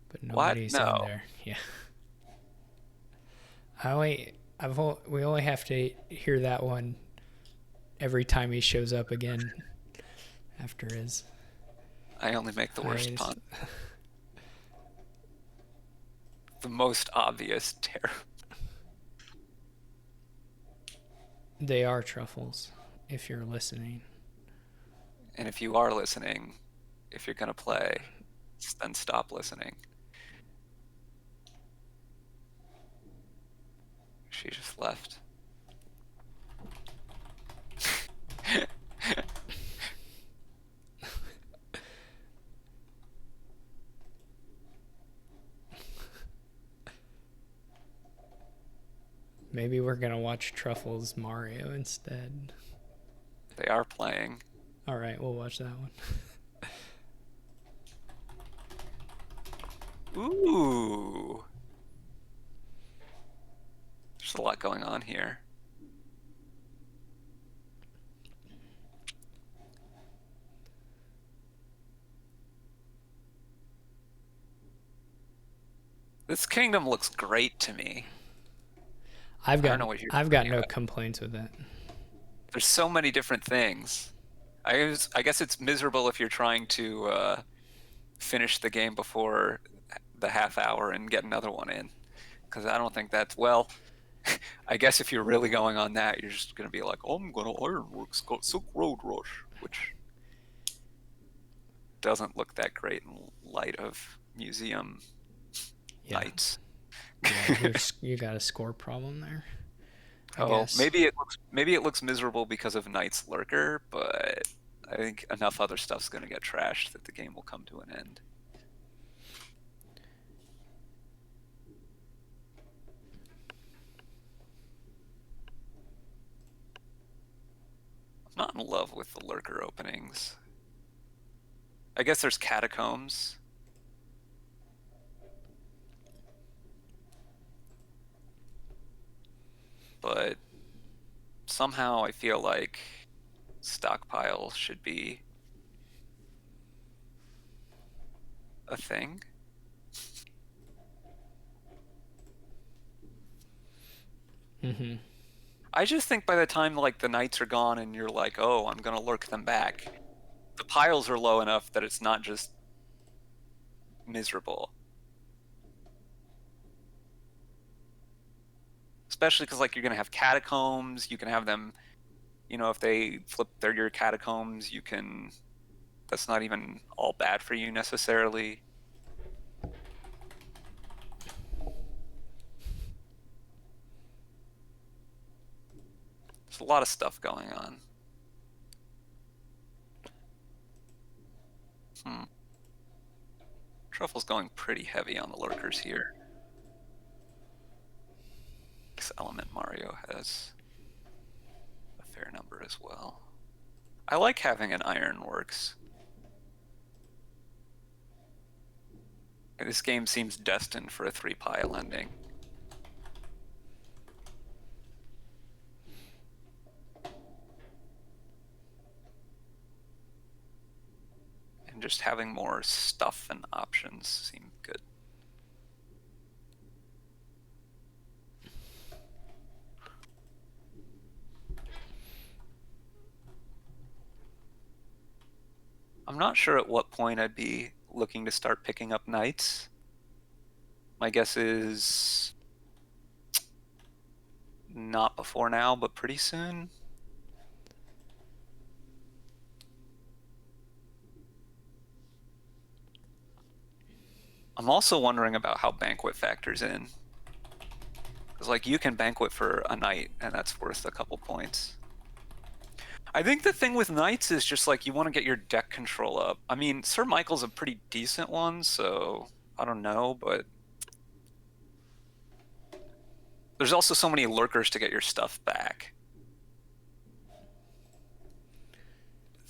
but nobody's in there. Yeah. We only have to hear that one every time he shows up again after his... I only make the worst pun. The most obvious terror. They are truffles, if you're listening. And if you are listening, if you're going to play, then stop listening. She just left. Maybe we're going to watch Truffles Mario instead. They are playing. All right, we'll watch that one. Ooh. There's a lot going on here. This kingdom looks great to me. I've got no complaints with it. There's so many different things. I guess it's miserable if you're trying to finish the game before the half hour and get another one in, because I don't think that's, well, I guess if you're really going on that, you're just going to be like, oh, I'm going to Ironworks, got Silk Road Rush, which doesn't look that great in light of museum nights. Yeah, you got a score problem there, I Oh, guess. maybe it looks miserable because of Knight's Lurker, but I think enough other stuff's gonna get trashed that the game will come to an end. I'm not in love with the Lurker openings. I guess there's Catacombs, but somehow I feel like Stockpile should be a thing. Mm-hmm. I just think by the time like the Knights are gone and you're like, oh, I'm gonna lurk them back, the piles are low enough that it's not just miserable. Especially because like you're gonna have catacombs, you can have them, if they flip your catacombs, you can. That's not even all bad for you necessarily. There's a lot of stuff going on. Hmm. Truffle's going pretty heavy on the lurkers here. This element Mario has a fair number as well. I like having an Ironworks. This game seems destined for a 3-pile ending. And just having more stuff and options seem good. I'm not sure at what point I'd be looking to start picking up knights. My guess is not before now, but pretty soon. I'm also wondering about how Banquet factors in. Because, like, you can Banquet for a knight, and that's worth a couple points. I think the thing with knights is just, like, you want to get your deck control up. I mean, Sir Michael's a pretty decent one, so I don't know, but there's also so many lurkers to get your stuff back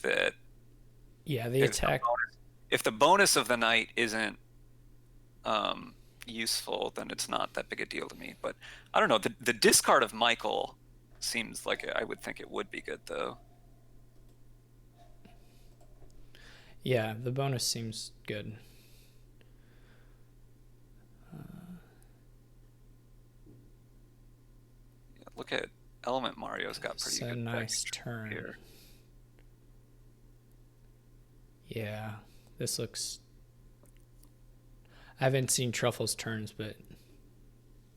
that Yeah, the if attack. if the bonus of the knight isn't useful, then it's not that big a deal to me. But I don't know. The discard of Michael seems like I would think it would be good, though. Yeah, the bonus seems good. Look at Element Mario's got It's pretty a good deck nice turn. here. Yeah, this looks. I haven't seen Truffle's turns, but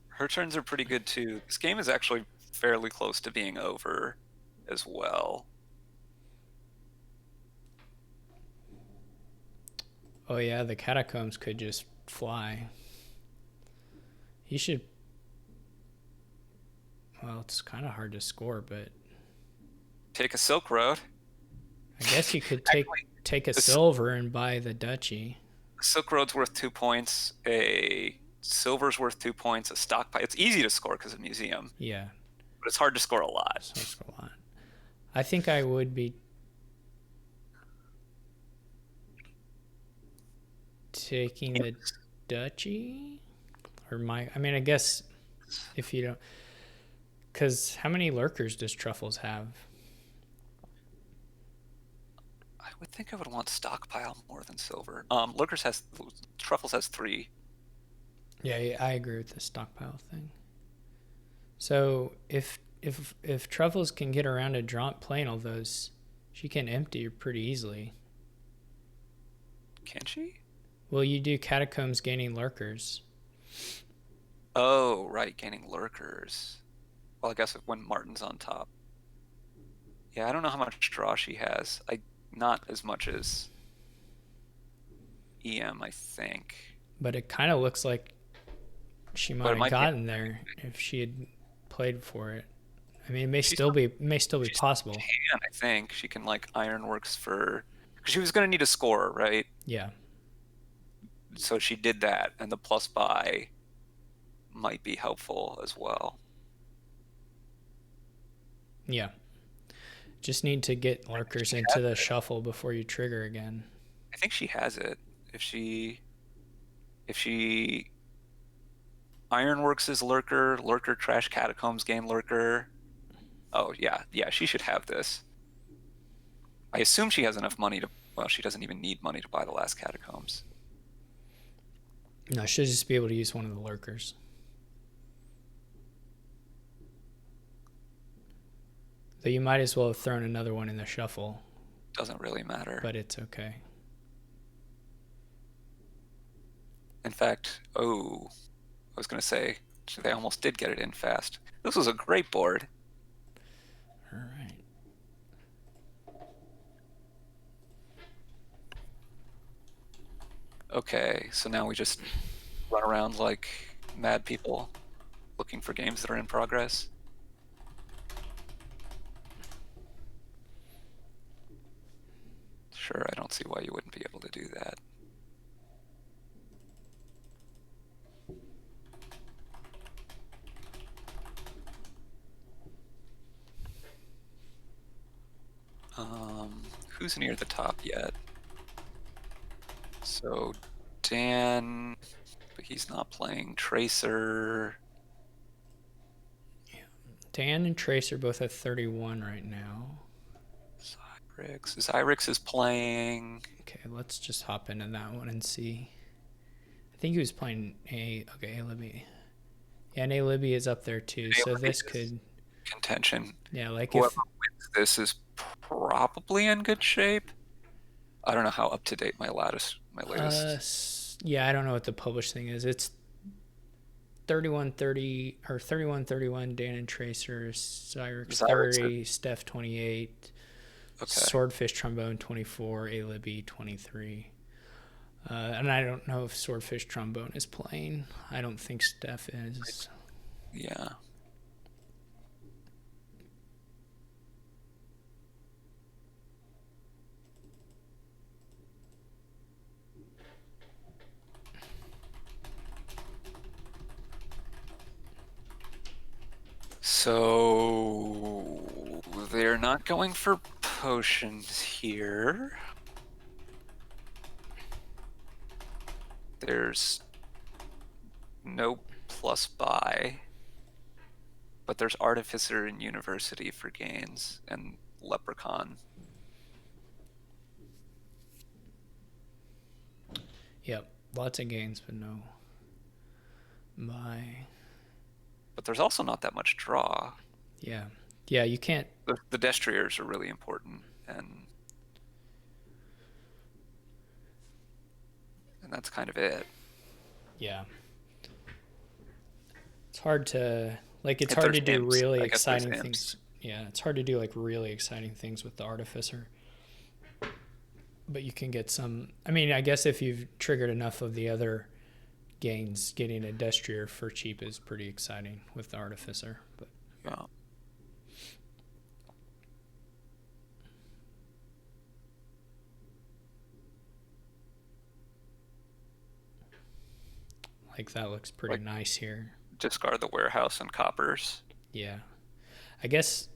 Her turns are pretty good too. This game is actually fairly close to being over as well. oh yeah, the catacombs could just fly. He should. Well, it's kind of hard to score, but Take a Silk Road. I guess you could Actually, take a the silver and buy the duchy. Silk Road's worth 2 points. A silver's worth 2 points. A stockpile. It's easy to score because of museum, Yeah, but it's hard to score a lot. so it's a lot. I think I would be taking the duchy or my. I mean, I guess if you don't, because how many lurkers does Truffles have? I would think I would want stockpile more than silver. Lurkers has Truffles has 3. Yeah, I agree with the stockpile thing. So if Truffles can get around to playing all those, she can empty pretty easily. Can she? Well, you do catacombs gaining lurkers. Oh, right, gaining lurkers. Well, I guess when Martin's on top. Yeah, I don't know how much draw she has. Not as much as EM, I think. But it kind of looks like she But might it have might be. gotten there if she had played for it. I mean, She's it may still be she's possible. can, I think she can like Ironworks for because she was going to need a score, right? Yeah. So she did that, and the plus buy might be helpful as well. Yeah. Just need to get lurkers She into has the it. shuffle before you trigger again. I think she has it. If she Ironworks is lurker, lurker trash catacombs gain lurker. Oh yeah, yeah, she should have this. I assume she has enough money to. Well, she doesn't even need money to buy the last catacombs. No, should just be able to use one of the lurkers. Though you might as well have thrown another one in the shuffle, Doesn't really matter. but it's okay. In fact, oh, I was gonna say they almost did get it in fast. This was a great board. All right. Okay, so now we just run around like mad people looking for games that are in progress. Sure, I don't see why you wouldn't be able to do that. Who's near the top yet? So Dan, but he's not playing. Tracer. Dan and Tracer both have 31 right now. Zyrex is playing. Okay, let's just hop into that one and see. I think he was playing A Libby. Yeah, and A Libby is up there too, so this could Contention. yeah, like Whoever if wins this is probably in good shape. I don't know how up to date my latest. yeah, I don't know what the published thing is. It's 31-30 or 31-31 Dan and Tracer, Cyrix 30, Steph 28, Okay. Swordfish Trombone 24, A Libby 23. And I don't know if Swordfish Trombone is playing. I don't think Steph is. Yeah. So they're not going for potions here. There's no plus buy, but there's Artificer and University for gains and Leprechaun. Yep, lots of gains, but no buy. But there's also not that much draw. Yeah, yeah, you can't. The Destriers are really important, and that's kind of it. Yeah, it's hard to It's hard to do really exciting things. Yeah, it's hard to do like really exciting things with the Artificer. But you can get some. I mean, I guess if you've triggered enough of the other gains, getting a Destrier for cheap is pretty exciting with the Artificer. But yeah. Like that looks pretty nice here. Discard the warehouse and coppers. Yeah, I guess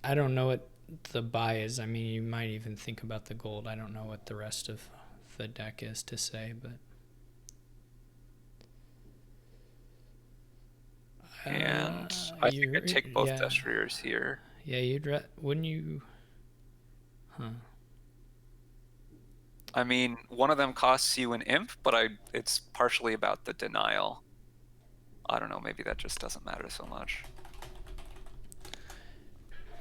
I don't know what the buy is. I mean, you might even think about the gold. I don't know what the rest of the deck is to say, but And I think I'd take both Destriers here. Yeah, wouldn't you? Huh. I mean, one of them costs you an imp, but it's partially about the denial. I don't know, maybe that just doesn't matter so much.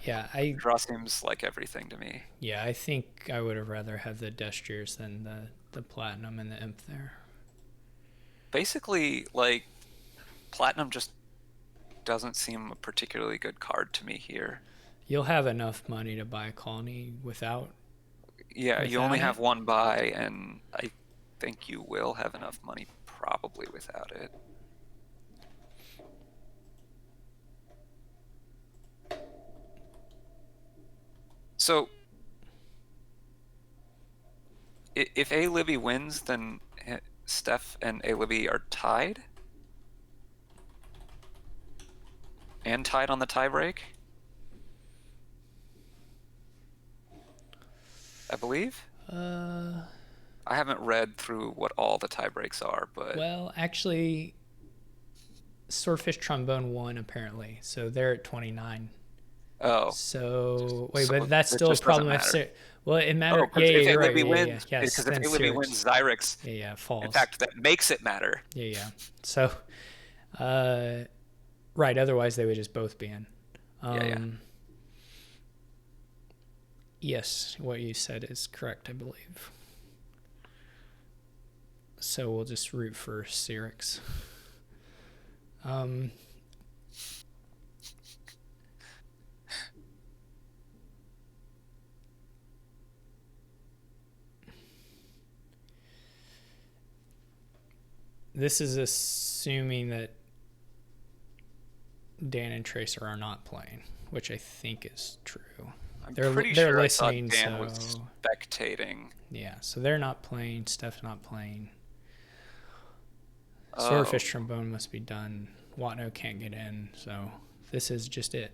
Yeah, draw seems like everything to me. Yeah, I think I would have rather have the Destriers than the Platinum and the imp there. Basically, like, Platinum just doesn't seem a particularly good card to me here. You'll have enough money to buy a colony without. Yeah, you only have one buy, and I think you will have enough money probably without it. So if A Libby wins, then Steph and A Libby are tied? And tied on the tiebreak? I believe? I haven't read through what all the tiebreaks are, but Well, actually, Swordfish Trombone won apparently, so they're at 29. oh, So wait, so but that's it still a just doesn't problem if matter. well, it Oh, matter. Yeah, because yeah, if A you're right. Libby Yeah, yeah, yeah. wins, Yes, because if then A Libby Cyrix. wins, Xyrix, Yeah, yeah, in falls. fact, that makes it matter. Yeah, yeah. So, right. Otherwise, they would just both be in. Yeah. Yes, what you said is correct, I believe. So we'll just root for Cyrix. This is assuming that Dan and Tracer are not playing, which I think is true. I'm They're pretty they're sure I saw listening, Dan so was spectating. yeah. So they're not playing. Steph's not playing. Oh, Swordfish Trombone must be done. Watno can't get in, so this is just it.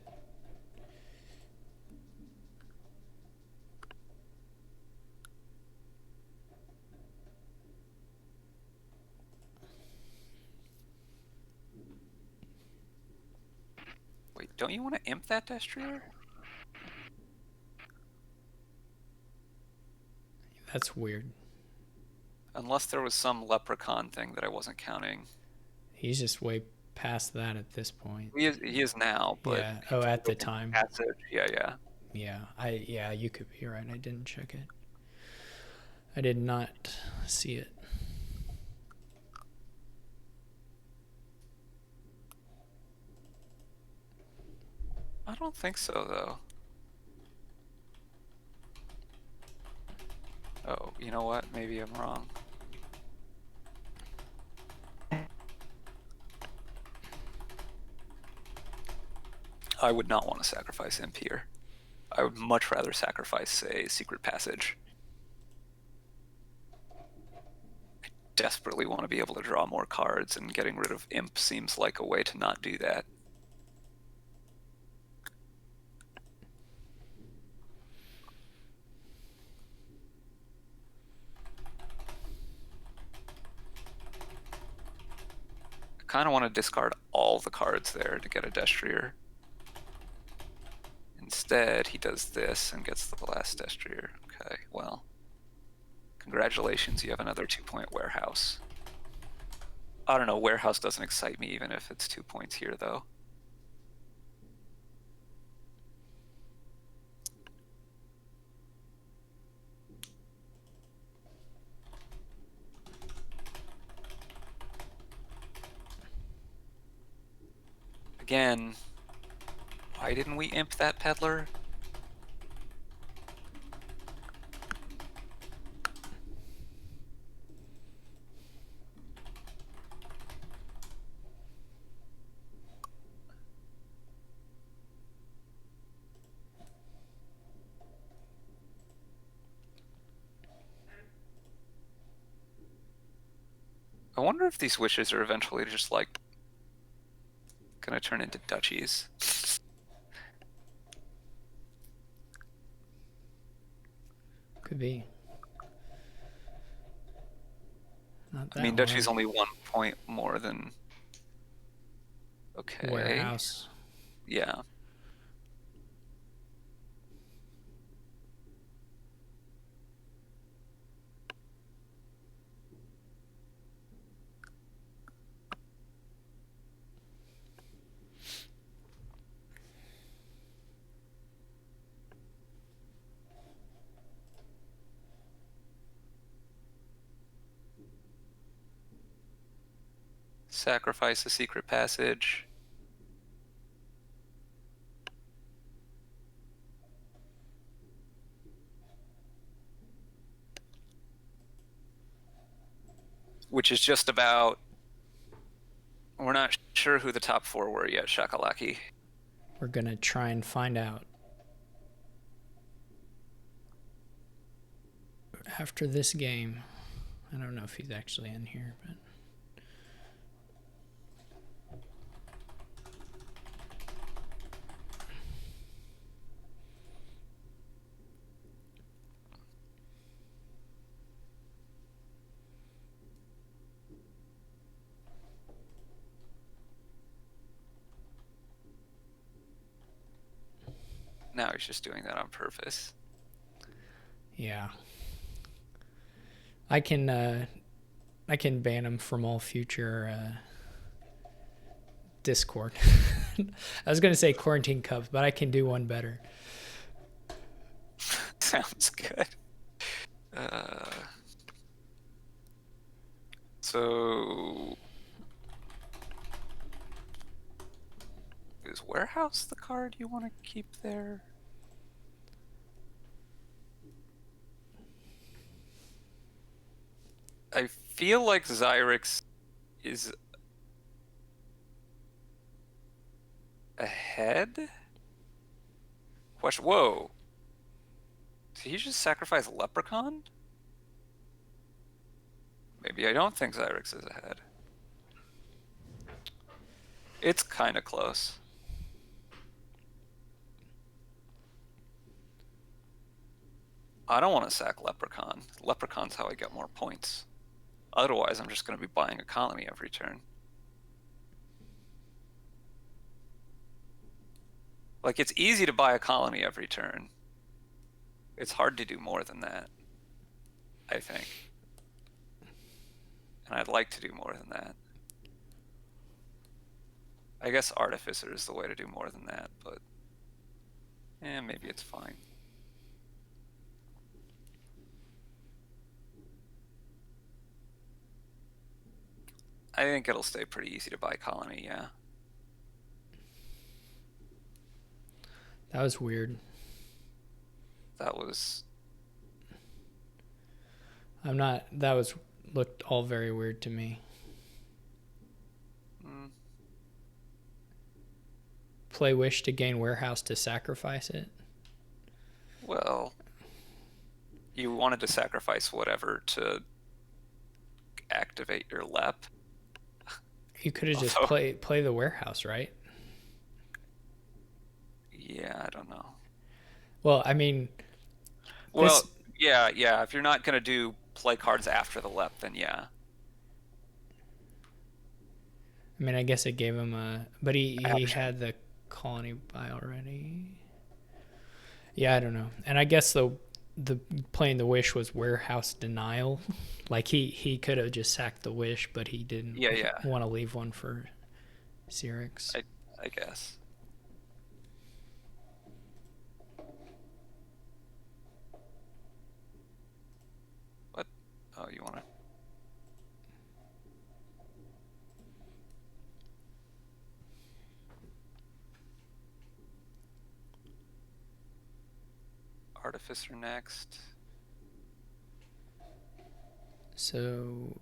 wait, don't you want to imp that Destrier? That's weird. Unless there was some leprechaun thing that I wasn't counting. He's just way past that at this point. He is now, but Yeah. Oh, at the time. passage. Yeah. Yeah, you could be right. I didn't check it. I did not see it. I don't think so, though. Oh, you know what? Maybe I'm wrong. I would not want to sacrifice imp here. I would much rather sacrifice, say, secret passage. I desperately want to be able to draw more cards, and getting rid of imp seems like a way to not do that. I kind of want to discard all the cards there to get a Destrier. Instead, he does this and gets the last Destrier. Okay, well, congratulations, you have another 2-point warehouse. I don't know, warehouse doesn't excite me even if it's 2 points here, though. Again, why didn't we imp that peddler? I wonder if these wishes are eventually just like gonna turn into duchies. Could be. Not that I mean, one. duchy's only 1 point more than. Okay. Warehouse. Yeah. Sacrifice a secret passage. Which is just about. We're not sure who the top 4 were yet, Shakalaki. We're gonna try and find out. after this game. I don't know if he's actually in here, but Now he's just doing that on purpose. yeah. I can ban him from all future Discord. I was gonna say quarantine Cubs, but I can do one better. Sounds good. So is Warehouse the card you want to keep there? I feel like Zyrex is ahead. Question. Whoa. Did he just sacrifice Leprechaun? Maybe I don't think Zyrex is ahead. It's kind of close. I don't want to sack Leprechaun. Leprechaun's how I get more points. Otherwise, I'm just going to be buying a colony every turn. Like, it's easy to buy a colony every turn. It's hard to do more than that, I think. And I'd like to do more than that. I guess Artificer is the way to do more than that, but maybe it's fine. I think it'll stay pretty easy to buy colony, yeah. That was weird. That was... That was looked all very weird to me. Play Wish to gain Warehouse to sacrifice it? Well, you wanted to sacrifice whatever to activate your LEP. You could have just play the Warehouse, right? Yeah, I don't know. Well, I mean... Well, yeah. If you're not going to do play cards after the LEP, then yeah. I mean, I guess it gave him a... But he had the colony buy already. Yeah, I don't know. And I guess the playing the Wish was Warehouse denial. Like he could have just sacked the Wish, but he didn't want to leave one for Cyrix. I guess. What? Oh, you want to... Artificer next. So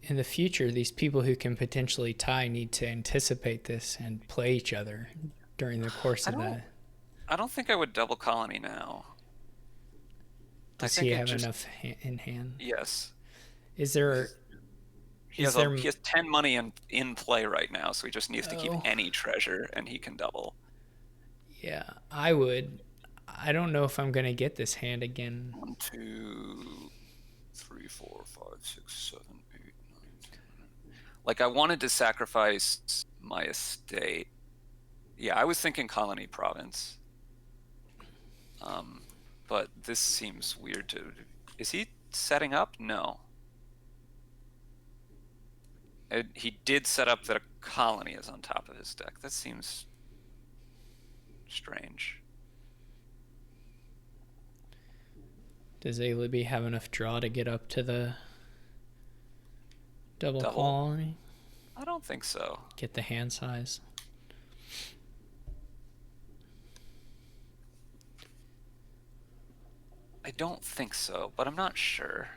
in the future, these people who can potentially tie need to anticipate this and play each other during the course of that. I don't think I would double colony now. Does he have enough in hand? Yes. Is there... He has 10 money in play right now, so he just needs to keep any treasure, and he can double. Yeah, I would. I don't know if I'm going to get this hand again. 1, 2, 3, 4, 5, 6, 7, 8, 9, 10. Like, I wanted to sacrifice my estate. Yeah, I was thinking colony province. But this seems weird to... Is he setting up? No. He did set up that a colony is on top of his deck. That seems strange. Does Alibi have enough draw to get up to the double colony? I don't think so. Get the hand size. I don't think so, but I'm not sure.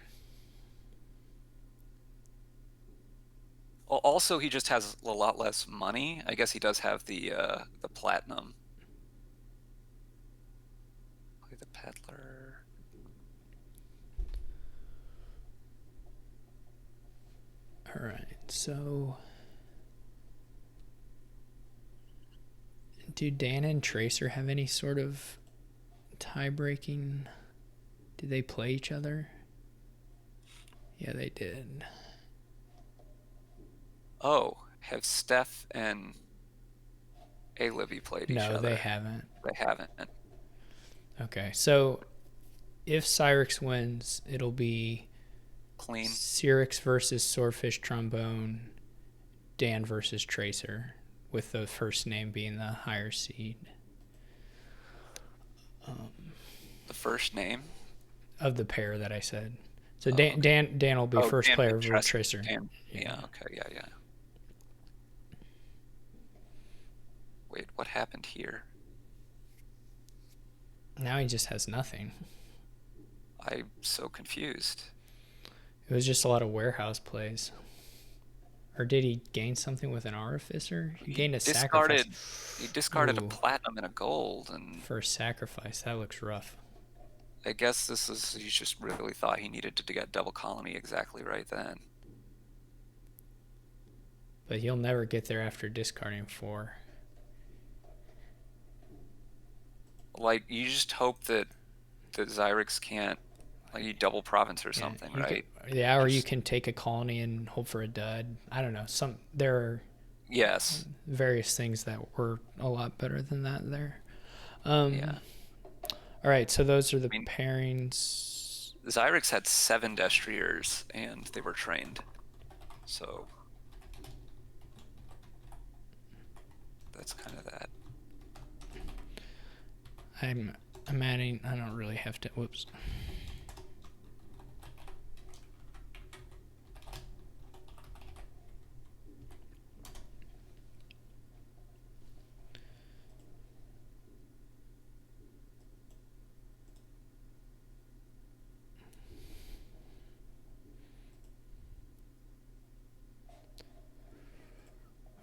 Also, he just has a lot less money. I guess he does have the platinum. Play the peddler. All right, so do Dan and Tracer have any sort of tie-breaking? Did they play each other? Yeah, they did. Oh, have Steph and A-Libby played each No, they other? haven't. They haven't. Okay, so if Cyrix wins, it'll be Clean. Cyrix versus Swordfish Trombone, Dan versus Tracer, with the first name being the higher seed. The first name? Of the pair that I said. So Oh, Dan okay. Dan will be first Dan player over Tress. Tracer. Dan. Yeah. Yeah, okay, yeah. Wait, what happened here? Now he just has nothing. I'm so confused. It was just a lot of warehouse plays. Or did he gain something with an artificer? He gained a sacrifice. He discarded a Ooh, platinum and a gold, and for a sacrifice. That looks rough. I guess he just really thought he needed to get double colony exactly right then. But he'll never get there after discarding 4. Like, you just hope that Zyrix can't, like, you double province or something, right? Or you can take a colony and hope for a dud. I don't know. There are Yes. various things that were a lot better than that there. Yeah. All right, so those are the pairings. Zyrix had 7 Destriers, and they were trained. So that's kind of that. I'm adding. I don't really have to. Whoops.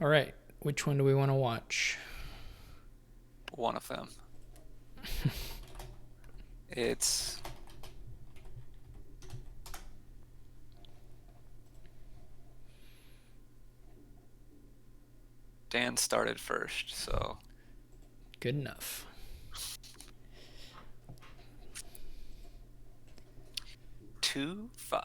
All right, which one do we want to watch? One of them. It's Dan started first, so good enough. 2-5.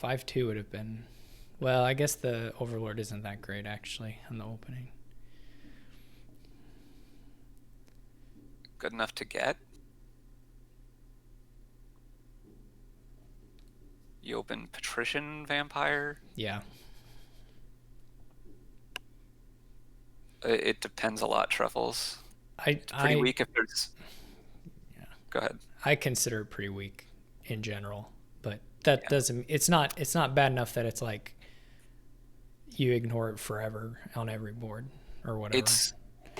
5-2 would have been. Well, I guess the Overlord isn't that great actually on the opening. Good enough to get. You open Patrician Vampire. Yeah. It depends a lot, Truffles. It's pretty weak if there's. Yeah. Go ahead. I consider it pretty weak in general, but that doesn't. It's not bad enough that it's like you ignore it forever on every board or whatever.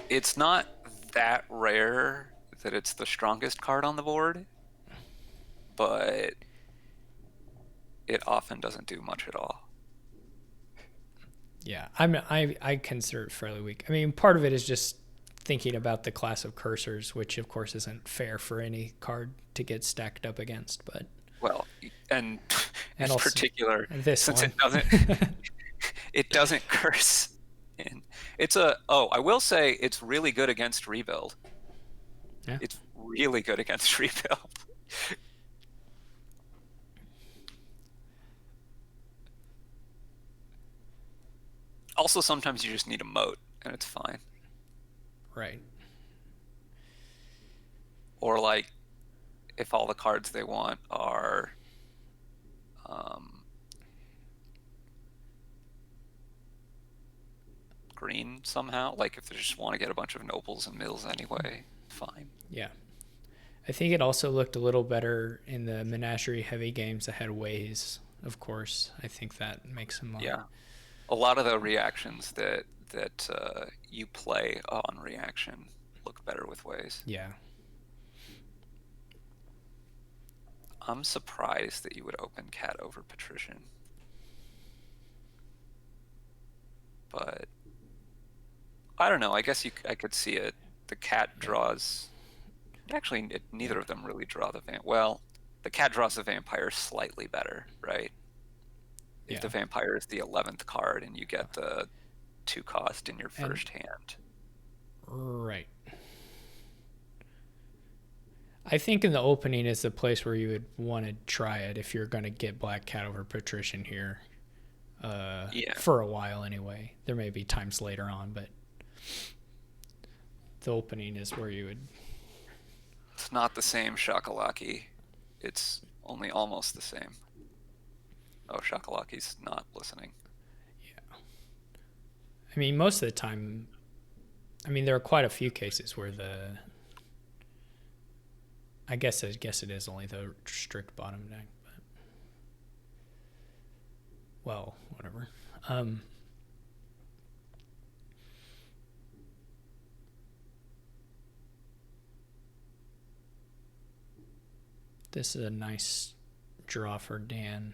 It's not that rare that it's the strongest card on the board, but it often doesn't do much at all. Yeah, I consider it fairly weak. I mean, part of it is just thinking about the class of cursors, which of course isn't fair for any card to get stacked up against. But well, and in also particular, since one. it doesn't curse. I will say it's really good against rebuild. Yeah. It's really good against rebuild. Also, sometimes you just need a moat, and it's fine. Right. Or, like, if all the cards they want are green somehow, like if they just want to get a bunch of nobles and mills anyway, fine. Yeah. I think it also looked a little better in the Menagerie heavy games that had ways, of course. I think that makes them Yeah. A lot of the reactions that you play on reaction look better with ways. Yeah. I'm surprised that you would open cat over patrician. But I don't know. I guess I could see it. The cat draws. Actually, neither of them really draw the well, the cat draws the vampire slightly better, right? If the vampire is the 11th card and you get the 2 cost in your first hand. Right. I think in the opening is the place where you would want to try it if you're going to get Black Cat over Patrician here. For a while anyway. There may be times later on, but the opening is where you would. It's not the same Shakalaki. It's only almost the same. Oh, Shakalaki's not listening. Yeah. I mean, most of the time, there are quite a few cases where I guess it is only the strict bottom deck, but well, whatever. This is a nice draw for Dan.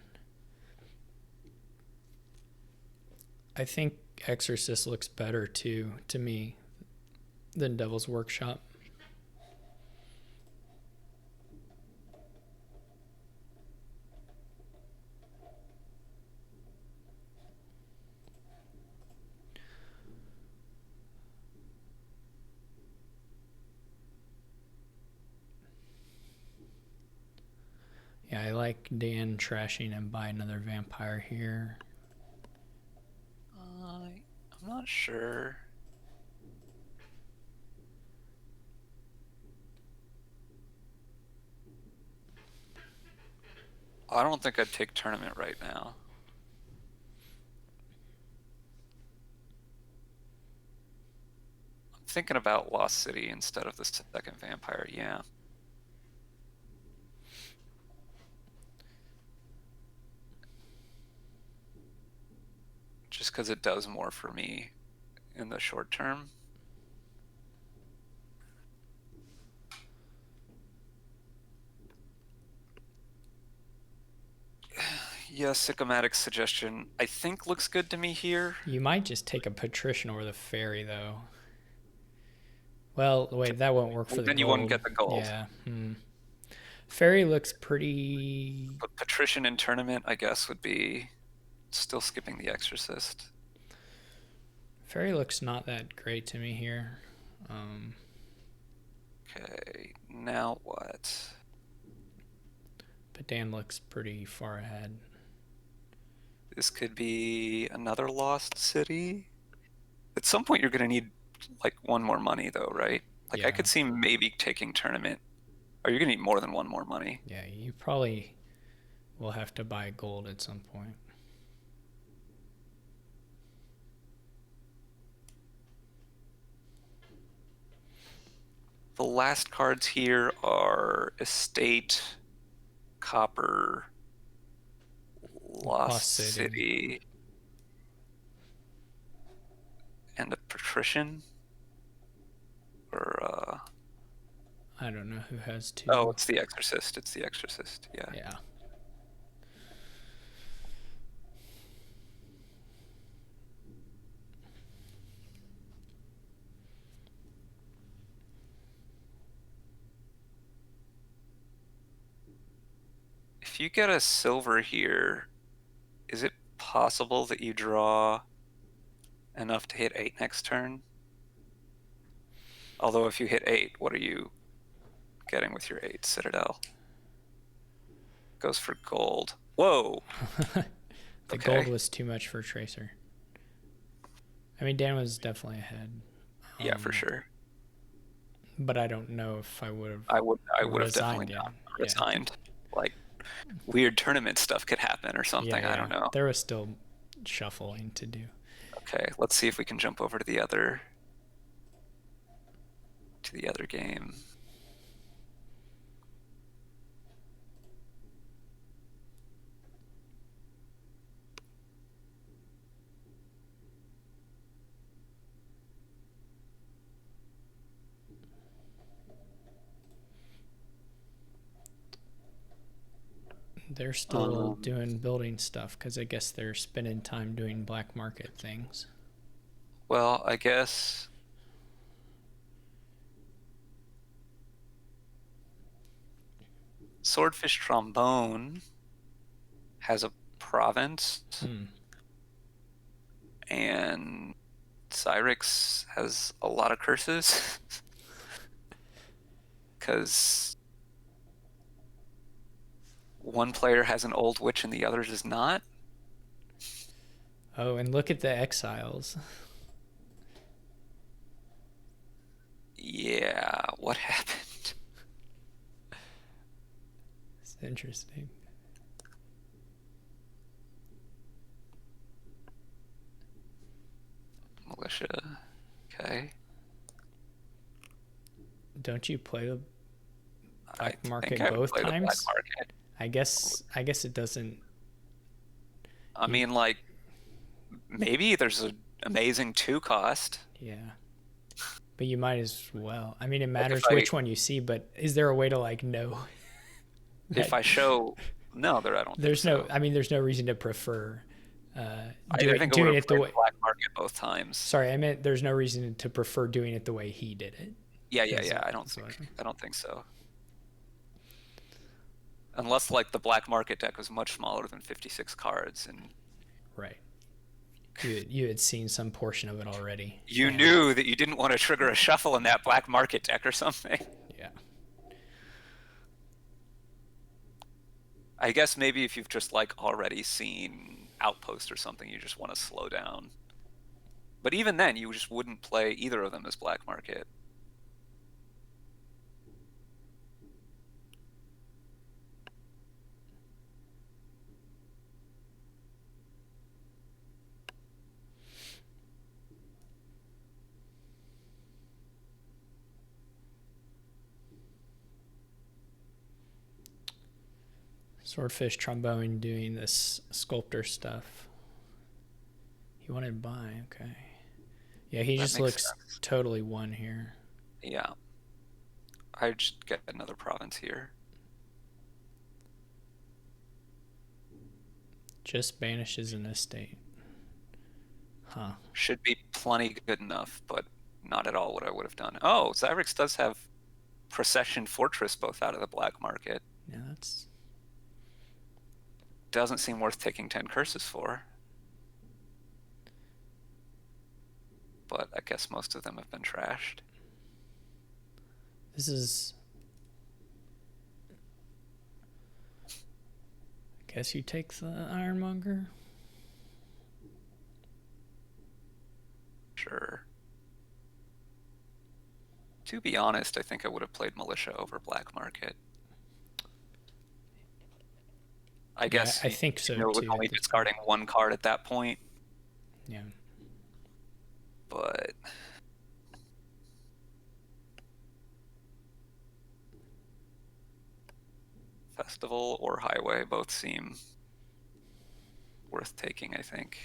I think Exorcist looks better too, to me, than Devil's Workshop. Yeah, I like Dan trashing and buy another vampire here. I'm not sure. I don't think I'd take tournament right now. I'm thinking about Lost City instead of the second vampire, yeah. Just because it does more for me in the short term. Yeah, Sycomatic's suggestion, I think, looks good to me here. You might just take a Patrician over the Fairy, though. Well, wait, that won't work for the gold. Then you wouldn't get the gold. Yeah. Fairy looks pretty. But Patrician in tournament, I guess, would be still skipping the Exorcist. Fairy looks not that great to me here. Okay, now what? But Dan looks pretty far ahead. This could be another Lost City. At some point, you're going to need like one more money, though, right? Like, I could see maybe taking tournament. Or you're going to need more than one more money. Yeah, you probably will have to buy gold at some point. The last cards here are Estate, Copper, Lost City, and a Patrician. Or I don't know who has two. Oh, it's the Exorcist. It's the Exorcist. Yeah. Yeah. If you get a silver here, is it possible that you draw enough to hit 8 next turn? Although if you hit 8, what are you getting with your 8? Citadel. Goes for gold. Whoa! The gold was too much for Tracer. I mean, Dan was definitely ahead. Yeah, for sure. But I don't know if I would have. I would have definitely not resigned. Yeah. Like, weird tournament stuff could happen or something. Yeah. I don't know. There was still shuffling to do. Okay, let's see if we can jump over to the other game. They're still Um, doing building stuff because I guess they're spending time doing black market things. well, I guess Swordfish Trombone has a province, Hmm. and Cyrix has a lot of curses. Because one player has an old witch and the other does not. Oh, and look at the exiles. Yeah, what happened? It's interesting. Militia. Okay. Don't you play the I black think market I would both play the black times? market. I guess it doesn't. I You, mean, like, maybe there's an amazing 2 cost. yeah, but you might as well. I mean, it Like matters which one you see, but is there a way to like know if that I show no, I don't think there's no? so. I mean, there's no reason to prefer I think I would doing have it the played way. the black market both times. Sorry, I meant there's no reason to prefer doing it the way he did it. Yeah. I don't think so. Unless like the black market deck was much smaller than 56 cards and Right. You had seen some portion of it already. you And, knew that you didn't want to trigger a shuffle in that black market deck or something. yeah. I guess maybe if you've just like already seen Outpost or something, you just want to slow down. But even then, you just wouldn't play either of them as black market. Swordfish Trombone doing this sculptor stuff. He wanted buy, okay. Yeah, he That just makes looks sense. totally one here. Yeah. I'd just get another province here. Just banishes an estate. Huh. Should be plenty good enough, but not at all what I would have done. Oh, Zyrex does have Procession Fortress both out of the black market. Yeah, that's Doesn't seem worth taking 10 curses for. But I guess most of them have been trashed. this is I guess you take the Ironmonger. Sure. To be honest, I think I would have played Militia over Black Market. I Yeah, guess I think so it was too. only discarding one card at that point, Yeah. but Festival or Highway both seem worth taking, I think.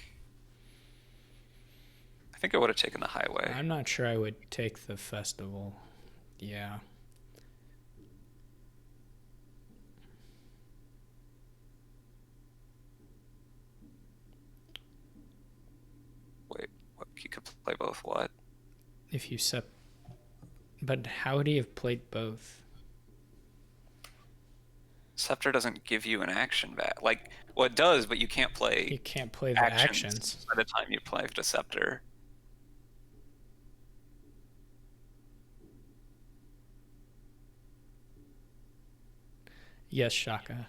I think I would have taken the Highway. I'm not sure I would take the festival. Yeah. Wait, what, you could play both what? If you sep But how would he have played both? Scepter doesn't give you an action back. Like, well, it does, but you can't play You can't play the actions. by the time you play the Scepter. Yes, Shaka.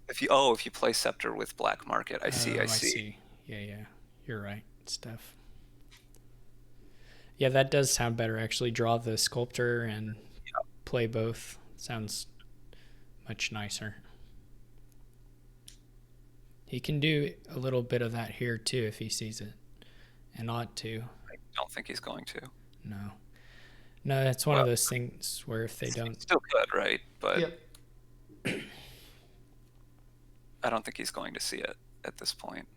If you play Scepter with Black Market, I see. I see. Yeah. You're right, Steph. Yeah, that does sound better actually. Draw the sculptor and play both. Sounds much nicer. He can do a little bit of that here too if he sees it. And ought to. I don't think he's going to. No. No, that's one of those things where if they don't. Still could, right? But Yep. I don't think he's going to see it at this point.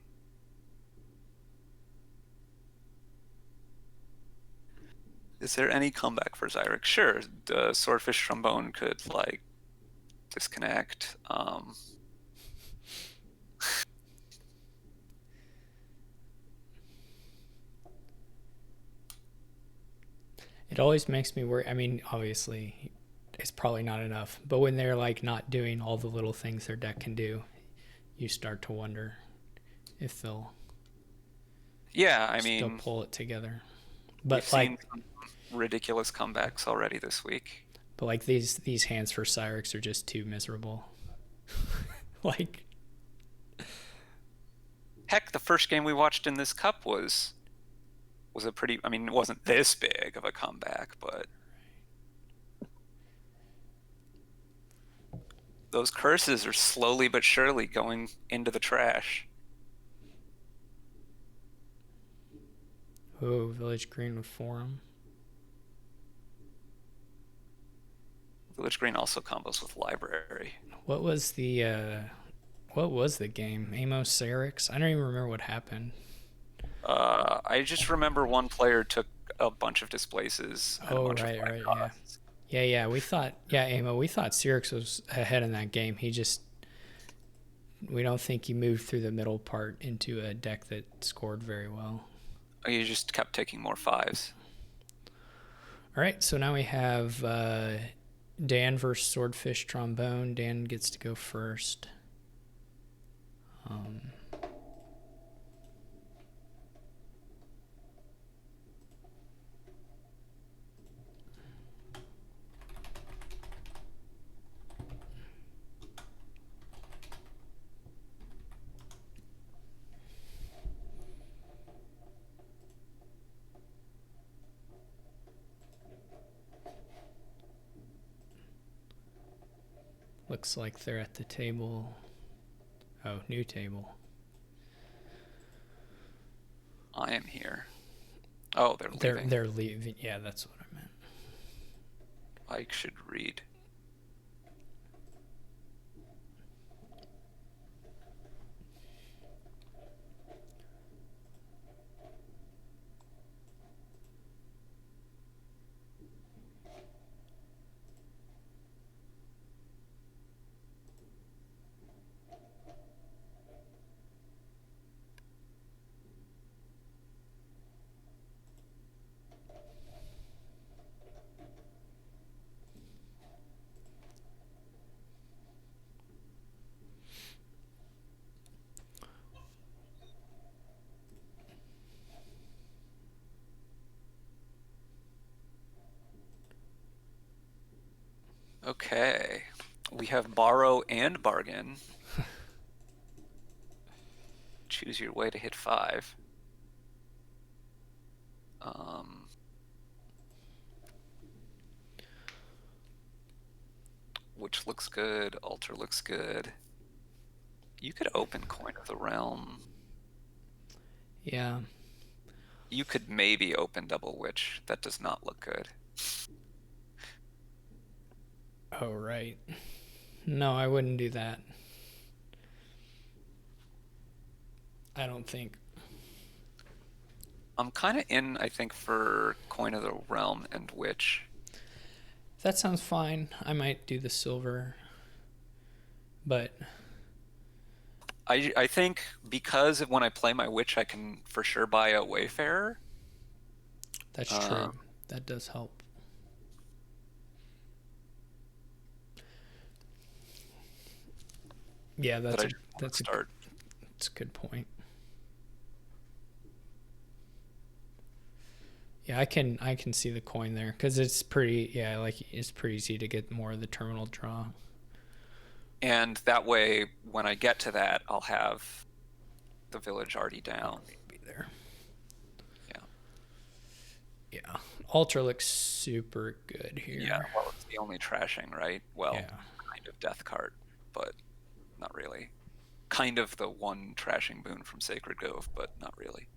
Is there any comeback for Zyrex? Sure, the Swordfish Trombone could like disconnect. It always makes me worry. I mean, obviously, it's probably not enough, but when they're like not doing all the little things their deck can do, you start to wonder if they'll Yeah, I still mean, pull it together. we've But like, seen some ridiculous comebacks already this week. these hands for Cyrix are just too miserable. Like, Heck, the first game we watched in this cup was a pretty, I mean, it wasn't this big of a comeback, but those curses are slowly but surely going into the trash. oh, Village Green with Forum. Village Green also combos with Library. What was the game? Amos Cyrix? I don't even remember what happened. I just remember one player took a bunch of displaces and a Oh, bunch of right, black right, yeah. costs. Yeah, we thought, yeah, Amo, we thought Cyrix was ahead in that game. We don't think he moved through the middle part into a deck that scored very well. He just kept taking more fives. All right, so now we have Dan versus Swordfish Trombone. Dan gets to go first. Looks like they're at the table. Oh, new table. I am here. Oh, they're leaving. They're leaving. Yeah, that's what I meant. Ike should read. Okay. We have borrow and bargain. Choose your way to hit 5. Which looks good. Altar looks good. You could open Coin of the Realm. Yeah. You could maybe open Double Witch. That does not look good. Oh, right. No, I wouldn't do that. I don't think. I'm kind of in, I think, for Coin of the Realm and Witch. That sounds fine. I might do the silver. But I think because when I play my Witch, I can for sure buy a Wayfarer. that's true. That does help. Yeah, that's a good point. Yeah, I can see the coin there because it's pretty. Yeah, like it's pretty easy to get more of the terminal draw. And that way, when I get to that, I'll have the village already down. Be there. Yeah. Yeah. Ultra looks super good here. Yeah, well, it's the only trashing, right? Well, Yeah. kind of death card, but not really. Kind of the one trashing boon from Sacred Grove, but not really.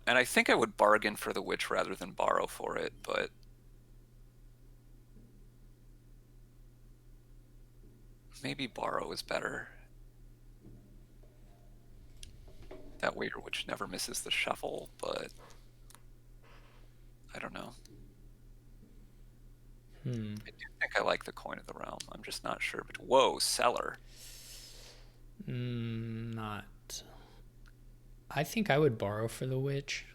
And I think I would bargain for the Witch rather than borrow for it, but maybe borrow is better. That way your Witch never misses the shuffle, but Hmm. I do think I like the Coin of the Realm. I'm just not sure. But whoa, Seller. Not. I think I would borrow for the witch.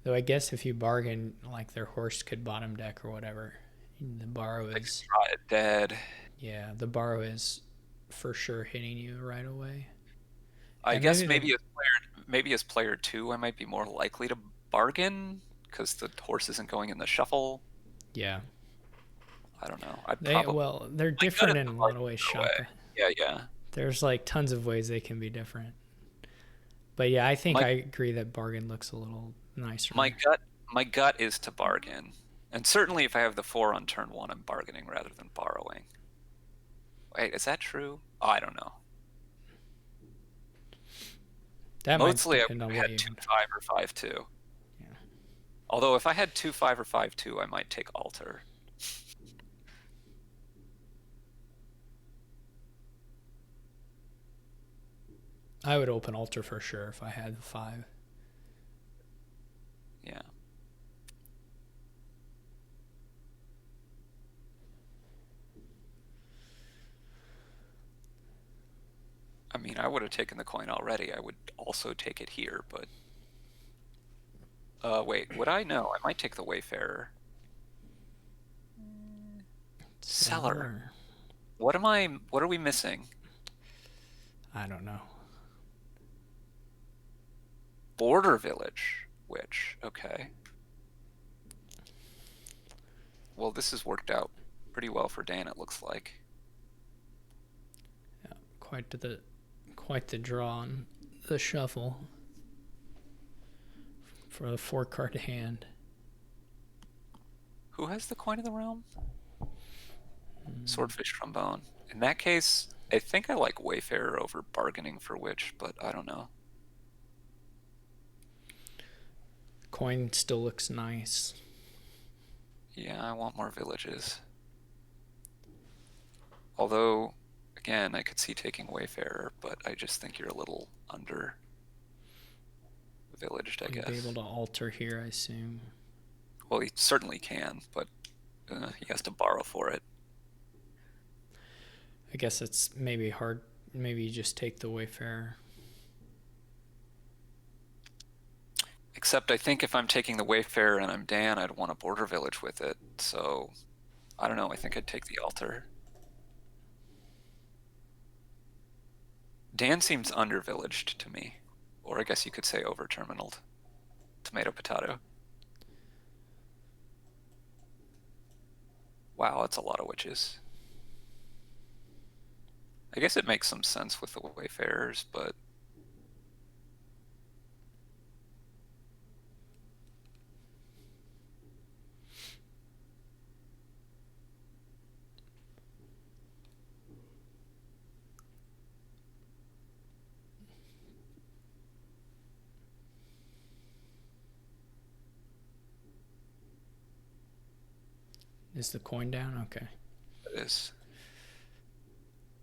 Though I guess if you bargain, like their horse could bottom deck or whatever, the borrow I could is, draw it dead. yeah, the borrow is for sure hitting you right away. I Yeah, guess maybe the, maybe as player two, I might be more likely to bargain because the horse isn't going in the shuffle. yeah. I don't know. I'd They, probably well, they're my gut different is in to a lot of bargain ways, for away. Shaka. Yeah, yeah. There's like tons of ways they can be different. But yeah, I think My I agree that bargain looks a little my nicer. gut my gut is to bargain. And certainly if I have the 4 on turn 1, I'm bargaining rather than borrowing. Wait, is that true? Oh, I don't know. That might Mostly I depend would on have what had you. 2-5 or 5-2. Yeah. Although if I had 2-5 or 5-2, I might take altar. I would open altar for sure if I had the 5. Yeah. I mean, I would have taken the coin already. I would also take it here, but wait, would I? No, I might take the Wayfarer. Seller. What are we missing? I don't know. Border Village, which, okay. Well, this has worked out pretty well for Dan, it looks like. Yeah, quite the draw on the shuffle for the 4-card hand. Who has the Coin of the Realm? Swordfish Trombone. In that case, I think I like Wayfarer over bargaining for Witch, but I don't know. Coin still looks nice. Yeah, I want more villages. Although, again, I could see taking Wayfarer, but I just think you're a little under villaged, I You'd guess. be able to alter here, I assume. Well, he certainly can, but he has to borrow for it. I guess it's maybe hard. Maybe you just take the Wayfarer. Except I think if I'm taking the Wayfarer and I'm Dan, I'd want a border village with it. So, I don't know. I think I'd take the altar. Dan seems under-villaged to me. Or I guess you could say over-terminaled. Tomato, potato. Wow, that's a lot of witches. I guess it makes some sense with the Wayfarers, but Is the coin down? Okay. it is.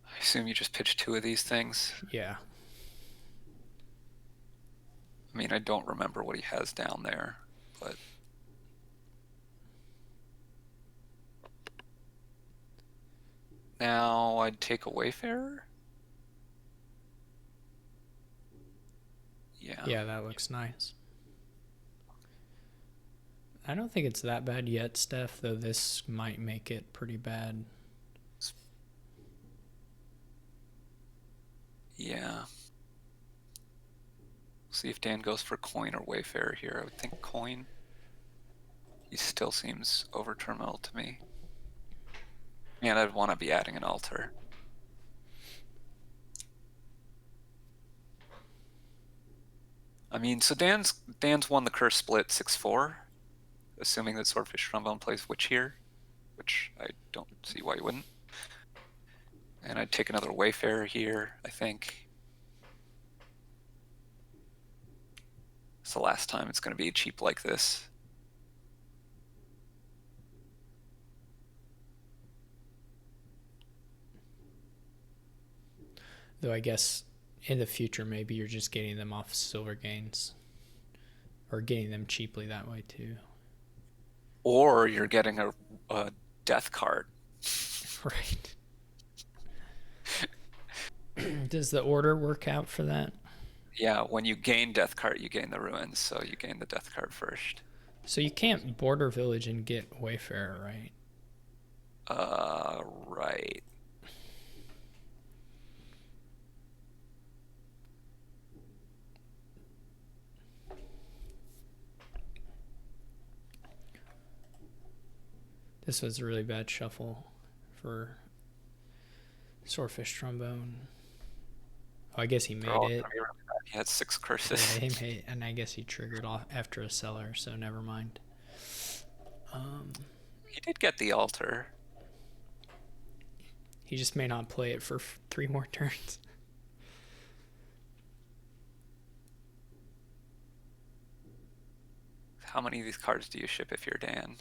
I assume you just pitch 2 of these things. Yeah. I mean, I don't remember what he has down there, but now I'd take a Wayfarer. Yeah. Yeah, that looks nice. I don't think it's that bad yet, Steph, though this might make it pretty bad. Yeah. See if Dan goes for coin or Wayfarer here. I would think coin. He still seems over-terminal to me. And I'd want to be adding an altar. I mean, so Dan's won the curse split 6-4, assuming that Swordfish Trombone plays Witch here, which I don't see why you wouldn't. And I'd take another Wayfarer here, I think. It's the last time it's going to be cheap like this. Though I guess in the future, maybe you're just getting them off silver gains. Or getting them cheaply that way, too. Or you're getting a death card. Right. Does the order work out for that? Yeah, when you gain death card, you gain the ruins, so you gain the death card first. So you can't border village and get Wayfarer, right? Right. This was a really bad shuffle for Swordfish Trombone. Oh, I guess he They're made all it. gonna be really bad. He had 6 Yeah, curses. he made, and I guess he triggered off after a cellar, so never mind. He did get the altar. He just may not play it for 3 more turns. How many of these cards do you ship if you're Dan?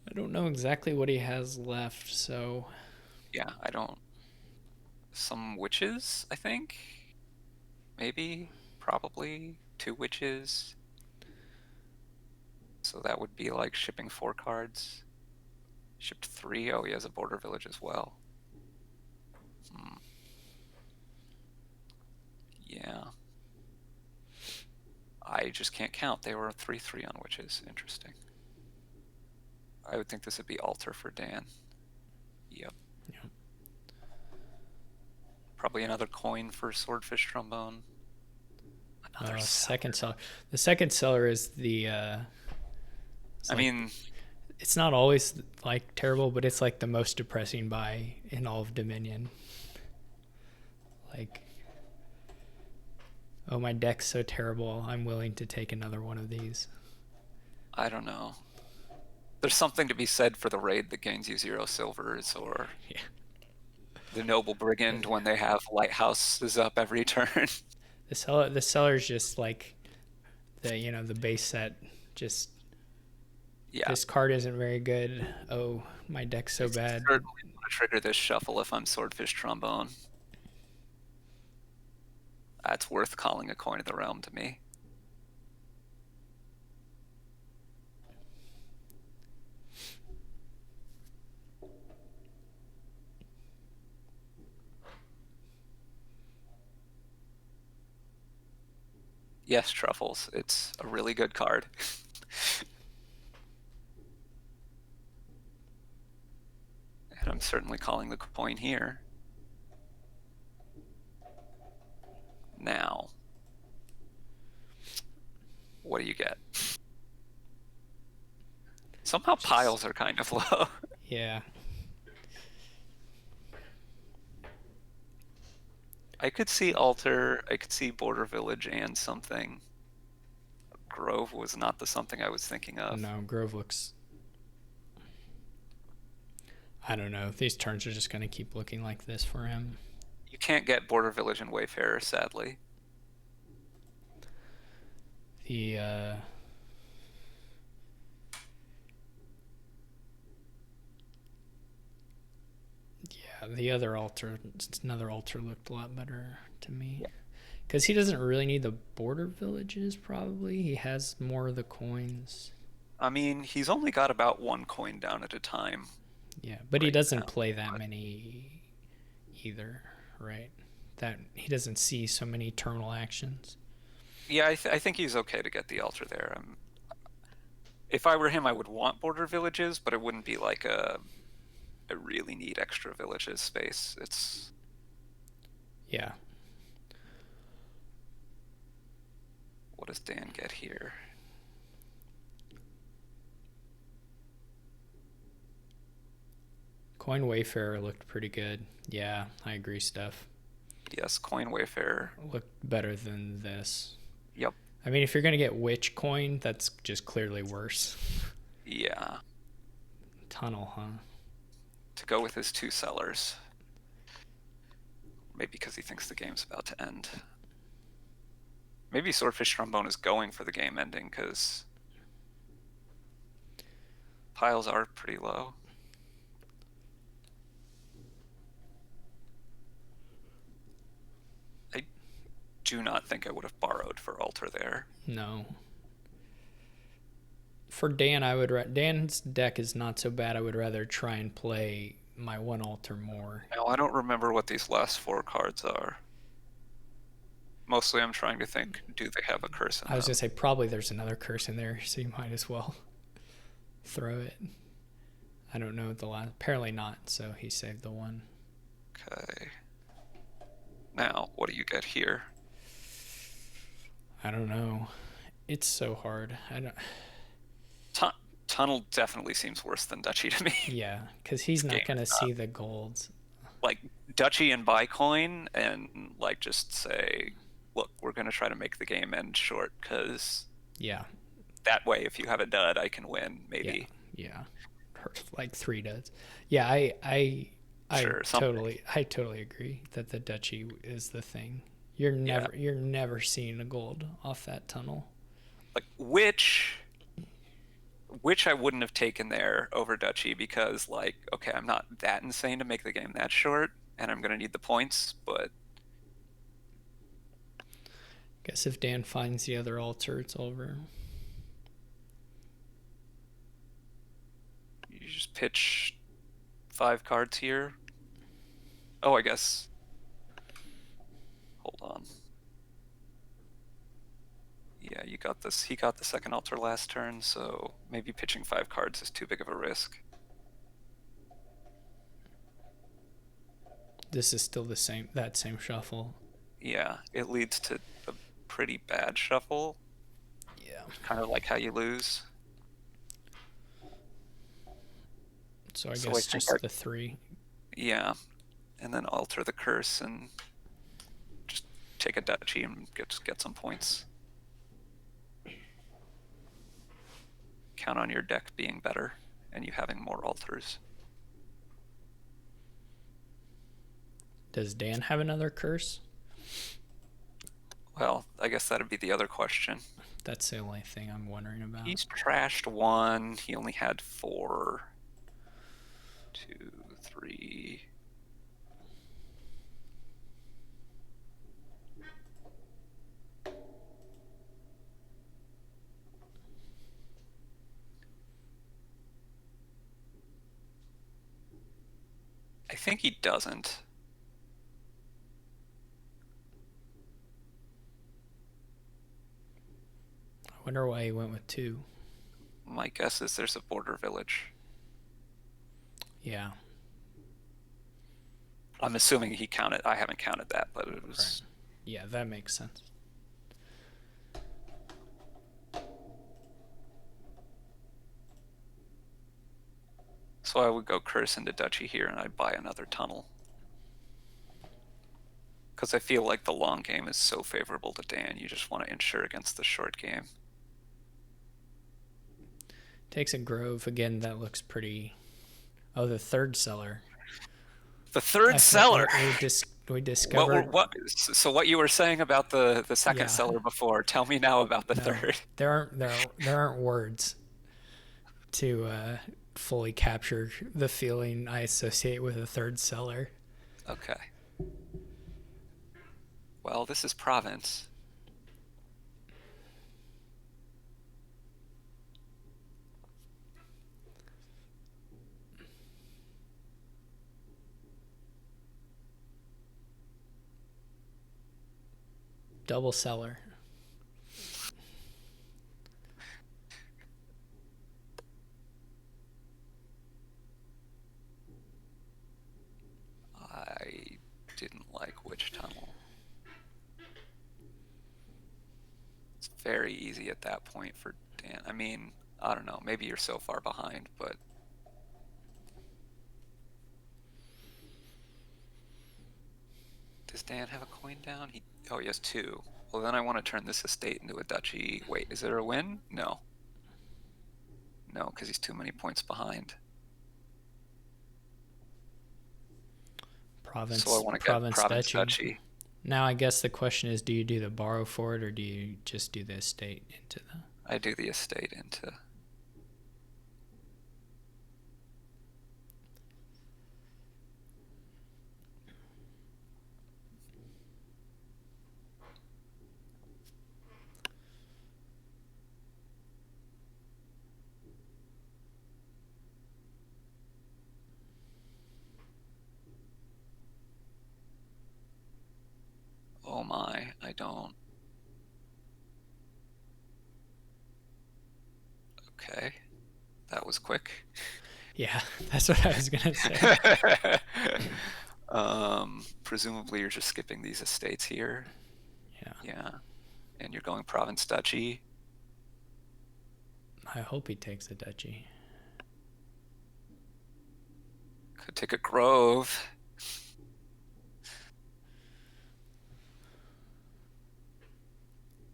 I don't know exactly what he has left, so Yeah, I don't. Some witches, I think. Maybe, probably 2 witches. So that would be like shipping 4 cards. Shipped 3. Oh, he has a border village as well. Yeah. I just can't count. They were 3/3 on witches. Interesting. I would think this would be altar for Dan. Yep. yeah. Probably another coin for Swordfish Trombone. Another Second seller. The second seller is the. I mean, it's not always like terrible, but it's like the most depressing buy in all of Dominion. Like, oh, my deck's so terrible. I'm willing to take another one of these. I don't know. There's something to be said for the raid that gains you 0 silvers, or Yeah. the Noble Brigand when they have lighthouses up every turn. The seller's just like the base set. Just Yeah. this card isn't very good. Oh, my deck's so bad. Certainly want to trigger this shuffle if I'm Swordfish Trombone. That's worth calling a coin of the realm to me. Yes, Truffles. It's a really good card. And I'm certainly calling the coin here. Now, what do you get? Somehow piles are kind of low. Yeah. I could see Altar, I could see Border Village and something. Grove was not the something I was thinking of. No, Grove looks. I don't know. These turns are just going to keep looking like this for him. You can't get Border Village and Wayfarer, sadly. The the other altar, another altar looked a lot better to me. Because he doesn't really need the border villages, probably. He has more of the coins. I mean, he's only got about 1 coin down at a time. Yeah, but he doesn't play that many either, right? That he doesn't see so many terminal actions. Yeah, I think he's okay to get the altar there. If I were him, I would want border villages, but it wouldn't be like I really need extra villages space. It's Yeah. What does Dan get here? Coin Wayfarer looked pretty good. Yeah, I agree, Steph. Yes, coin Wayfarer. Looked better than this. Yep. I mean, if you're going to get Witch Coin, that's just clearly worse. Yeah. Tunnel, huh? To go with his 2 sellers. Maybe because he thinks the game's about to end. Maybe Swordfish Trombone is going for the game ending because piles are pretty low. I do not think I would have borrowed for altar there. No. for Dan, Dan's deck is not so bad. I would rather try and play my one altar more. Now, I don't remember what these last 4 cards are. Mostly I'm trying to think, do they have a curse in I was them? gonna say probably there's another curse in there, so you might as well throw it. I don't know the last. Apparently not. So he saved the one. Okay. Now, what do you get here? I don't know. It's so hard. I don't. Tunnel definitely seems worse than Duchy to me. Yeah, because he's not gonna see the golds. Like Duchy and buy coin and like just say, look, we're gonna try to make the game end short because Yeah. that way, if you have a dud, I can win maybe. Yeah. Like 3 duds. Yeah, I Sure, totally agree that the Duchy is the thing. You're never seeing a gold off that tunnel. Like which I wouldn't have taken there over Duchy because like, okay, I'm not that insane to make the game that short and I'm gonna need the points, but Guess if Dan finds the other altar, it's over. you just pitch 5 cards here. Oh, I guess. Hold on. Yeah, you got this. He got the second altar last turn, so maybe pitching 5 cards is too big of a risk. This is still that same shuffle. Yeah, it leads to a pretty bad shuffle. Yeah. Kind of like how you lose. So I guess just the 3. Yeah, and then alter the curse and just take a Duchy and get some points. Count on your deck being better and you having more altars. Does Dan have another curse? Well, I guess that'd be the other question. That's the only thing I'm wondering about. He's trashed 1. He only had 4. 2, 3. I think he doesn't. I wonder why he went with 2. My guess is there's a border village. Yeah. I'm assuming he counted. I haven't counted that, but it was. Right. Yeah, that makes sense. So I would go curse into Duchy here and I'd buy another tunnel. Because I feel like the long game is so favorable to Dan, you just want to insure against the short game. Takes a grove again. That looks pretty. Oh, the third cellar. The third cellar. We discovered. So what you were saying about the second cellar before? Tell me now about the third. There aren't words to fully capture the feeling I associate with a third cellar. Okay. Well, this is province. Double cellar. I didn't like which tunnel. It's very easy at that point for Dan. I mean, I don't know. Maybe you're so far behind, but does Dan have a coin down? Oh, he has 2. Well, then I want to turn this estate into a duchy. Wait, is there a win? No. No, because he's too many points behind. Province. So I want to get province duchy. Now I guess the question is, do you do the borrow for it or do you just do the estate into the? I do the estate into. was quick. Yeah, that's what I was gonna say. Presumably you're just skipping these estates here. Yeah, Yeah. And you're going province duchy. I hope he takes a duchy. Could take a grove.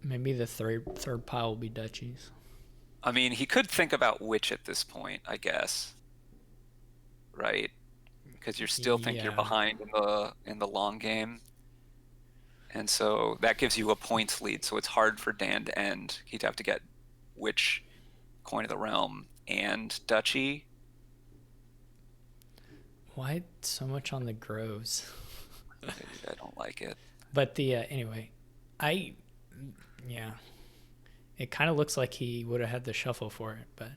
Maybe the third pile will be duchies. I mean, he could think about which at this point, I guess. Right? Because you still think you're Yeah. behind in the long game. And so that gives you a points lead, so it's hard for Dan to end. He'd have to get which coin of the realm and duchy. Why so much on the groves? I don't like it. But the anyway, I yeah, it kind of looks like he would have had the shuffle for it, but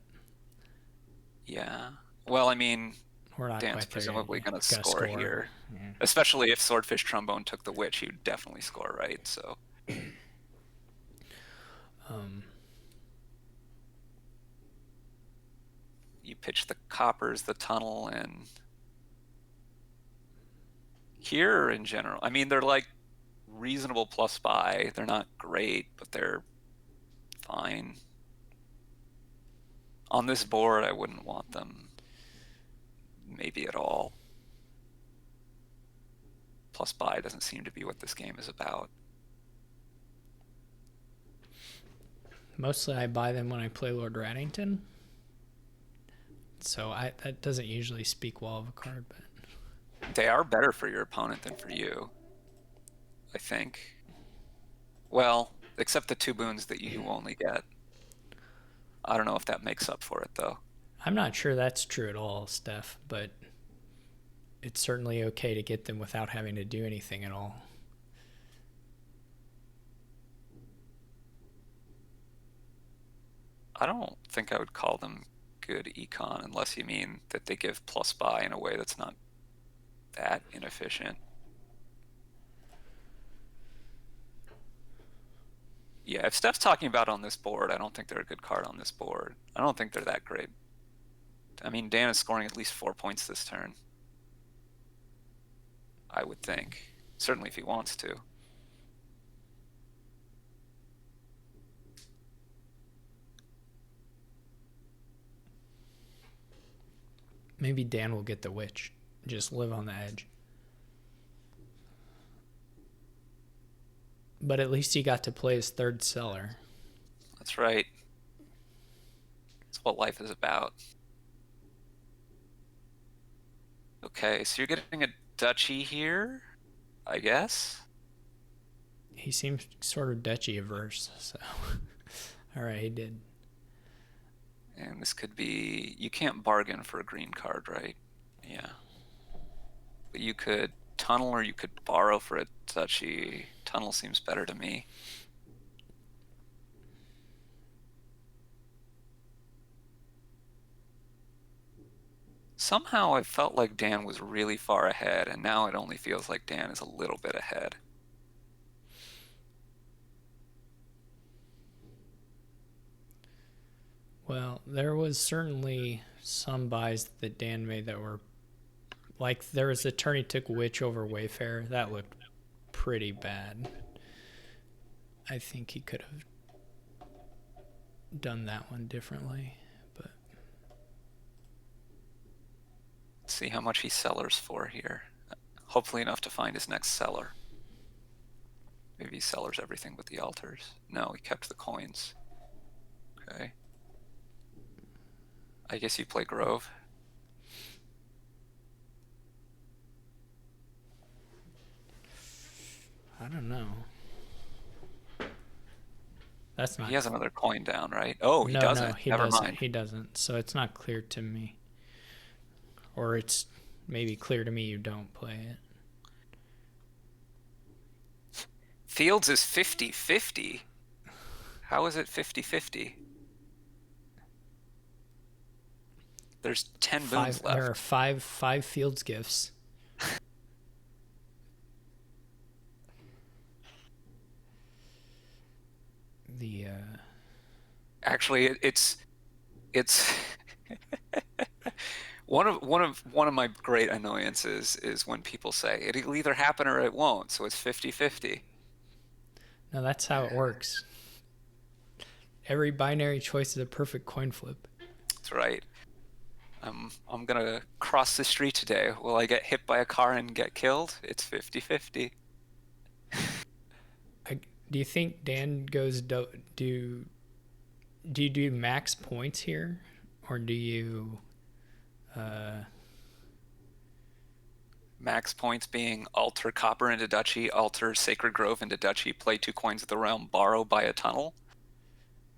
Yeah. Well, I mean, we're not Dan's quite there yet. presumably going to Gotta score score. here. Yeah. Especially if Swordfish Trombone took the witch, he would definitely score, right? So you pitch the coppers, the tunnel, and here in general, I mean, they're like reasonable plus buy. They're not great, but they're fine. On this board, I wouldn't want them maybe at all. Plus buy doesn't seem to be what this game is about. Mostly I buy them when I play Lord Raddington. So that doesn't usually speak well of a card, but They are better for your opponent than for you, I think. Well, except the 2 boons that you only get. I don't know if that makes up for it, though. I'm not sure that's true at all, Steph, but it's certainly okay to get them without having to do anything at all. I don't think I would call them good econ unless you mean that they give plus buy in a way that's not that inefficient. Yeah, if Steph's talking about on this board, I don't think they're a good card on this board. I don't think they're that great. I mean, Dan is scoring at least 4 points this turn. I would think. Certainly if he wants to. Maybe Dan will get the witch. Just live on the edge. But at least he got to play his third cellar. That's right. That's what life is about. Okay, so you're getting a duchy here, I guess. He seems sort of duchy averse, so all right, he did. And this could be, you can't bargain for a green card, right? Yeah. But you could tunnel or you could borrow for a duchy. Tunnel seems better to me. Somehow I felt like Dan was really far ahead, and now it only feels like Dan is a little bit ahead. Well, there was certainly some buys that Dan made that were like there was a turn he took witch over Wayfarer. That looked pretty bad. I think he could have done that one differently, but Let's see how much he sellers for here. Hopefully enough to find his next seller. Maybe he sellers everything but the altars. No, he kept the coins. Okay. I guess you play Grove. I don't know. That's not. He has another coin down, right? Oh, he No, doesn't. no, he Never doesn't. mind. He doesn't. So it's not clear to me. Or it's maybe clear to me you don't play it. Fields is 50-50. How is it 50-50? There's 10 boons left. There are five Fields gifts. The Actually, it's One of my great annoyances is when people say it'll either happen or it won't, so it's 50-50. No, that's how it works. Every binary choice is a perfect coin flip. That's right. I'm gonna cross the street today. Will I get hit by a car and get killed? It's 50-50. I, do you think Dan goes do you do max points here, or do you? Uh, Max points being alter copper into duchy, alter sacred grove into duchy, play 2 coins of the realm, borrow, buy a tunnel.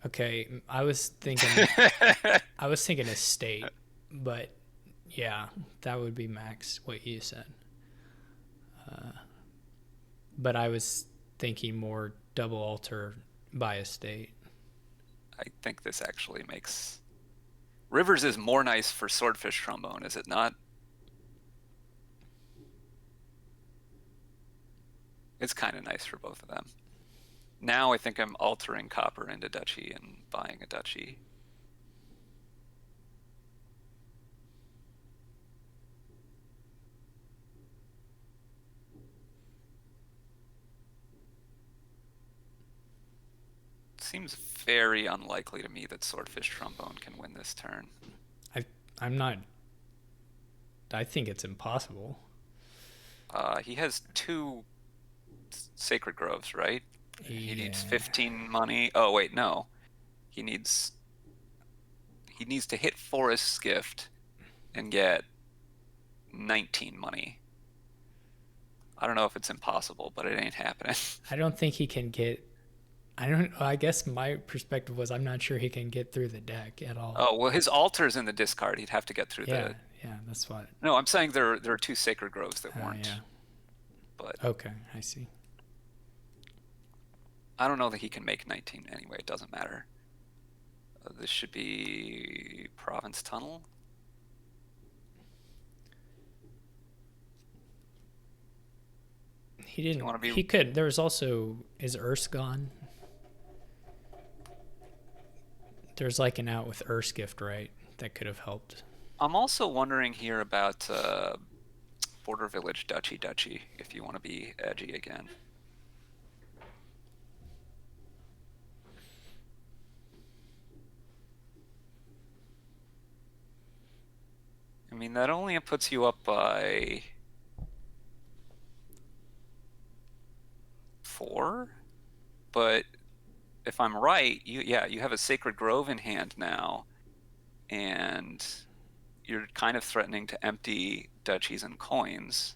okay, I was thinking estate, but yeah, that would be max what you said. But I was thinking more double alter by estate. I think this actually makes Rivers is more nice for swordfish trombone, is it not? It's kind of nice for both of them. Now I think I'm altering copper into duchy and buying a duchy. Seems very unlikely to me that swordfish trombone can win this turn. I I'm not. I think it's impossible. He has 2 sacred groves, right? He needs Yeah. 15 money. Oh wait, no. He needs to hit Forest's Gift and get 19 money. I don't know if it's impossible, but it ain't happening. I don't think he can get. I don't. I guess my perspective was I'm not sure he can get through the deck at all. Oh, well, his altar's in the discard. He'd have to get through Yeah, the. yeah, that's what. No, I'm saying there are 2 sacred groves that Yeah. weren't, but Okay, I see. I don't know that he can make 19 anyway. It doesn't matter. This should be Province Tunnel. He Do you didn't. want to He be? could. There was also is Urse gone? There's like an out with Urse gift, right? That could have helped. I'm also wondering here about Border Village Duchy, if you want to be edgy again. I mean, that only puts you up by 4, but if I'm right, you have a Sacred Grove in hand now, and you're kind of threatening to empty duchies and coins.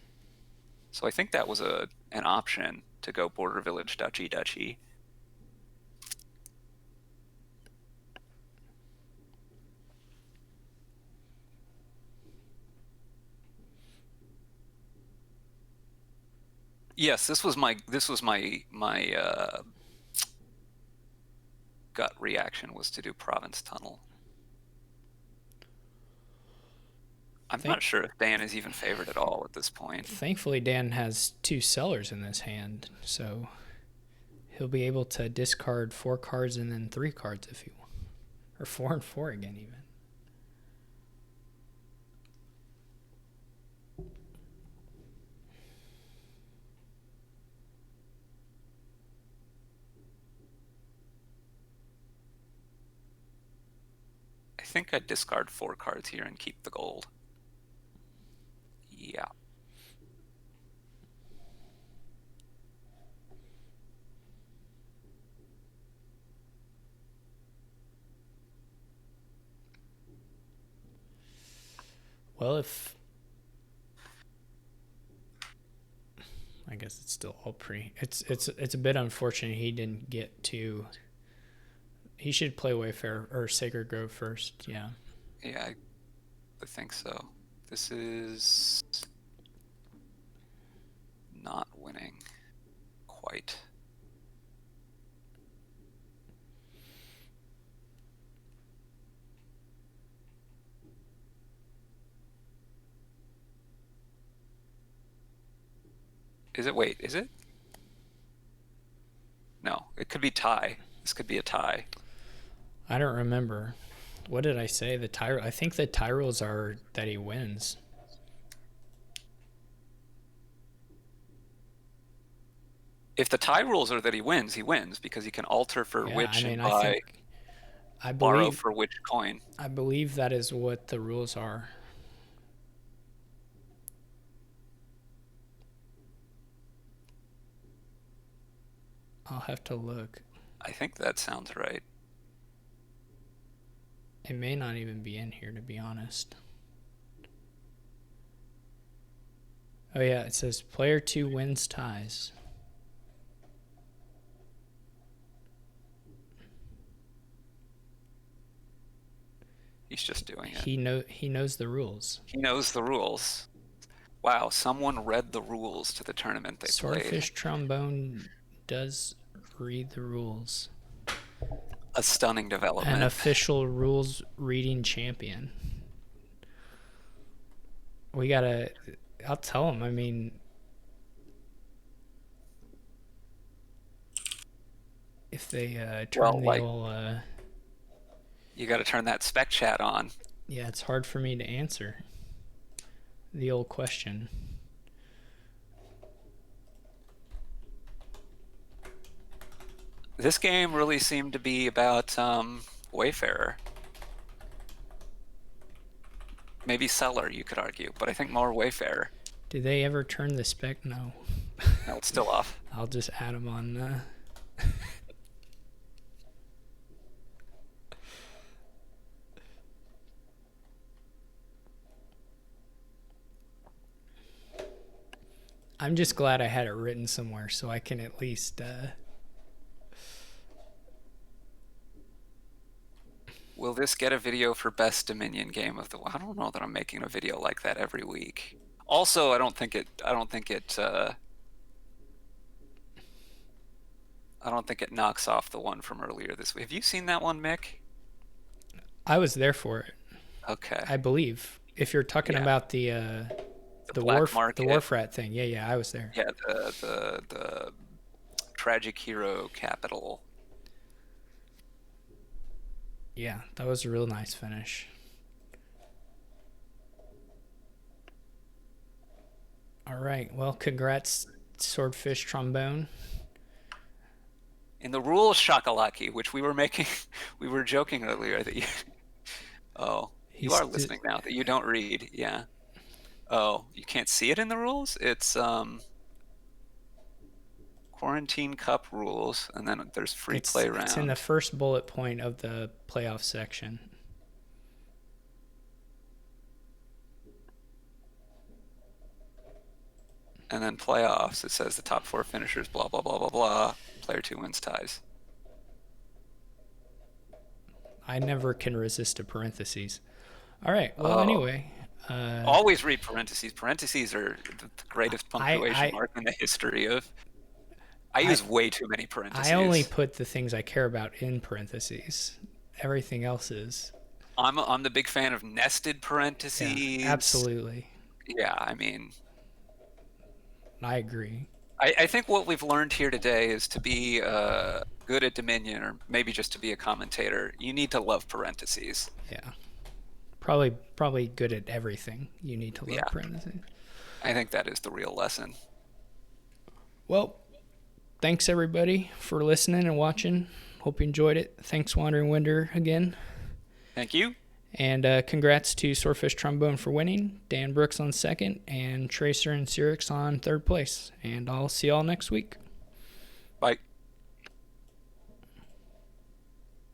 So I think that was an option to go Border Village Duchy. Yes, this was my gut reaction was to do Province Tunnel. I'm Thank, not sure if Dan is even favored at all at this point. thankfully, Dan has 2 sellers in this hand, so he'll be able to discard 4 cards and then 3 cards if he wants, or 4 and 4 again even. I think I'd discard 4 cards here and keep the gold. Yeah. Well, if I guess it's still all pretty. It's a bit unfortunate he didn't get to. He should play Wayfair or Sacred Grove first. Yeah. Yeah, I think so. This is not winning quite. Is it? Wait, is it? No, it could be tie. This could be a tie. I don't remember. What did I say? I think the tie rules are that he wins. If the tie rules are that he wins because he can alter for Yeah, which I mean, and I buy, think I borrow believe for which coin. I believe that is what the rules are. I'll have to look. I think that sounds right. It may not even be in here, to be honest. Oh yeah, it says player 2 wins ties. He's just doing it. He knows the rules. He knows the rules. Wow, someone read the rules to the tournament they played. Swordfish Trombone does read the rules. A stunning development. An official rules reading champion. I'll tell him. I mean, if they turn the old... you got to turn that spec chat on. Yeah, it's hard for me to answer the old question. This game really seemed to be about Wayfarer. Maybe Seller, you could argue, but I think more Wayfarer. Did they ever turn the spec? No. No, it's still off. I'll just add them on. I'm just glad I had it written somewhere so I can at least... Will this get a video for best Dominion game of the... I don't know that I'm making a video like that every week. Also, I don't think it knocks off the one from earlier this week. Have you seen that one, Mick? I was there for it. Okay. I believe. If you're talking about the Wharf Rat thing. Yeah, I was there. Yeah, the Tragic Hero Capital. Yeah, that was a real nice finish. All right. Well, congrats, Swordfish Trombone. In the rules shakalaki, which we were joking earlier that you... Oh, you are listening now, that you don't read, yeah. Oh, you can't see it in the rules? It's Quarantine Cup rules, and then there's free play round. It's in the first bullet point of the playoff section. And then playoffs, it says the top 4 finishers, blah, blah, blah, blah, blah. Player 2 wins ties. I never can resist a parentheses. All right. Well, anyway. Always read parentheses. Parentheses are the greatest punctuation mark in the history of... I use way too many parentheses. I only put the things I care about in parentheses. Everything else is... I'm the big fan of nested parentheses. Yeah, absolutely. Yeah, I mean... I agree. I think what we've learned here today is to be good at Dominion, or maybe just to be a commentator, you need to love parentheses. Yeah. Probably good at everything. You need to love parentheses. I think that is the real lesson. Well, thanks everybody for listening and watching. Hope you enjoyed it. Thanks, WanderingWinder, again. Thank you. And congrats to Swordfish Trombone for winning, Dan Brooks on second, and Tracer and Cyrix on third place. And I'll see y'all next week.